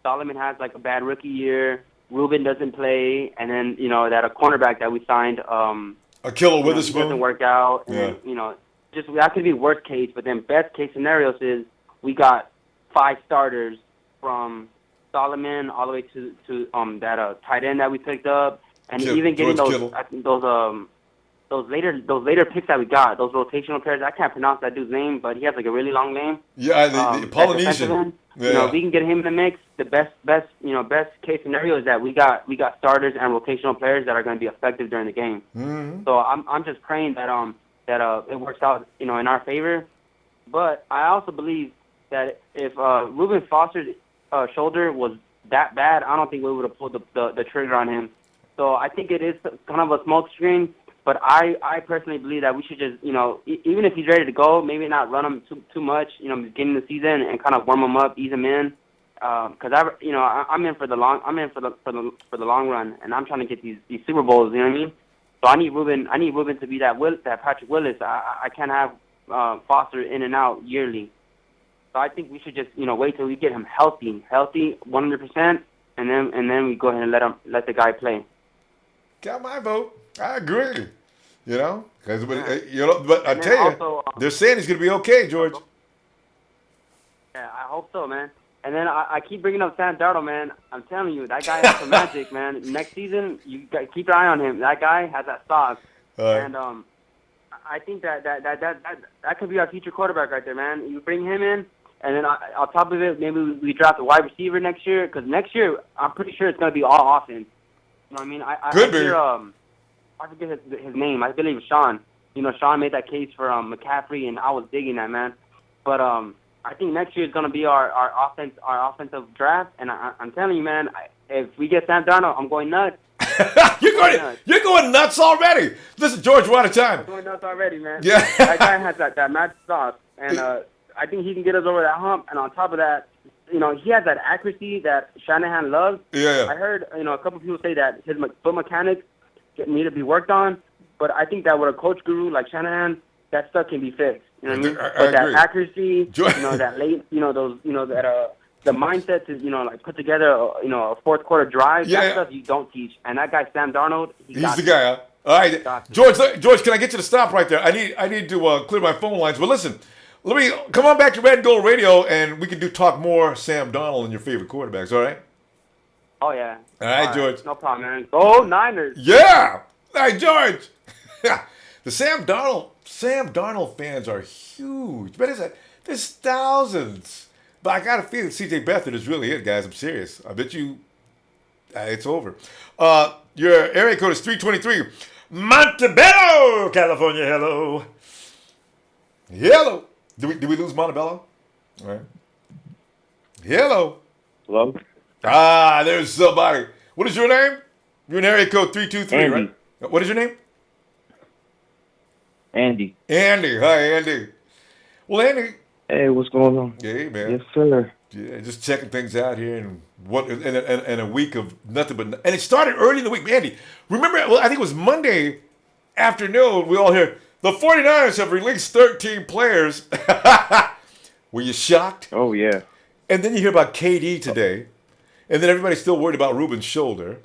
Solomon has like a bad rookie year, Reuben doesn't play, and then that a cornerback that we signed, Akhello Witherspoon, doesn't work out. And then, just that could be worst case. But then best case scenarios is we got 5 starters from Solomon all the way to that tight end that we picked up, and even getting those later picks that we got, those rotational players. I can't pronounce that dude's name, but he has like a really long name. Yeah, the Polynesian. Yeah. We can get him in the mix. The best case scenario is that we got starters and rotational players that are going to be effective during the game. Mm-hmm. So I'm just praying that it works out in our favor. But I also believe that if Reuben Foster's shoulder was that bad, I don't think we would have pulled the trigger on him. So I think it is kind of a smoke screen. But I personally believe that we should just, even if he's ready to go, maybe not run him too much, beginning of the season, and kind of warm him up, ease him in. Because I'm in for the long run, and I'm trying to get these Super Bowls. You know what I mean? So I need Reuben to be that Patrick Willis. I can't have Foster in and out yearly. So I think we should just wait till we get him healthy 100%, and then we go ahead and let the guy play. Got my vote. I agree. Because but I tell you, they're saying he's gonna be okay, George. Yeah, I hope so, man. And then I keep bringing up Sam Darnold, man. I'm telling you, that guy has some magic, man. Next season, you got keep your eye on him. That guy has that sauce. And I think that could be our future quarterback right there, man. You bring him in, And then on top of it, maybe we draft a wide receiver next year, because next year I'm pretty sure it's going to be all offense. You know what I mean? I forget his name. I believe Sean. You know, Sean made that case for McCaffrey, and I was digging that, man. But I think next year is going to be our offensive draft, and I'm telling you, man, if we get Sam Darnold, I'm going nuts. You're going nuts already. Listen, George, we're out of time. I'm going nuts already, man. Yeah. That guy has that magic sauce, and I think he can get us over that hump. And on top of that, you know, he has that accuracy that Shanahan loves. Yeah. I heard, you know, a couple people say that his foot mechanics need to be worked on, but I think that with a coach guru like Shanahan, that stuff can be fixed. You know what I mean? But that accuracy, you know, that late, you know, those, you know, that the mindset to, you know, like put together, a fourth quarter drive. That stuff you don't teach. And that guy Sam Darnold, he's the guy. Huh? All right, George, can I get you to stop right there? I need to clear my phone lines. But listen, let me come on back to Red and Gold Radio, and we can talk more Sam Darnold and your favorite quarterbacks. All right? Oh yeah. All right, George. No problem, man. Go Niners. Yeah. All right, George. The Sam Darnold fans are huge. But there's thousands. But I got a feeling C.J. Beathard is really it, guys. I'm serious. I bet you it's over. Your area code is 323. Montebello, California. Hello. Hello. Did we lose Montebello? All right. Hello. Hello. There's somebody. What is your name? You're in area code 323, Andy. Right? What is your name? Andy. Andy. Hi, Andy. Well, Andy. Hey, what's going on? Hey, man. Yes, sir. Yeah, just checking things out here, and a week of nothing but. And it started early in the week, Andy. Remember? Well, I think it was Monday afternoon. We all hear the 49ers have released 13 players. Were you shocked? Oh yeah. And then you hear about KD today, and then everybody's still worried about Reuben's shoulder.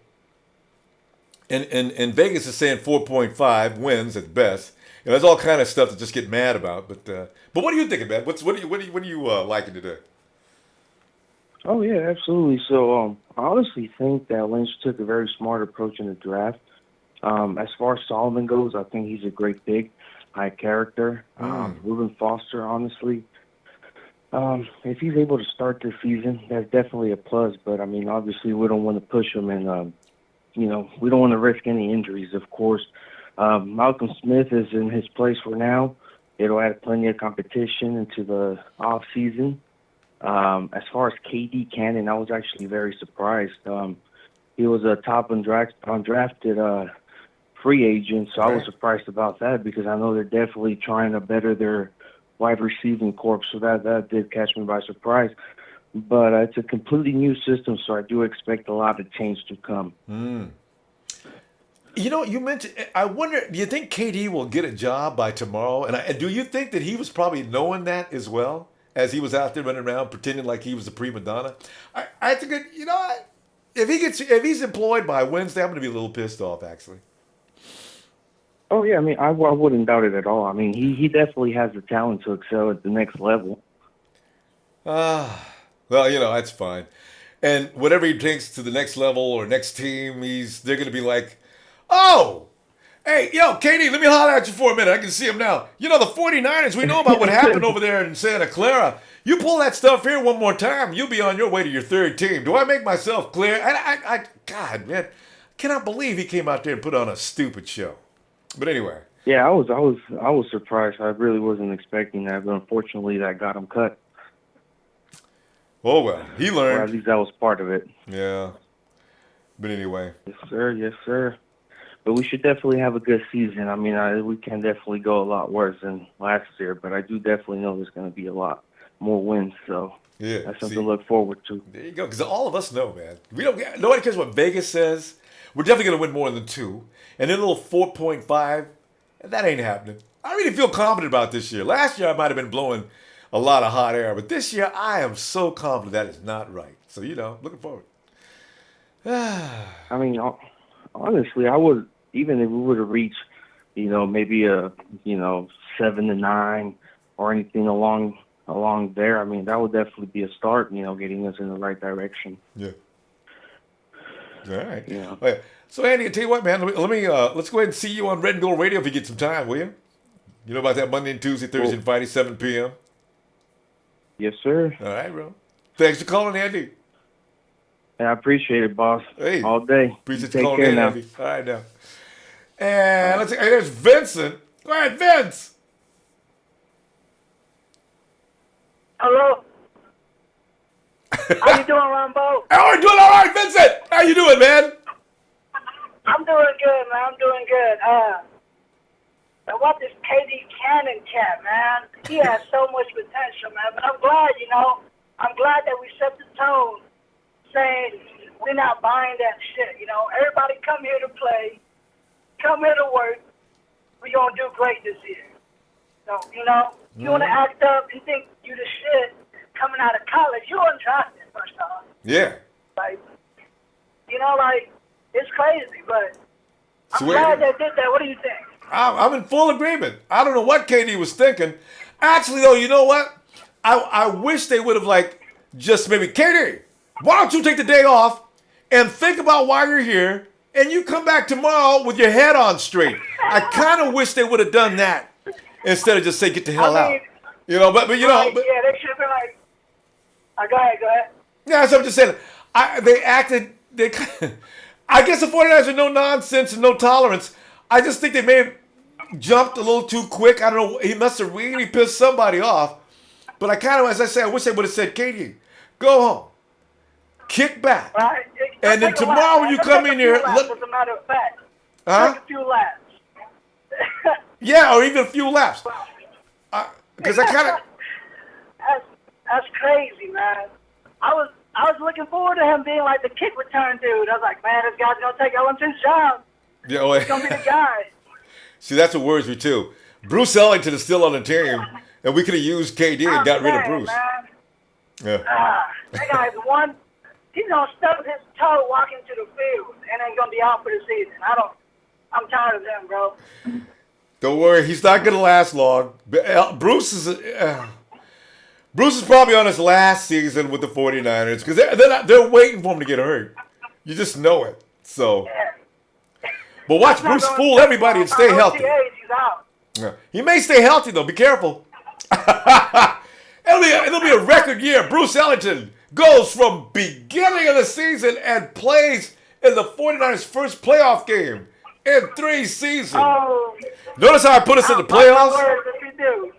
And Vegas is saying 4.5 wins at best. And there's all kind of stuff to just get mad about. But what are you thinking, man? What are you liking today? Oh yeah, absolutely. So I honestly think that Lynch took a very smart approach in the draft. As far as Solomon goes, I think he's a great pick, high character. Reuben Foster, honestly, if he's able to start this season, that's definitely a plus. But I mean, obviously, we don't want to push him, and we don't want to risk any injuries, of course. Malcolm Smith is in his place for now. It'll add plenty of competition into the off season. As far as KD Cannon, I was actually very surprised. He was a top undrafted free agent, so I was surprised about that because I know they're definitely trying to better their wide receiving corps, so that did catch me by surprise. But it's a completely new system, so I do expect a lot of change to come. You know, you mentioned, I wonder, do you think KD will get a job by tomorrow? And do you think that he was probably knowing that as well as he was out there running around pretending like he was a prima donna? I think, if he's employed by Wednesday, I'm going to be a little pissed off, actually. Oh, yeah, I mean, I wouldn't doubt it at all. I mean, he definitely has the talent to excel at the next level. Well, that's fine. And whatever he takes to the next level or next team, they're going to be like, oh, hey, KD, let me holler at you for a minute. I can see him now. The 49ers, we know about what happened over there in Santa Clara. You pull that stuff here one more time, you'll be on your way to your third team. Do I make myself clear? God, man, I cannot believe he came out there and put on a stupid show. But anyway. Yeah, I was surprised. I really wasn't expecting that, but unfortunately that got him cut. Oh, well, he learned. Or at least that was part of it. Yeah. But anyway. Yes, sir. Yes, sir. But we should definitely have a good season. I mean, we can definitely go a lot worse than last year, but I do definitely know there's going to be a lot more wins. So yeah, that's something to look forward to. There you go. Because all of us know, man. Nobody cares what Vegas says. We're definitely going to win more than 2. And then a little 4.5, that ain't happening. I really feel confident about this year. Last year, I might have been blowing a lot of hot air, but this year, I am so confident that is not right. So, looking forward. I mean, honestly, I would, even if we were to reach, maybe a, 7-9 or anything along there, I mean, that would definitely be a start, getting us in the right direction. Yeah. All right. Yeah. Okay. So, Andy, I tell you what, man, let's go ahead and see you on Red and Gold Radio if you get some time, will you? You know about that Monday and Tuesday, Thursday, and Friday, 7 p.m.? Yes, sir. All right, bro. Thanks for calling, Andy. And I appreciate it, boss. Hey, all day. Appreciate you Take calling care in, now. Andy. All right, now. And let's see. Hey, there's Vincent. Go ahead, Vince. Hello. How you doing, Ronbo? Oh, we're doing all right, Vincent. How you doing, man? I'm doing good, man. I'm doing good. I want this KD Cannon cat, man. He has so much potential, man. But I'm glad, I'm glad that we set the tone saying we're not buying that shit. Everybody come here to play, come here to work. We're going to do great this year. So, you want to act up and think you the shit coming out of college, you wouldn't trust it, first off. Yeah. Like, it's crazy, but I'm So glad they did that. What do you think? I'm in full agreement. I don't know what KD was thinking. Actually, though, you know what? I wish they would have, just maybe, KD, why don't you take the day off and think about why you're here, and you come back tomorrow with your head on straight. I kind of wish they would have done that instead of just say, get the hell out. But yeah, they should have been like, go ahead. Yeah, so I'm just saying, I guess the 49ers are no nonsense and no tolerance. I just think they may have jumped a little too quick. I don't know. He must have really pissed somebody off. But I kind of, as I say, I wish they would have said, Katie, go home. Kick back. Right. And then tomorrow when you come in here. As a matter of fact. Huh? Take a few laps. Yeah, or even a few laps. Because I kind of. That's crazy, man. I was looking forward to him being like the kick return dude. I was like, man, this guy's going to take Ellington's job. Yeah, well, He's going to be the guy. See, that's what worries me, too. Bruce Ellington is still on the team, and we could have used KD and got rid of Bruce. Man. Yeah. That guy's one. He's going to stub his toe walking to the field and then going to be out for the season. I'm tired of him, bro. Don't worry, he's not going to last long. Bruce is probably on his last season with the 49ers because they're waiting for him to get hurt. You just know it. So, but watch Bruce fool everybody and stay healthy. He's out. Yeah. He may stay healthy though. Be careful. It'll be a record year. Bruce Ellington goes from beginning of the season and plays in the 49ers' first playoff game in 3 seasons. Oh, notice how I put us in the playoffs? If you do.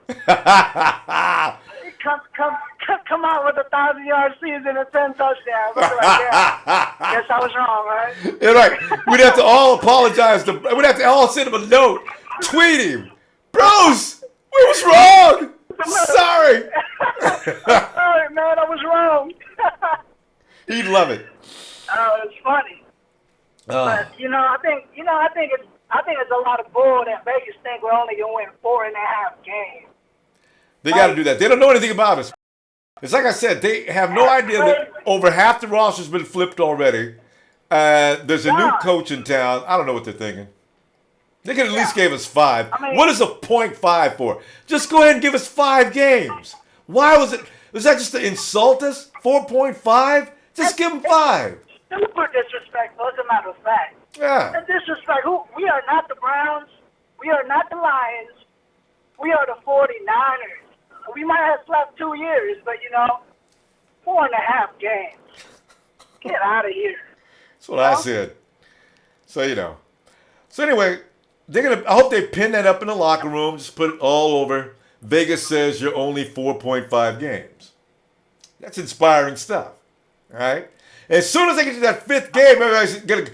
Come out with a 1,000-yard season and 10 touchdowns. Like, yeah. Guess I was wrong, right? Yeah, right. We'd have to all apologize. We'd have to all send him a note. Tweet him. Bruce, we was wrong. Sorry. All right, man, I was wrong. He'd love it. Oh, it's funny. But I think it's a lot of bull that Vegas think we're only gonna win 4.5 games. They got to do that. They don't know anything about us. It's like I said, they have no idea that over half the roster's been flipped already. There's a new coach in town. I don't know what they're thinking. They could at least give us 5. What is a 0.5 for? Just go ahead and give us 5 games. Why was it? Was that just to insult us? 4.5? Just give them 5. Super disrespectful, as a matter of fact. Yeah. And disrespectful. We are not the Browns. We are not the Lions. We are the 49ers. We might have slept 2 years, but 4.5 games. Get out of here. That's what I said. So So anyway, I hope they pin that up in the locker room. Just put it all over. Vegas says you're only 4.5 games. That's inspiring stuff. All right? As soon as they get to that 5th game, everybody's going to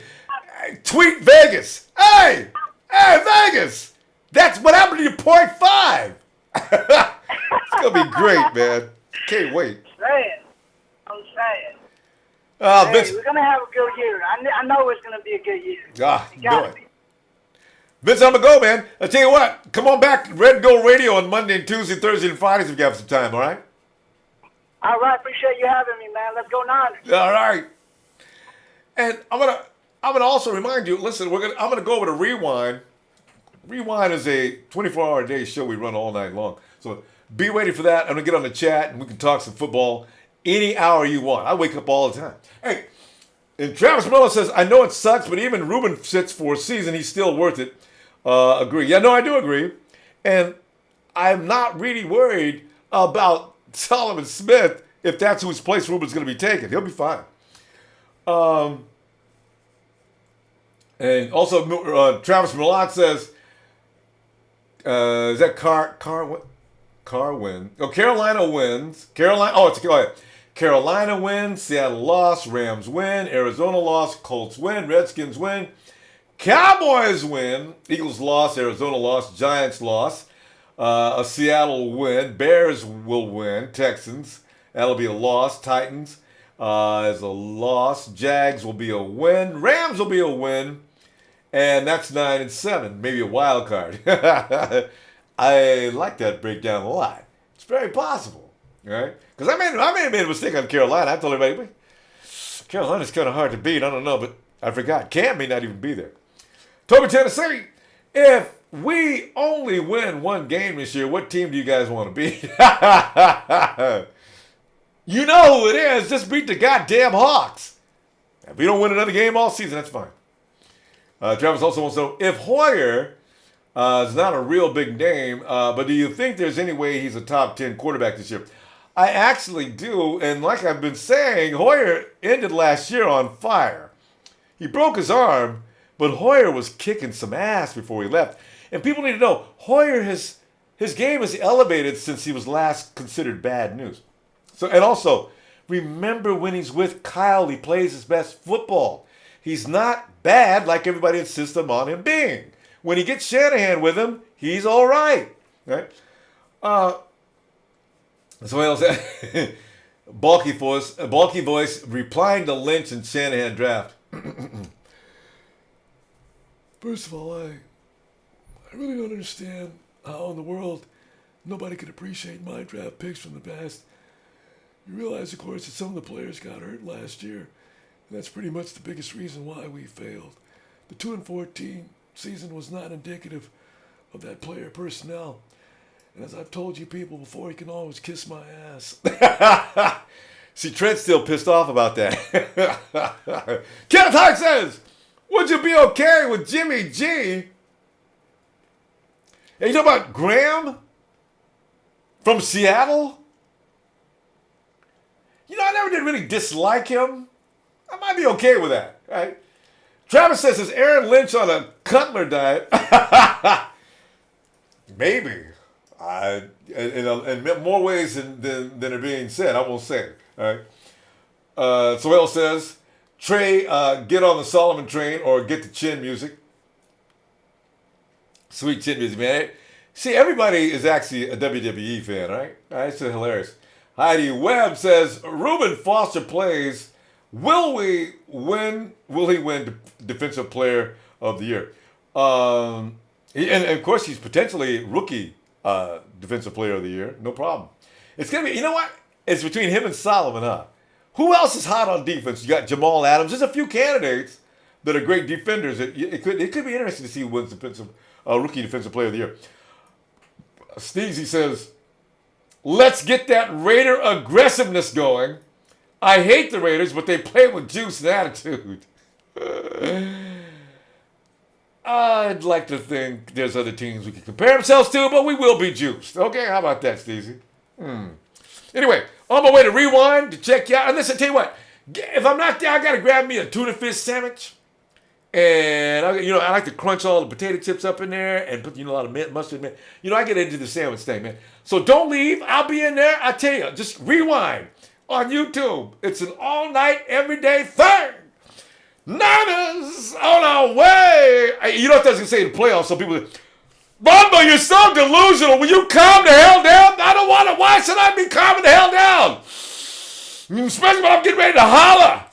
tweet Vegas. Hey, Vegas. That's what happened to your 0.5. It's going to be great, man. Can't wait. I'm saying. Vince, we're going to have a good year. I know it's going to be a good year. do it. Vince, I'm going to go, man. I'll tell you what. Come on back. Red Gold Radio on Monday and Tuesday, Thursday, and Fridays if you have some time, all right? All right. Appreciate you having me, man. Let's go Niners. All right. And I'm gonna also remind you, listen, I'm gonna go over to Rewind. Rewind is a 24-hour-a-day show we run all night long. So be ready for that. I'm going to get on the chat, and we can talk some football any hour you want. I wake up all the time. Hey, and Travis Miller says, I know it sucks, but even Reuben sits for a season. He's still worth it. Agree. Yeah, no, I do agree. And I'm not really worried about Solomon Smith if that's whose place Ruben's going to be taking. He'll be fine. And also, Travis Millat says, is that Carwin? Oh, Carolina wins. Carolina wins. Seattle loss. Rams win. Arizona loss. Colts win. Redskins win. Cowboys win. Eagles loss. Arizona loss. Giants loss. A Seattle win. Bears will win. Texans. That'll be a loss. Titans is a loss. Jags will be a win. Rams will be a win. And that's 9-7. Maybe a wild card. I like that breakdown a lot. It's very possible. Right? Because I may have made a mistake on Carolina. I told everybody, Carolina's kind of hard to beat. I don't know, but I forgot. Cam may not even be there. Toby, Tennessee, if we only win one game this year, what team do you guys want to beat? You know who it is. Just beat the goddamn Hawks. If we don't win another game all season, that's fine. Travis also wants to know if Hoyer is not a real big name, but do you think there's any way he's a top 10 quarterback this year? I actually do, and like I've been saying, Hoyer ended last year on fire. He broke his arm, but Hoyer was kicking some ass before he left. And people need to know, Hoyer, his game is elevated since he was last considered bad news. So, and also, remember when he's with Kyle, he plays his best football. He's not bad like everybody insists on him being. When he gets Shanahan with him, he's all right. Right? So else, bulky voice replying to Lynch and Shanahan draft. First of all, I really don't understand how in the world nobody could appreciate my draft picks from the past. You realize, of course, that some of the players got hurt last year. And that's pretty much the biggest reason why we failed. The 2-14 season was not indicative of that player personnel. And as I've told you people before, you can always kiss my ass. See, Trent's still pissed off about that. Kenneth Hart says, would you be okay with Jimmy G? And you talk about Graham from Seattle? You know, I never did really dislike him. I might be okay with that, right? Travis says, is Aaron Lynch on a Cutler diet? Maybe. In more ways than are being said. I won't say it. All right. Soel says, Trey, get on the Solomon train or get the chin music. Sweet chin music, man. See, everybody is actually a WWE fan, right? It's hilarious. Heidi Webb says, Reuben Foster plays. Will he win Defensive Player of the Year? And of course, he's potentially rookie Defensive Player of the Year. No problem. It's going to be, you know what? It's between him and Solomon, huh? Who else is hot on defense? You got Jamal Adams. There's a few candidates that are great defenders. It could be interesting to see who wins rookie Defensive Player of the Year. Sneezy says, let's get that Raider aggressiveness going. I hate the Raiders, but they play with juice and attitude. I'd like to think there's other teams we can compare ourselves to, but we will be juiced. Okay, how about that, Steezy? Anyway, on my way to Rewind to check you out. And listen, tell you what, if I'm not there, I got to grab me a tuna fish sandwich. And, I like to crunch all the potato chips up in there and put, a lot of mustard, man. I get into the sandwich thing, man. So don't leave. I'll be in there. I tell you, just Rewind on YouTube. It's an all-night, everyday thing. Niners on our way. You know what that's going to say in the playoffs? So people say, Ronbo, you're so delusional. Will you calm the hell down? I don't want to. Why should I be calming the hell down? Especially when I'm getting ready to holler.